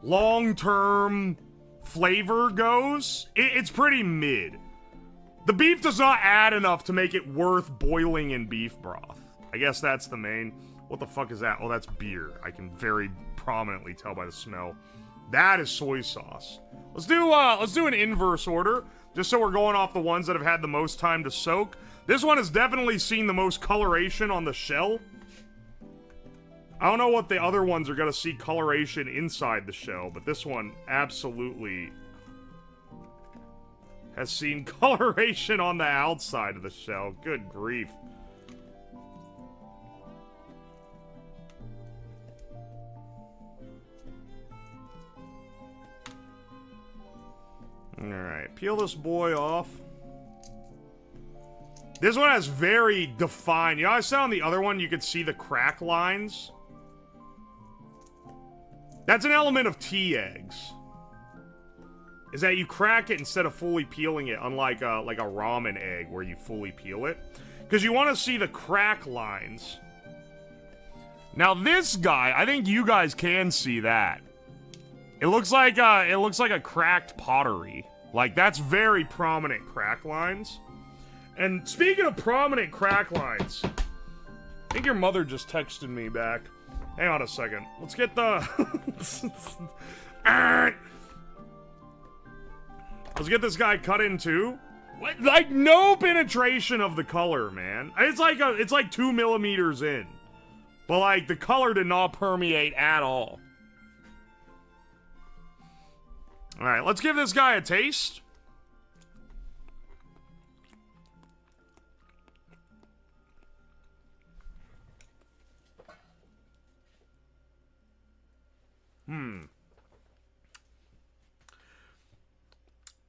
long-term flavor goes. It's pretty mid. The beef does not add enough to make it worth boiling in beef broth. I guess that's the main... What the fuck is that? Oh, that's beer. I can very prominently tell by the smell. That is soy sauce. Let's do an inverse order, just so we're going off the ones that have had the most time to soak. This one has definitely seen the most coloration on the shell. I don't know what the other ones are gonna see coloration inside the shell, but this one absolutely has seen coloration on the outside of the shell. Good grief. Alright, peel this boy off. This one has very defined... You know, I said on the other one you could see the crack lines? That's an element of tea eggs. Is that you crack it instead of fully peeling it, unlike like a ramen egg where you fully peel it. Because you want to see the crack lines. Now this guy, I think you guys can see that. It looks like a cracked pottery. Like, that's very prominent crack lines. And speaking of prominent crack lines, I think your mother just texted me back. Hang on a second. Let's get the... Let's get this guy cut in two. What? Like no penetration of the color, man. It's like 2 millimeters in, but like the color did not permeate at all. All right, let's give this guy a taste.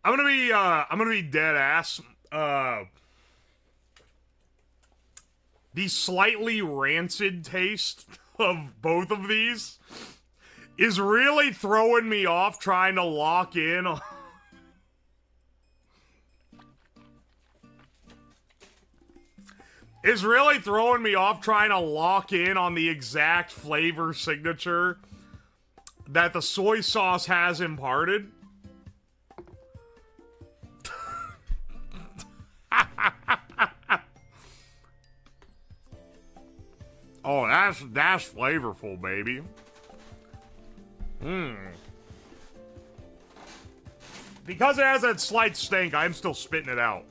I'm gonna be dead ass. The slightly rancid taste of both of these is really throwing me off trying to lock in on is really throwing me off trying to lock in on the exact flavor signature that the soy sauce has imparted. Oh, that's flavorful, baby. Because it has that slight stink, I'm still spitting it out.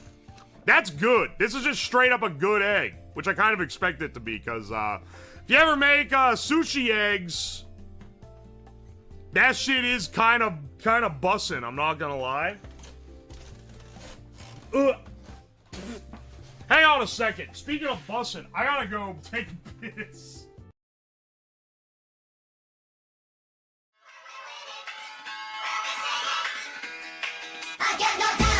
That's good. This is just straight up a good egg, which I kind of expect it to be, because if you ever make sushi eggs, that shit is kind of bussin', I'm not gonna lie. Ugh. Hang on a second. Speaking of bussin', I gotta go take a piss. I get knocked out.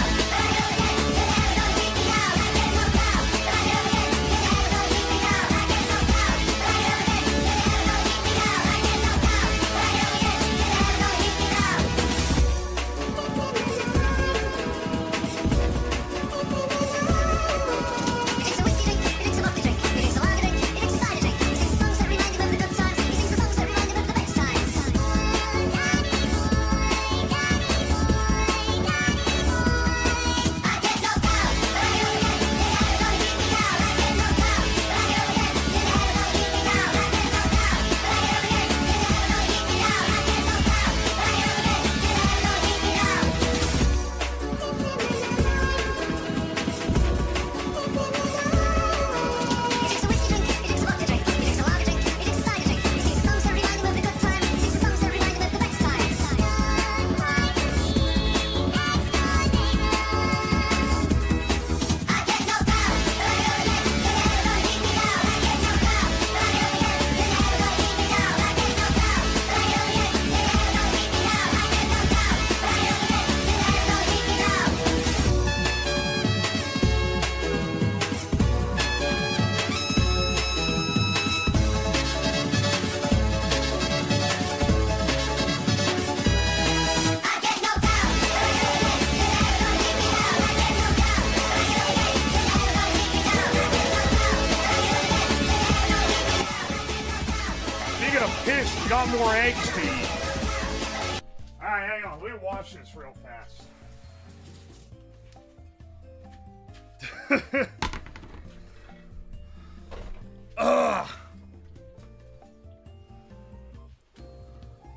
Got more eggs to eat. Alright, hang on. Let me watch this real fast. Ugh.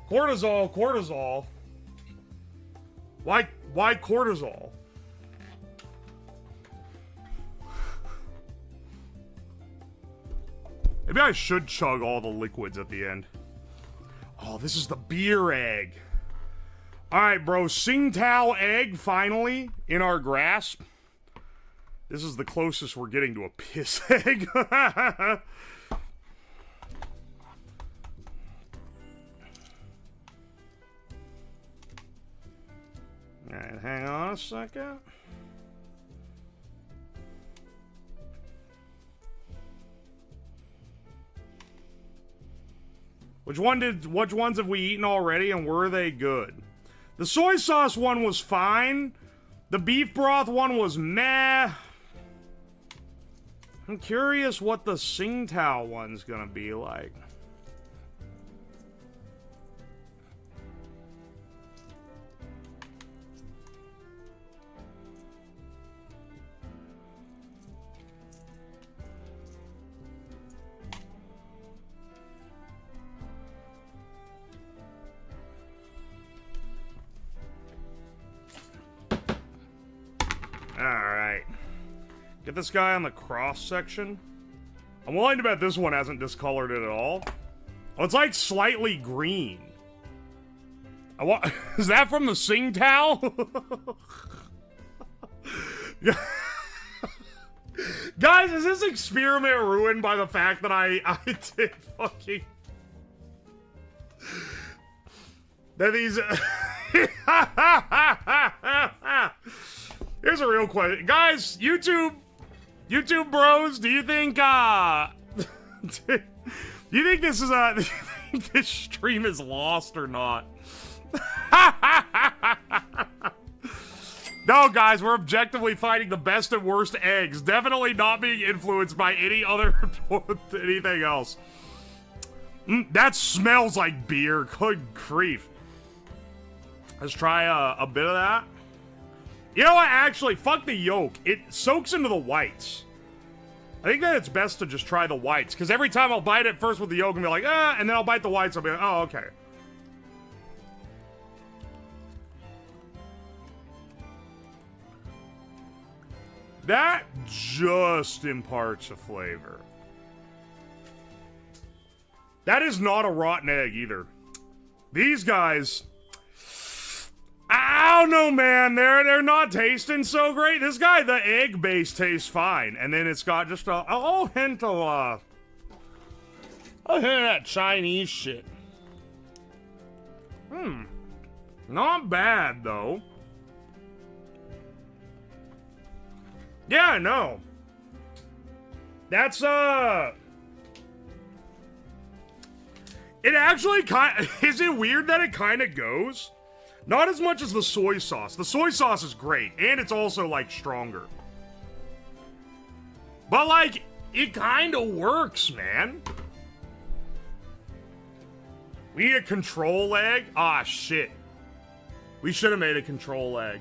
Cortisol. Why cortisol? Maybe I should chug all the liquids at the end. Oh, this is the beer egg. Alright, bro. Tsingtao egg, finally, in our grasp. This is the closest we're getting to a piss egg. Alright, hang on a second. Which ones have we eaten already, and were they good? The soy sauce one was fine. The beef broth one was meh. I'm curious what the Tsingtao one's gonna be like. Alright. Get this guy on the cross section. I'm willing to bet this one hasn't discolored it at all. Oh, it's like slightly green. Is that from the Sing Towel? Guys, is this experiment ruined by the fact that I did fucking... That these... Here's a real question. Guys, YouTube bros, do you think, do you think this is do you think this stream is lost or not? No, guys, we're objectively fighting the best and worst eggs. Definitely not being influenced by any other anything else. That smells like beer. Good grief. Let's try a bit of that. You know what? Actually, fuck the yolk. It soaks into the whites. I think that it's best to just try the whites, because every time I'll bite it first with the yolk and be like, and then I'll bite the whites, I'll be like, oh, okay. That just imparts a flavor. That is not a rotten egg either. These guys, I don't know, man. They're not tasting so great. This guy, the egg base tastes fine, and then it's got just a hint of that Chinese shit. Not bad though. Yeah, no. That's it actually is it weird that it kind of goes? Not as much as the soy sauce. The soy sauce is great, and it's also, like, stronger. But, like, it kind of works, man. We need a control egg? Ah, shit. We should have made a control egg.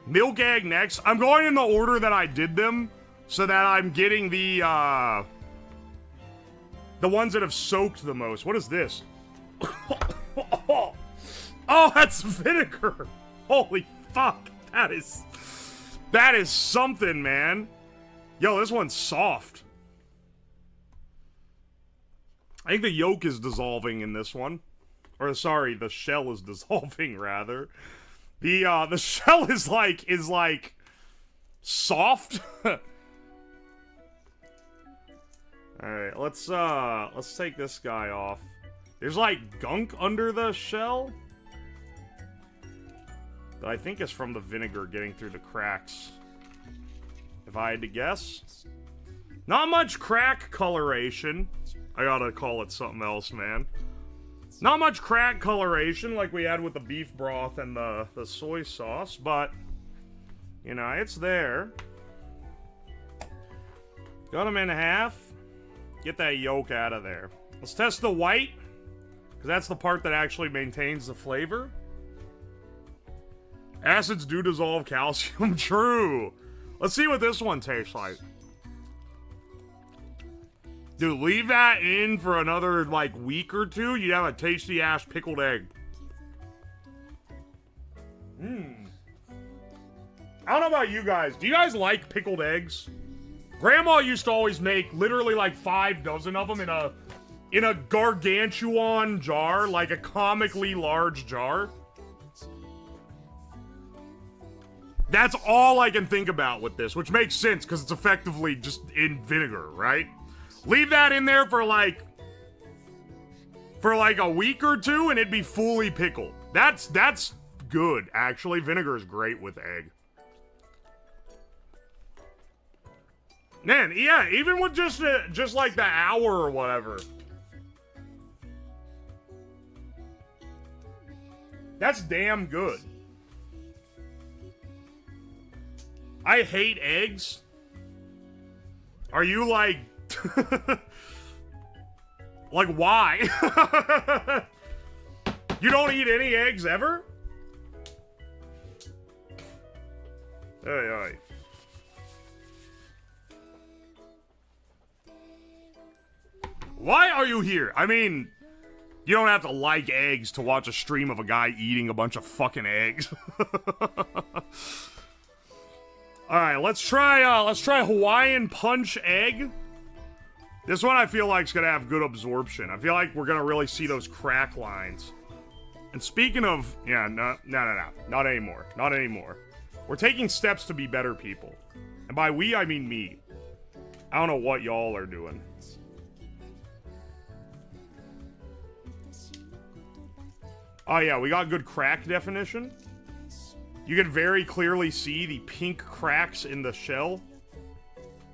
Milk egg next. I'm going in the order that I did them, so that I'm getting the ones that have soaked the most. What is this? Oh, that's vinegar. Holy fuck. That is something, man. Yo, this one's soft. I think the yolk is dissolving in this one. Or sorry, the shell is dissolving rather. The shell is like soft. Alright, let's take this guy off. There's like gunk under the shell that I think is from the vinegar getting through the cracks. If I had to guess. Not much crack coloration. I gotta call it something else, man. Not much crack coloration like we had with the beef broth and the soy sauce, but, you know, it's there. Cut them in half. Get that yolk out of there. Let's test the white, because that's the part that actually maintains the flavor. Acids do dissolve calcium. True. Let's see what this one tastes like. Dude, leave that in for another, like, week or two. You'd have a tasty-ass pickled egg. I don't know about you guys. Do you guys like pickled eggs? Grandma used to always make literally like 5 dozen of them in a gargantuan jar, like a comically large jar. That's all I can think about with this, which makes sense because it's effectively just in vinegar, right? Leave that in there for like a week or two and it'd be fully pickled. That's good, actually. Vinegar is great with egg. Man, yeah, even with just like the hour or whatever. That's damn good. I hate eggs. Are you like... like, why? You don't eat any eggs ever? Hey. Why are you here? I mean, you don't have to like eggs to watch a stream of a guy eating a bunch of fucking eggs. All right, let's try Hawaiian punch egg. This one I feel like is gonna have good absorption. I feel like we're gonna really see those crack lines. And speaking of, yeah, no, not anymore, not anymore. We're taking steps to be better people, and by we I mean me. I don't know what y'all are doing. Oh yeah, we got good crack definition. You can very clearly see the pink cracks in the shell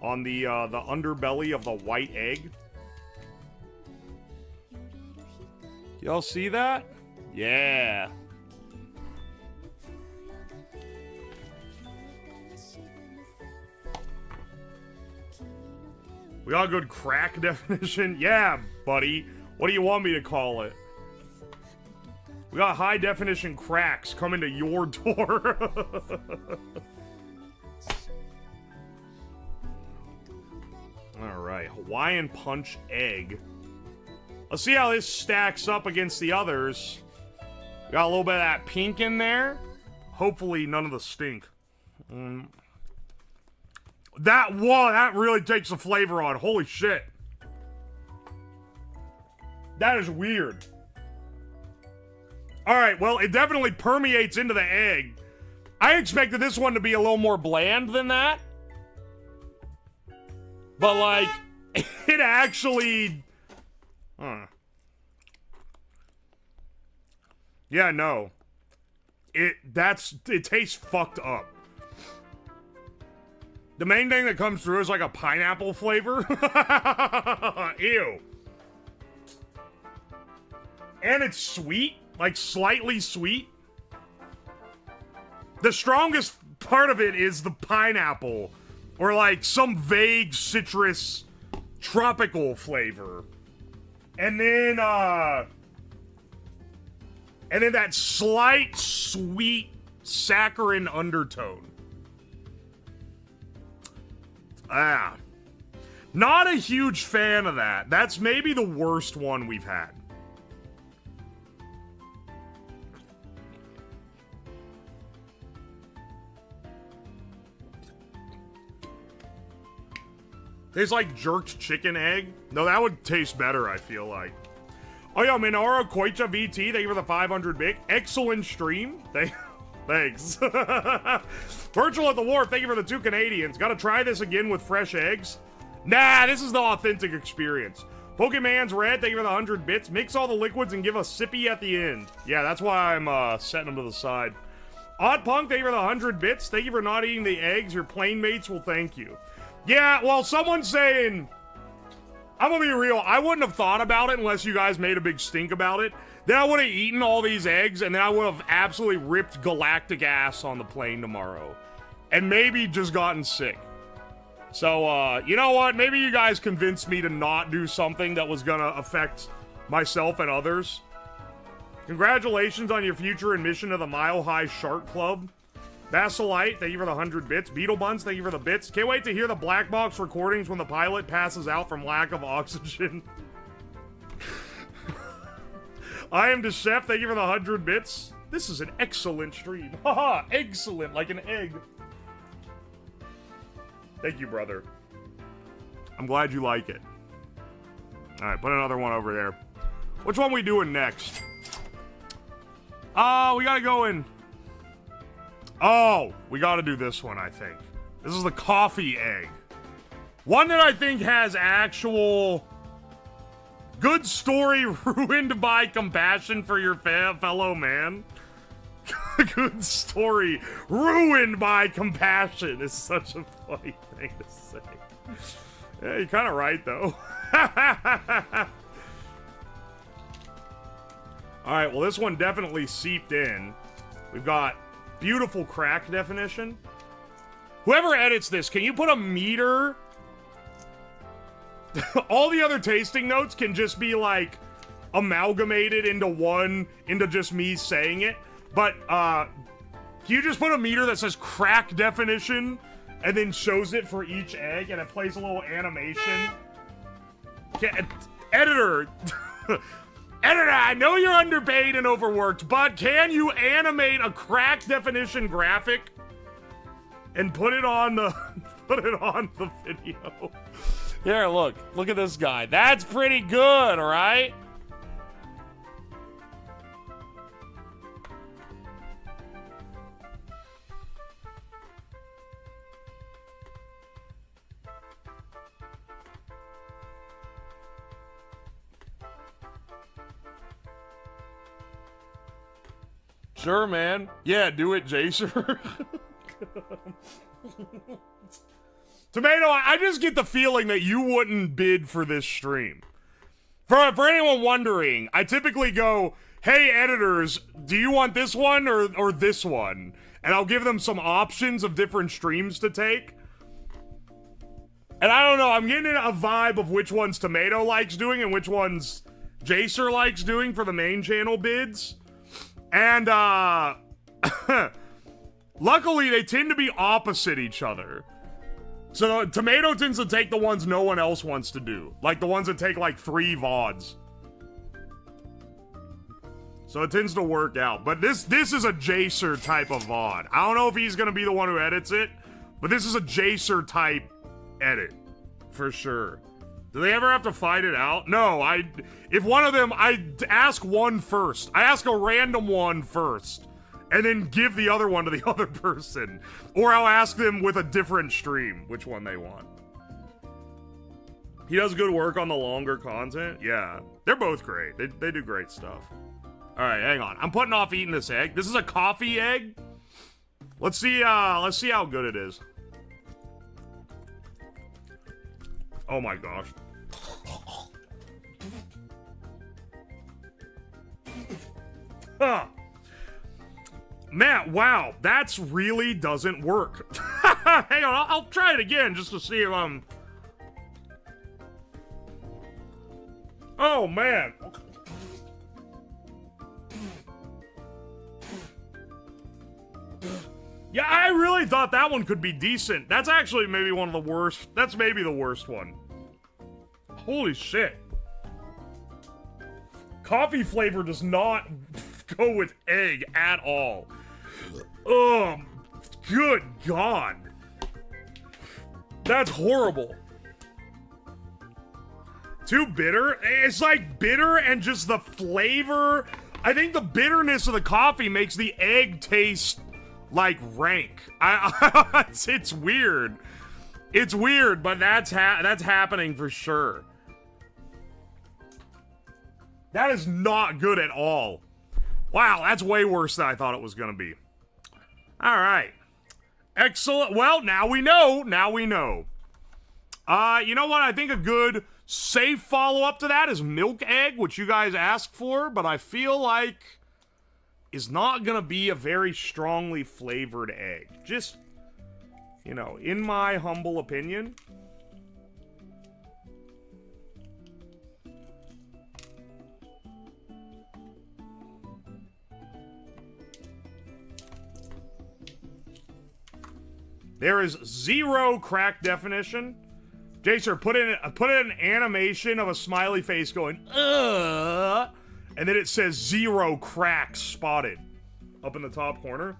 on the underbelly of the white egg. Y'all see that? Yeah. We got a good crack definition? Yeah, buddy. What do you want me to call it? We got high definition cracks coming to your door. Alright, Hawaiian punch egg. Let's see how this stacks up against the others. We got a little bit of that pink in there. Hopefully none of the stink. That really takes the flavor on. Holy shit. That is weird. Alright, well, it definitely permeates into the egg. I expected this one to be a little more bland than that. But, like, it actually... Yeah, no. It tastes fucked up. The main thing that comes through is like a pineapple flavor. Ew. And it's sweet. Like, slightly sweet. The strongest part of it is the pineapple. Or, like, some vague citrus tropical flavor. And then that slight sweet saccharine undertone. Not a huge fan of that. That's maybe the worst one we've had. Tastes like jerked chicken egg. No, that would taste better, I feel like. Oh, yeah, Minoru Koicha VT, thank you for the 500 bit. Excellent stream. Thanks. Virtual at the Wharf, thank you for the 2 Canadians. Gotta try this again with fresh eggs. Nah, this is the authentic experience. Pokemon's Red, thank you for the 100 bits. Mix all the liquids and give a sippy at the end. Yeah, that's why I'm setting them to the side. Odd Punk, thank you for the 100 bits. Thank you for not eating the eggs. Your plane mates will thank you. Yeah, well, someone's saying... I'm gonna be real, I wouldn't have thought about it unless you guys made a big stink about it. Then I would have eaten all these eggs, and then I would have absolutely ripped galactic ass on the plane tomorrow. And maybe just gotten sick. So, you know what? Maybe you guys convinced me to not do something that was gonna affect myself and others. Congratulations on your future admission to the Mile High Shark Club. Basilite, thank you for the 100 bits. Beetle Buns, thank you for the bits. Can't wait to hear the black box recordings when the pilot passes out from lack of oxygen. I am the chef, thank you for the 100 bits. This is an excellent stream. Haha, excellent, like an egg. Thank you, brother. I'm glad you like it. Alright, put another one over there. Which one we doing next? We gotta go in... Oh, we gotta do this one, I think. This is the coffee egg. One that I think has actual... Good story ruined by compassion for your fellow man. Good story ruined by compassion is such a funny thing to say. Yeah, you're kind of right, though. Alright, well, this one definitely seeped in. We've got beautiful crack definition. Whoever edits this, can you put a meter... All the other tasting notes can just be, like, amalgamated into just me saying it. But, can you just put a meter that says crack definition and then shows it for each egg and it plays a little animation? Editor! Editor, I know you're underpaid and overworked, but can you animate a crack definition graphic? and put it on the video. Here, look at this guy. That's pretty good, all right? Sure, man. Yeah, do it, Jacer. Tomato, I just get the feeling that you wouldn't bid for this stream. For anyone wondering, I typically go, hey, editors, do you want this one or this one? And I'll give them some options of different streams to take. And I don't know, I'm getting a vibe of which ones Tomato likes doing and which ones Jacer likes doing for the main channel bids. And, luckily, they tend to be opposite each other. So, Tomato tends to take the ones no one else wants to do. Like, the ones that take, like, 3 VODs. So, it tends to work out. But this is a Jacer type of VOD. I don't know if he's gonna be the one who edits it, but this is a Jacer type edit. For sure. Do they ever have to fight it out? No, if one of them, I ask one first. I ask a random one first. And then give the other one to the other person. Or I'll ask them with a different stream which one they want. He does good work on the longer content. Yeah, they're both great. They do great stuff. All right, hang on. I'm putting off eating this egg. This is a coffee egg. Let's see how good it is. Oh my gosh. Huh. Man, wow, that's really doesn't work. Hang on, I'll try it again just to see if I'm... Oh, man. Yeah, I really thought that one could be decent. That's actually maybe one of the worst. That's maybe the worst one. Holy shit. Coffee flavor does not go with egg at all. Oh, good God. That's horrible. Too bitter? It's like bitter and just the flavor. I think the bitterness of the coffee makes the egg taste like rank. It's weird. It's weird, but that's happening for sure. That is not good at all. Wow, that's way worse than I thought it was going to be. All right. Excellent. Well, now we know. Now we know. You know what? I think a good safe follow-up to that is milk egg, which you guys asked for, but I feel like is not going to be a very strongly flavored egg. Just, you know, in my humble opinion. There is zero crack definition. Jacer, put in an animation of a smiley face going, and then it says 0 cracks spotted up in the top corner.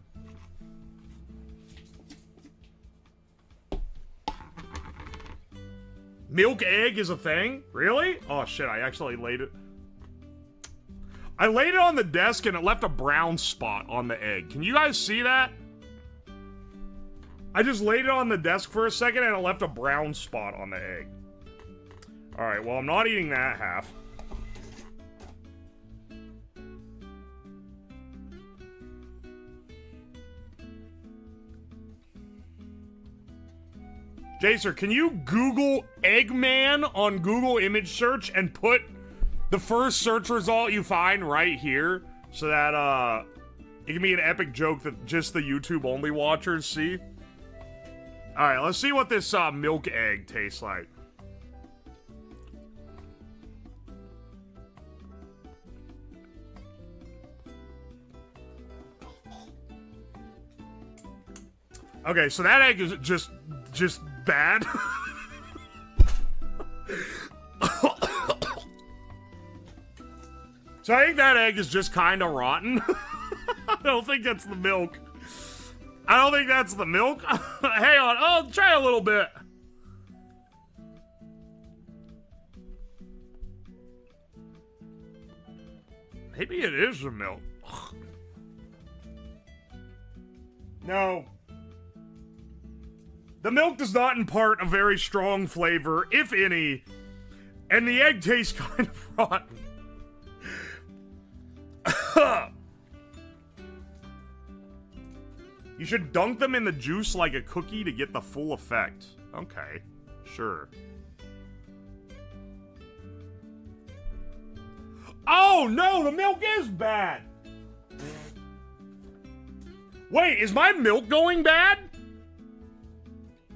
Milk egg is a thing? Really? Oh shit, I actually laid it. I laid it on the desk and it left a brown spot on the egg. Can you guys see that? I just laid it on the desk for a second and it left a brown spot on the egg. Alright, well, I'm not eating that half. Jacer, can you Google Eggman on Google image search and put the first search result you find right here so that, it can be an epic joke that just the YouTube only watchers see? Alright, let's see what this milk egg tastes like. Okay, so that egg is just bad. So I think that egg is just kind of rotten. I don't think that's the milk. I don't think that's the milk. Hang on, I'll try a little bit. Maybe it is the milk. No. The milk does not impart a very strong flavor, if any, and the egg tastes kind of rotten. You should dunk them in the juice like a cookie to get the full effect. Okay, sure. Oh no, the milk is bad! Wait, is my milk going bad?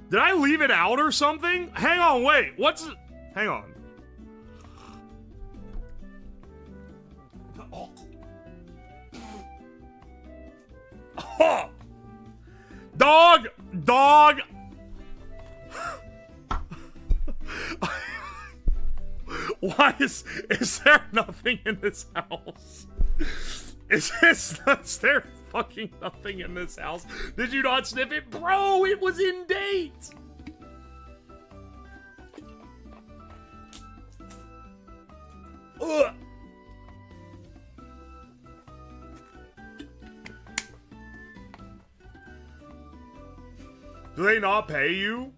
Did I leave it out or something? Hang on, wait, what's... Hang on. Oh. Dog! Dog! Why is there nothing in this house? Is there fucking nothing in this house? Did you not sniff it? Bro, it was in date! Ugh. Do they not pay you?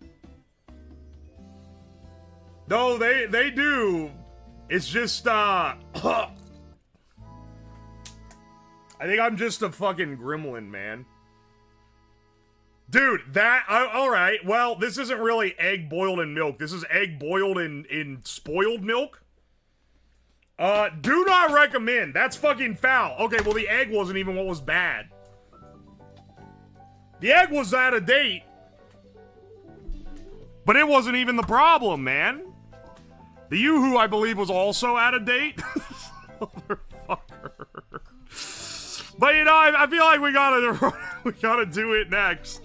No, they do. It's just, I think I'm just a fucking gremlin, man. Dude, alright, well, this isn't really egg boiled in milk. This is egg boiled in spoiled milk. Do not recommend. That's fucking foul. Okay, well, the egg wasn't even what was bad. The egg was out of date. But it wasn't even the problem, man. The Yoo-hoo, I believe, was also out of date. Motherfucker. But, you know, I feel like we gotta do it next.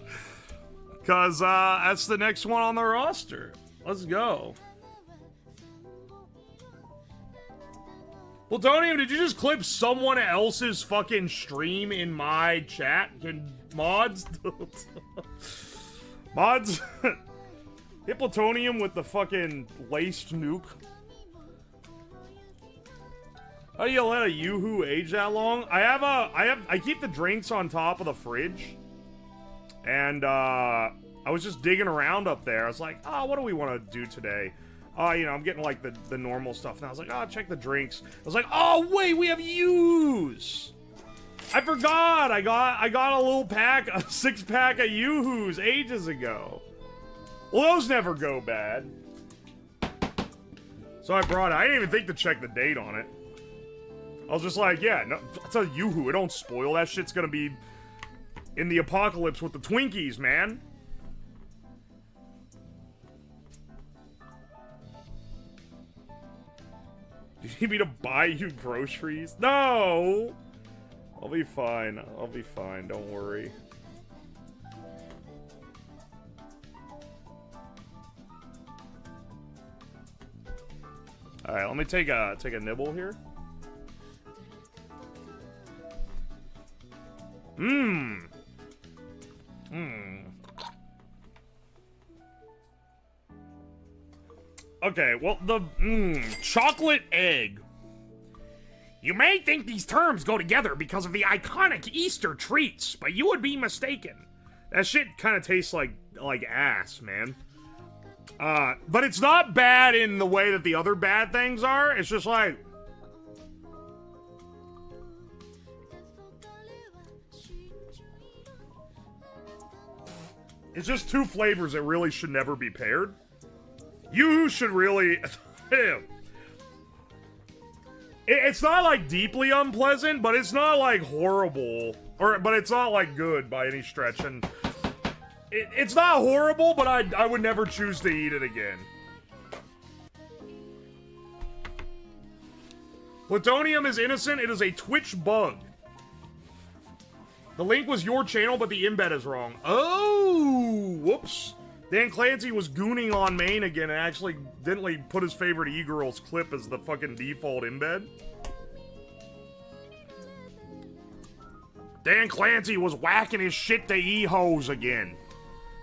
Because, that's the next one on the roster. Let's go. Plutonium, did you just clip someone else's fucking stream in my chat? Can mods? Mods? Hit Plutonium with the fucking laced nuke. How do you let a Yoo-hoo age that long? I keep the drinks on top of the fridge. And, I was just digging around up there. I was like, oh, what do we want to do today? You know, I'm getting, like, the normal stuff. And I was like, oh, check the drinks. I was like, oh, wait, we have Yoo-hoos! I forgot! I got a little pack, a 6-pack of Yoo-hoos ages ago. Well, those never go bad. So I brought it. I didn't even think to check the date on it. I was just like, yeah, no, it's a Yoo-hoo. It don't spoil. That shit's gonna be in the apocalypse with the Twinkies, man. Do you need me to buy you groceries? No! I'll be fine. I'll be fine. Don't worry. All right, let me take a nibble here. Mmm. Mmm. Okay, well, the chocolate egg. You may think these terms go together because of the iconic Easter treats, but you would be mistaken. That shit kind of tastes like ass, man. But it's not bad in the way that the other bad things are. It's just like... It's just two flavors that really should never be paired. You should really... It's not, like, deeply unpleasant, but it's not, like, horrible. But it's not, like, good by any stretch, and... It's not horrible, but I would never choose to eat it again. Plutonium is innocent. It is a Twitch bug. The link was your channel, but the embed is wrong. Oh, whoops. Dan Clancy was gooning on main again and actually didn't put his favorite e-girls clip as the fucking default embed. Dan Clancy was whacking his shit to e-hose again.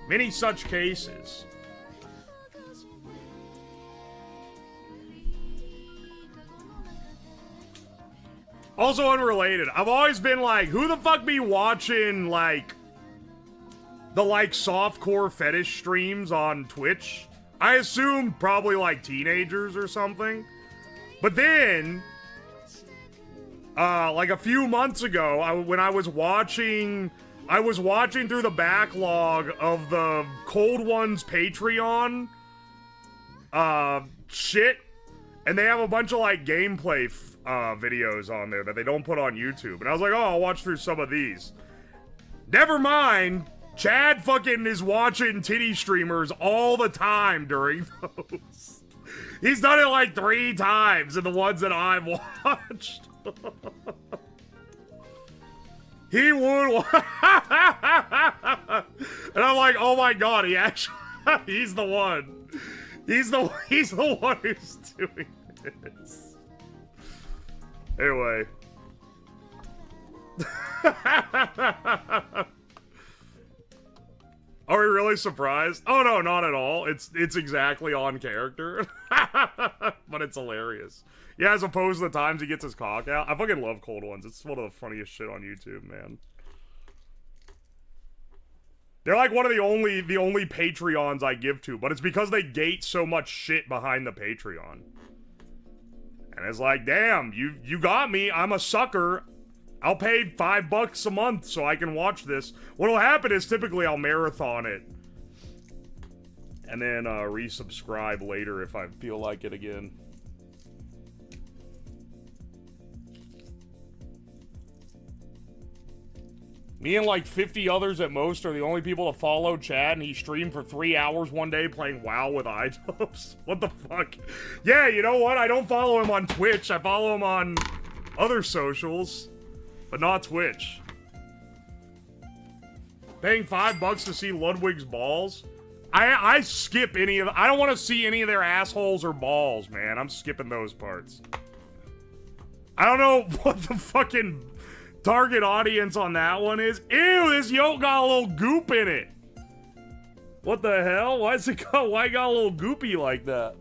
Many such cases. Also unrelated, I've always been like, who the fuck be watching, like, the, like, softcore fetish streams on Twitch? I assume probably, like, teenagers or something. But then, like, a few months ago, when I was watching through the backlog of the Cold Ones Patreon, shit, and they have a bunch of, like, gameplay videos on there that they don't put on YouTube. And I was like, oh, I'll watch through some of these. Never mind. Chad fucking is watching titty streamers all the time during those. He's done it like 3 times in the ones that I've watched. He would. And I'm like, oh my god, he actually, he's the one. He's the one who's doing this. Anyway. Are we really surprised? Oh no, not at all. It's exactly on character. But it's hilarious. Yeah, as opposed to the times he gets his cock out. I fucking love Cold Ones. It's one of the funniest shit on YouTube, man. They're like one of the only Patreons I give to, but it's because they gate so much shit behind the Patreon. And it's like, damn, you got me. I'm a sucker. I'll pay $5 a month so I can watch this. What'll happen is typically I'll marathon it. And then resubscribe later if I feel like it again. Me and like 50 others at most are the only people to follow Chad, and he streamed for 3 hours one day playing WoW with iDubbbz. What the fuck? Yeah, you know what? I don't follow him on Twitch. I follow him on other socials, but not Twitch. Paying $5 to see Ludwig's balls? I skip any of the, I don't want to see any of their assholes or balls, man. I'm skipping those parts. I don't know what the fucking target audience on that one is. Ew, this yolk got a little goop in it. What the hell? Why it got a little goopy like that?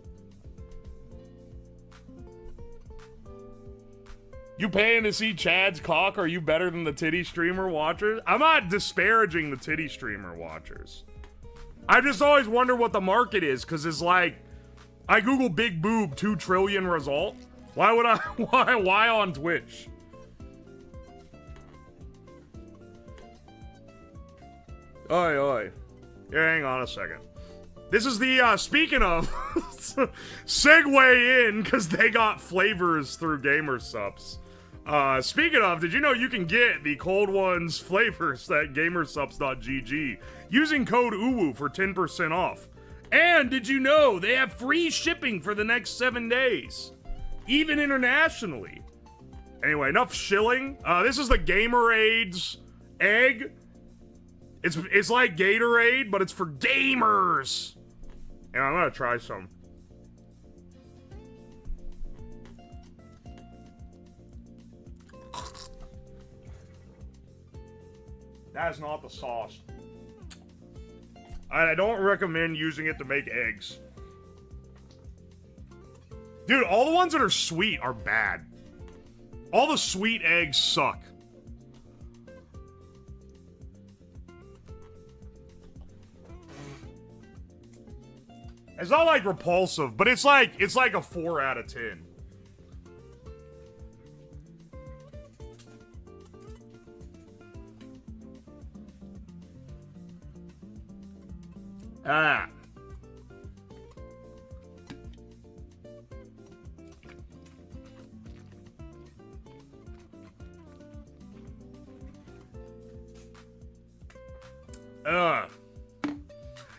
You paying to see Chad's cock? Are you better than the titty streamer watchers? I'm not disparaging the titty streamer watchers. I just always wonder what the market is, because it's like, I Google big boob 2 trillion result. Why would I, why on Twitch? Oi, oi. Here, hang on a second. This is the, speaking of, segue in, because they got flavors through Gamer Supps. Speaking of, did you know you can get the Cold Ones flavors at gamersups.gg using code UWU for 10% off? And did you know they have free shipping for the next 7 days? Even internationally. Anyway, enough shilling. This is the Gamerades egg. It's like Gatorade, but it's for gamers. And I'm gonna try some. That is not the sauce. I don't recommend using it to make eggs. Dude, all the ones that are sweet are bad. All the sweet eggs suck. It's not like repulsive, but it's like a 4 out of 10. Ah.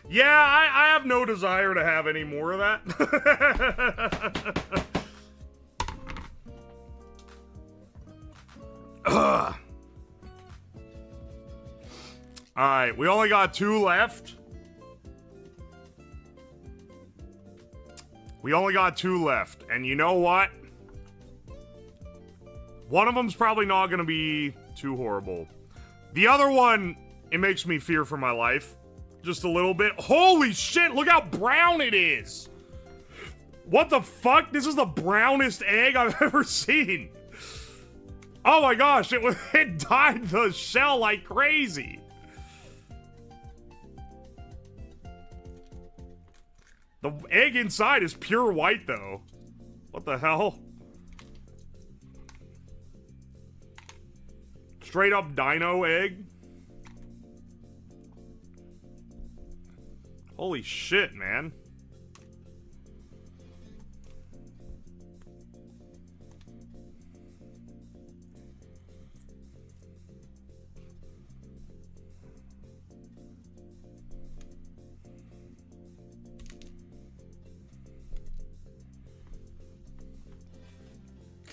Yeah, I have no desire to have any more of that. Alright, we only got 2 left. We only got 2 left. And you know what? One of them's probably not going to be too horrible. The other one, it makes me fear for my life. Just a little bit. Holy shit, look how brown it is! What the fuck? This is the brownest egg I've ever seen. Oh my gosh, it dyed the shell like crazy. The egg inside is pure white though. What the hell? Straight up dino egg? Holy shit, man.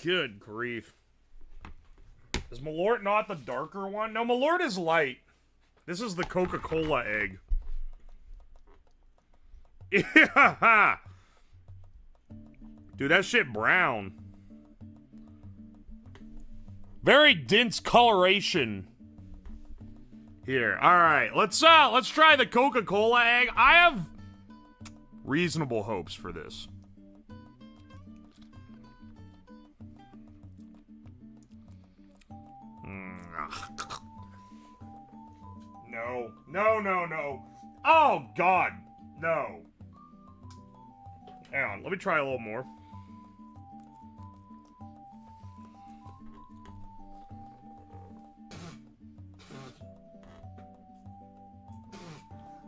Good grief. Is Malort not the darker one? No, Malort is light. This is the Coca-Cola egg. Yeah. Dude, that shit brown. Very dense coloration. Here. Alright, let's try the Coca-Cola egg. I have reasonable hopes for this. No. No, no, no. Oh, God. No. Hang on. Let me try a little more.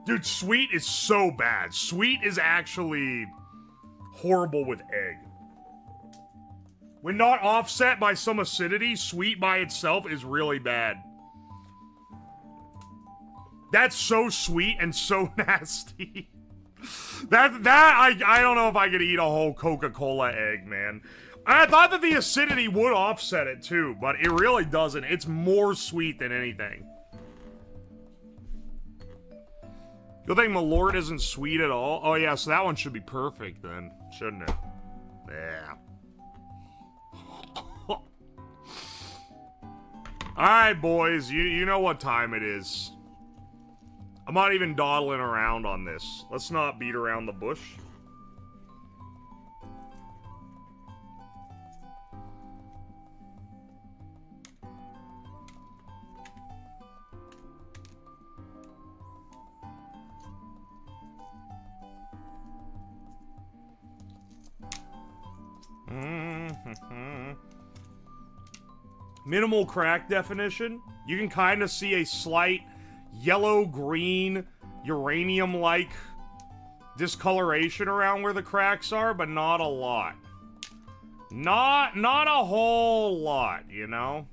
Dude, sweet is so bad. Sweet is actually horrible with egg. When not offset by some acidity, sweet by itself is really bad. That's so sweet and so nasty. I don't know if I could eat a whole Coca-Cola egg, man. I thought that the acidity would offset it too, but it really doesn't. It's more sweet than anything. Good thing Malort isn't sweet at all. Oh yeah, so that one should be perfect then, shouldn't it? Yeah. Alright, boys, you know what time it is. I'm not even dawdling around on this. Let's not beat around the bush. Minimal crack definition. You can kind of see a slight yellow-green, uranium-like discoloration around where the cracks are, but not a lot. Not a whole lot, you know?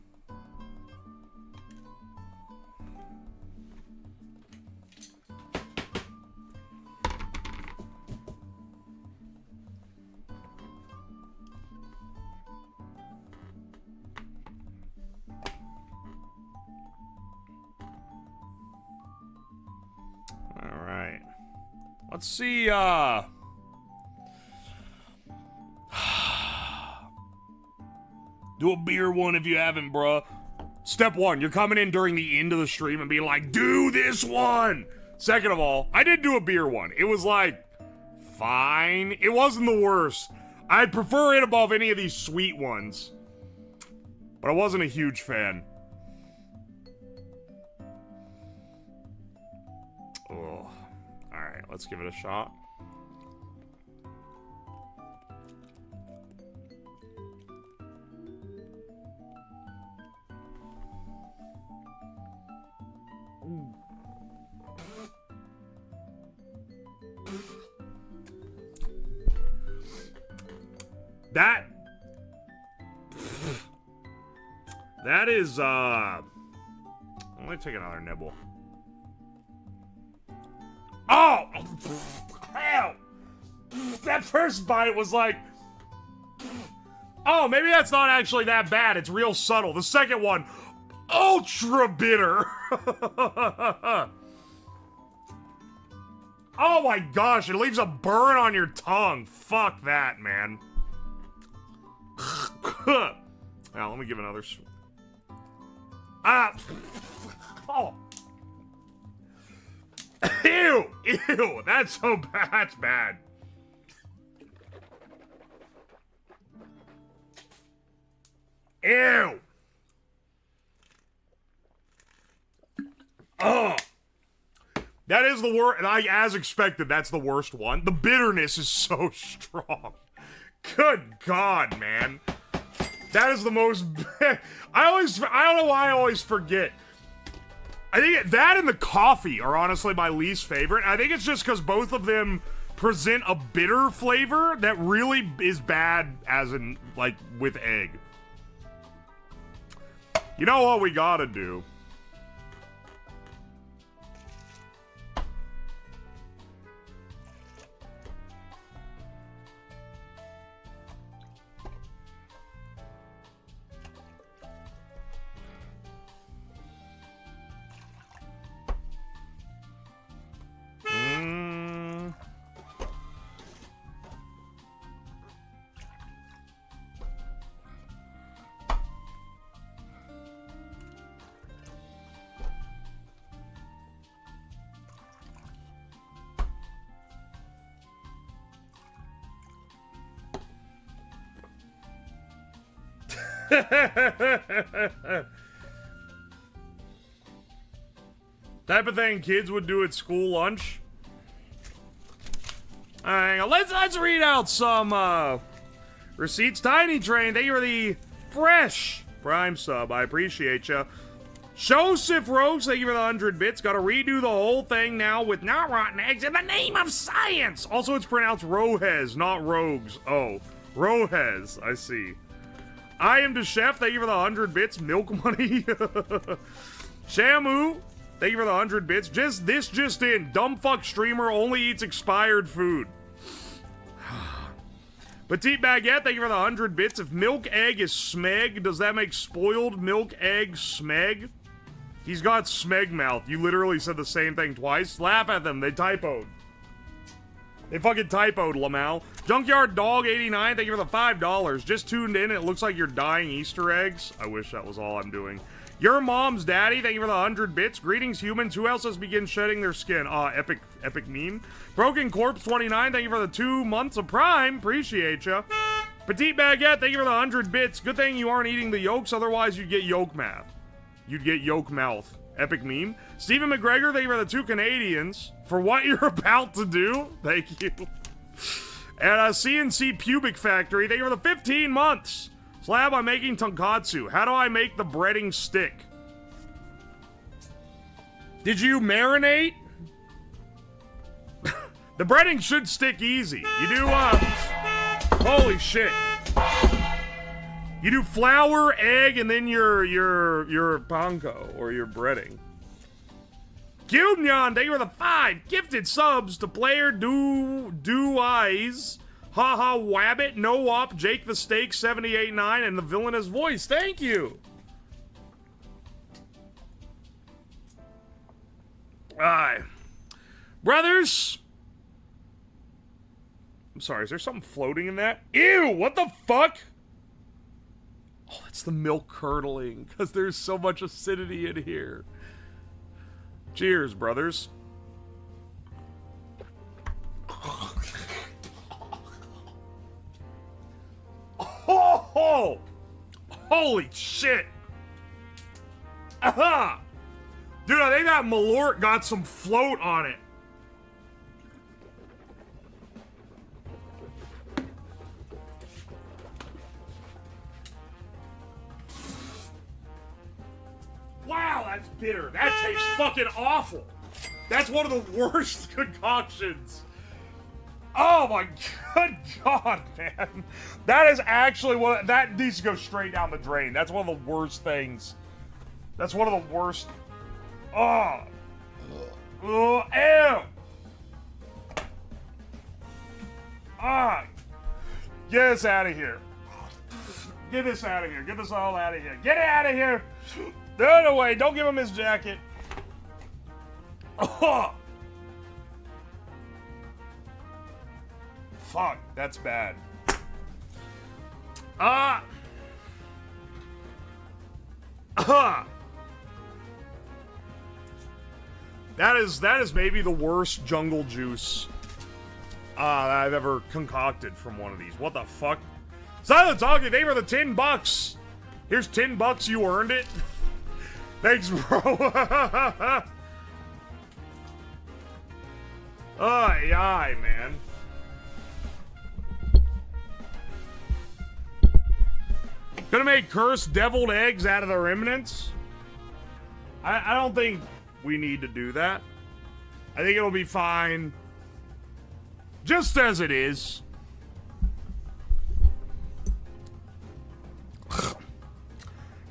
Alright. Let's see, do a beer one if you haven't, bruh. Step one, you're coming in during the end of the stream and being like, do this one! Second of all, I did do a beer one. It was like, fine. It wasn't the worst. I'd prefer it above any of these sweet ones. But I wasn't a huge fan. Oh. Alright, let's give it a shot. That is, I'm gonna take another nibble. Oh! Ow! That first bite was like... Oh, maybe that's not actually that bad. It's real subtle. The second one, ultra bitter. Oh my gosh, it leaves a burn on your tongue. Fuck that, man. Now, let me give another... Ah! Oh. Ew! Ew! That's so bad. That's bad. Ew! Oh! That is the worst. As expected, that's the worst one. The bitterness is so strong. Good God, man. That is the most... I don't know why I always forget. I think that and the coffee are honestly my least favorite. I think it's just because both of them present a bitter flavor that really is bad as in, like, with egg. You know what we gotta do? Type of thing kids would do at school lunch. Hang on, let's read out some receipts. Tiny Train, thank you for the fresh Prime sub. I appreciate ya. Joseph Rose, thank you for the 100 bits. Gotta redo the whole thing now with not rotten eggs in the name of science. Also, it's pronounced Rohes, not Rogues. Oh, Rohes, I see. I am the chef. Thank you for the 100 bits. Milk money. Shamu. Thank you for the 100 bits. Just in. Dumb fuck streamer only eats expired food. Petite Baguette. Thank you for the 100 bits. If milk egg is smeg, does that make spoiled milk egg smeg? He's got smeg mouth. You literally said the same thing twice. Laugh at them. They typoed. They fucking typoed, Lamal. Junkyard Dog 89, thank you for the $5. Just tuned in, and it looks like you're dying Easter eggs. I wish that was all I'm doing. Your mom's daddy, thank you for the 100 bits. Greetings, humans. Who else has begun shedding their skin? Epic meme. Broken Corpse 29, thank you for the 2 months of Prime. Appreciate ya. Petite Baguette, thank you for the 100 bits. Good thing you aren't eating the yolks, otherwise you'd get yolk math. You'd get yolk mouth. Epic meme. Stephen McGregor, thank you for the 2 Canadians. For what you're about to do. Thank you. And CNC Pubic Factory, thank you for the 15 months. Slab, I'm making tonkatsu. How do I make the breading stick? Did you marinate? The breading should stick easy. You do, holy shit. You do flour, egg, and then your panko, or your breading. Cubnyan, thank you for the 5 gifted subs to player do eyes. Haha Wabbit, No Op, Jake the Steak 78.9, and the villainous voice. Thank you. Alright. Brothers. I'm sorry, is there something floating in that? Ew, what the fuck? Oh, that's the milk curdling, because there's so much acidity in here. Cheers, brothers. Oh, holy shit. Aha! Dude, I think that Malort got some float on it. Wow, that's bitter. That tastes fucking awful. That's one of the worst concoctions. Oh my good God, man. That is actually one that needs to go straight down the drain. That's one of the worst things. That's one of the worst. Oh. Oh, ew. Ah. Get this out of here. Get this out of here. Get this all out of here. Get it out of here. Throw it away. Don't give him his jacket. Oh. Fuck, that's bad. That is maybe the worst jungle juice that I've ever concocted from one of these. What the fuck? Silent Dog, thank you for the $10. Here's $10, you earned it. Thanks, bro. Aye, man. Gonna make cursed deviled eggs out of the remnants? I don't think we need to do that. I think it'll be fine. Just as it is.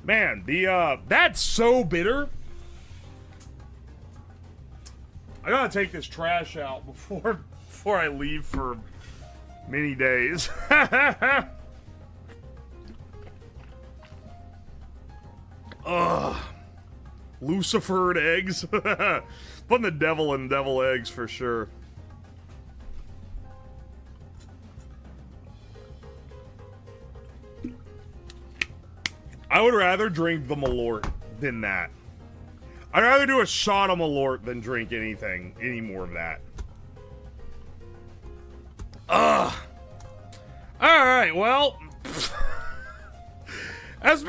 Man, that's so bitter. I gotta take this trash out before I leave for many days. Ugh. Lucifered eggs. Putting the devil in devil eggs for sure. I would rather drink the Malort than that. I'd rather do a shot of Malort than drink any more of that. Ugh. Alright, well. It's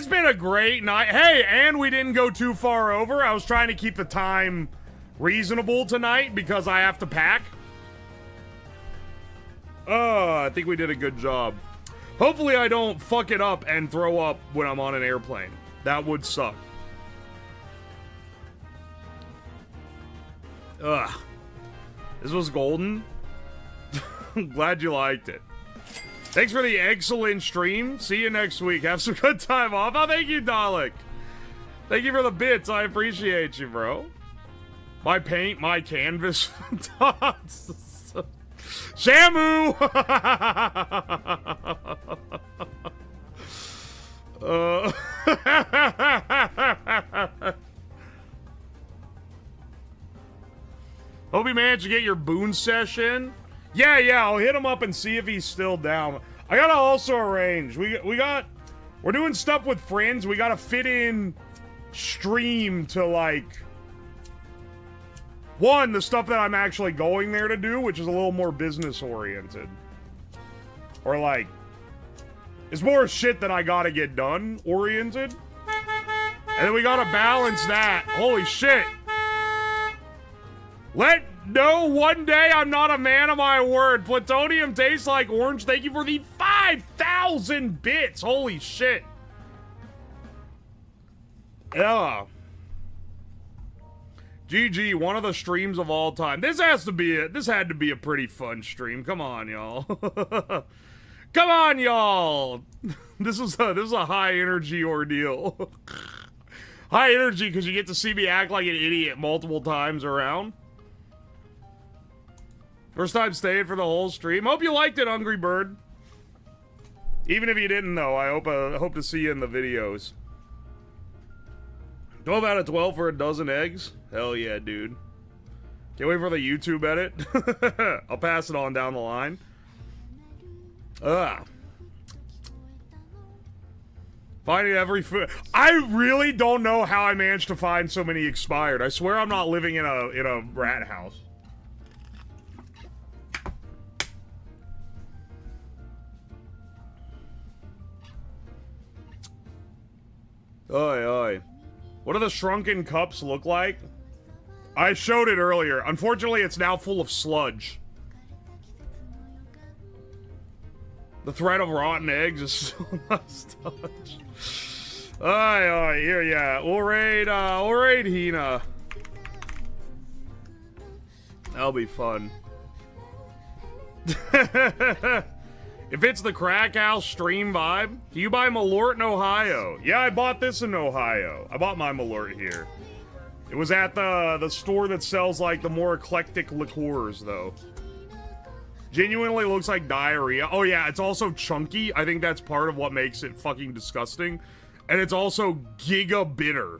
been a great night. Hey, and we didn't go too far over. I was trying to keep the time reasonable tonight because I have to pack. I think we did a good job. Hopefully I don't fuck it up and throw up when I'm on an airplane. That would suck. Ugh. This was golden. Glad you liked it. Thanks for the excellent stream. See you next week. Have some good time off. Oh, thank you, Dalek. Thank you for the bits. I appreciate you, bro. My paint, my canvas. Shamu! Hope you managed to get your Boone session. Yeah, I'll hit him up and see if he's still down. I gotta also arrange. We're doing stuff with friends. We gotta fit in stream to, like, one, the stuff that I'm actually going there to do, which is a little more business oriented. Or, like, it's more shit that I gotta get done oriented. And then we gotta balance that. Holy shit. No, one day I'm not a man of my word. Plutonium tastes like orange. Thank you for the 5,000 bits. Holy shit. Yeah. GG, one of the streams of all time. This had to be a pretty fun stream. Come on, y'all. Come on, y'all. This is a high energy ordeal. High energy because you get to see me act like an idiot multiple times around. First time staying for the whole stream. Hope you liked it, Hungry Bird. Even if you didn't, though, I hope to see you in the videos. 12 out of 12 for a dozen eggs? Hell yeah, dude. Can't wait for the YouTube edit. I'll pass it on down the line. Finding every food. I really don't know how I managed to find so many expired. I swear I'm not living in a rat house. Oi. What do the shrunken cups look like? I showed it earlier. Unfortunately, it's now full of sludge. The threat of rotten eggs is so nostalgic. Oi, here, yeah. We'll raid Hina. That'll be fun. If it's the Crack House stream vibe, do you buy Malort in Ohio? Yeah, I bought this in Ohio. I bought my Malort here. It was at the store that sells, like, the more eclectic liqueurs, though. Genuinely looks like diarrhea. Oh, yeah, it's also chunky. I think that's part of what makes it fucking disgusting. And it's also giga bitter.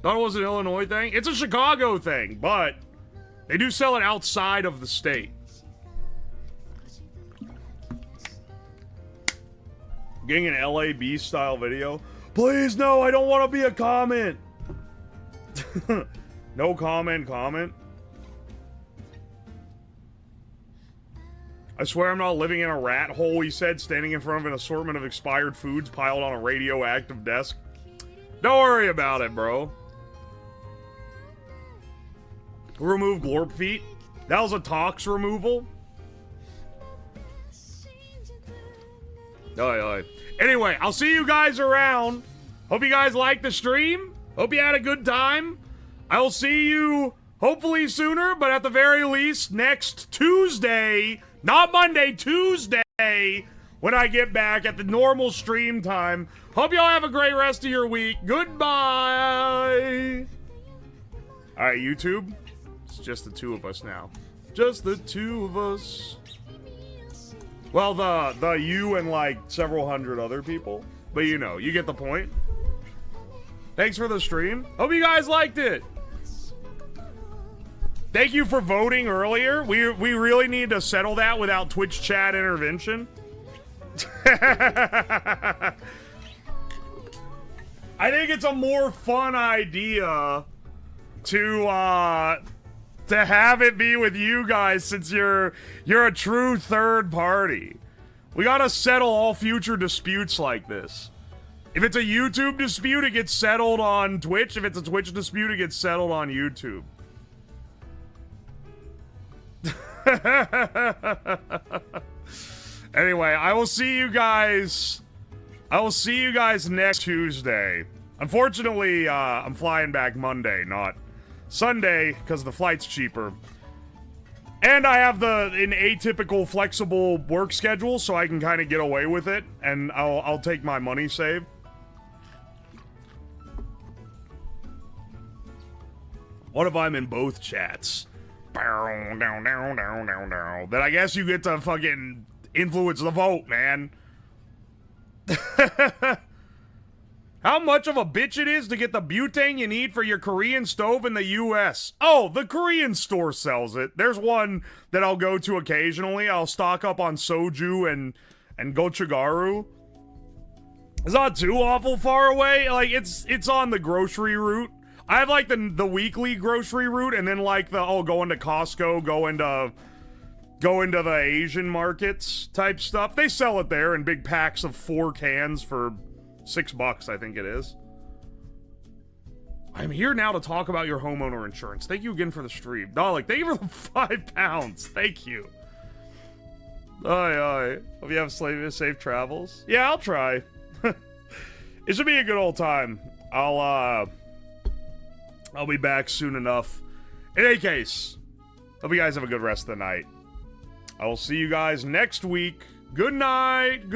Thought it was an Illinois thing. It's a Chicago thing, but they do sell it outside of the state. Getting an LAB style video. Please, no, I don't want to be a comment. No comment. I swear I'm not living in a rat hole, he said, standing in front of an assortment of expired foods piled on a radioactive desk. Don't worry about it, bro. Remove glorp feet. That was a tox removal. Anyway, I'll see you guys around. Hope you guys liked the stream. Hope you had a good time. I will see you hopefully sooner, but at the very least next Tuesday. Not Monday, Tuesday, when I get back at the normal stream time. Hope y'all have a great rest of your week. Goodbye. All right, YouTube. It's just the two of us now. Just the two of us. Well, the you and like several hundred other people. But you know, you get the point. Thanks for the stream. Hope you guys liked it. Thank you for voting earlier. We really need to settle that without Twitch chat intervention. I think it's a more fun idea to have it be with you guys since you're a true third party. We gotta settle all future disputes like this. If it's a YouTube dispute, it gets settled on Twitch. If it's a Twitch dispute, it gets settled on YouTube. Anyway, I will see you guys next Tuesday. Unfortunately, I'm flying back Monday, not Sunday, because the flight's cheaper. And I have an atypical flexible work schedule, so I can kind of get away with it, and I'll take my money saved. What if I'm in both chats? Then I guess you get to fucking influence the vote, man. How much of a bitch it is to get the butane you need for your Korean stove in the US? Oh, the Korean store sells it. There's one that I'll go to occasionally. I'll stock up on soju and gochugaru. It's not too awful far away. Like, it's on the grocery route. I have like the weekly grocery route, and then like go into Costco, go into the Asian markets type stuff. They sell it there in big packs of 4 cans for $6, I think it is. I'm here now to talk about your homeowner insurance. Thank you again for the stream. Dalek, thank you for the £5. Thank you. Aye. Hope you have safe travels. Yeah, I'll try. It should be a good old time. I'll be back soon enough. In any case, hope you guys have a good rest of the night. I will see you guys next week. Good night.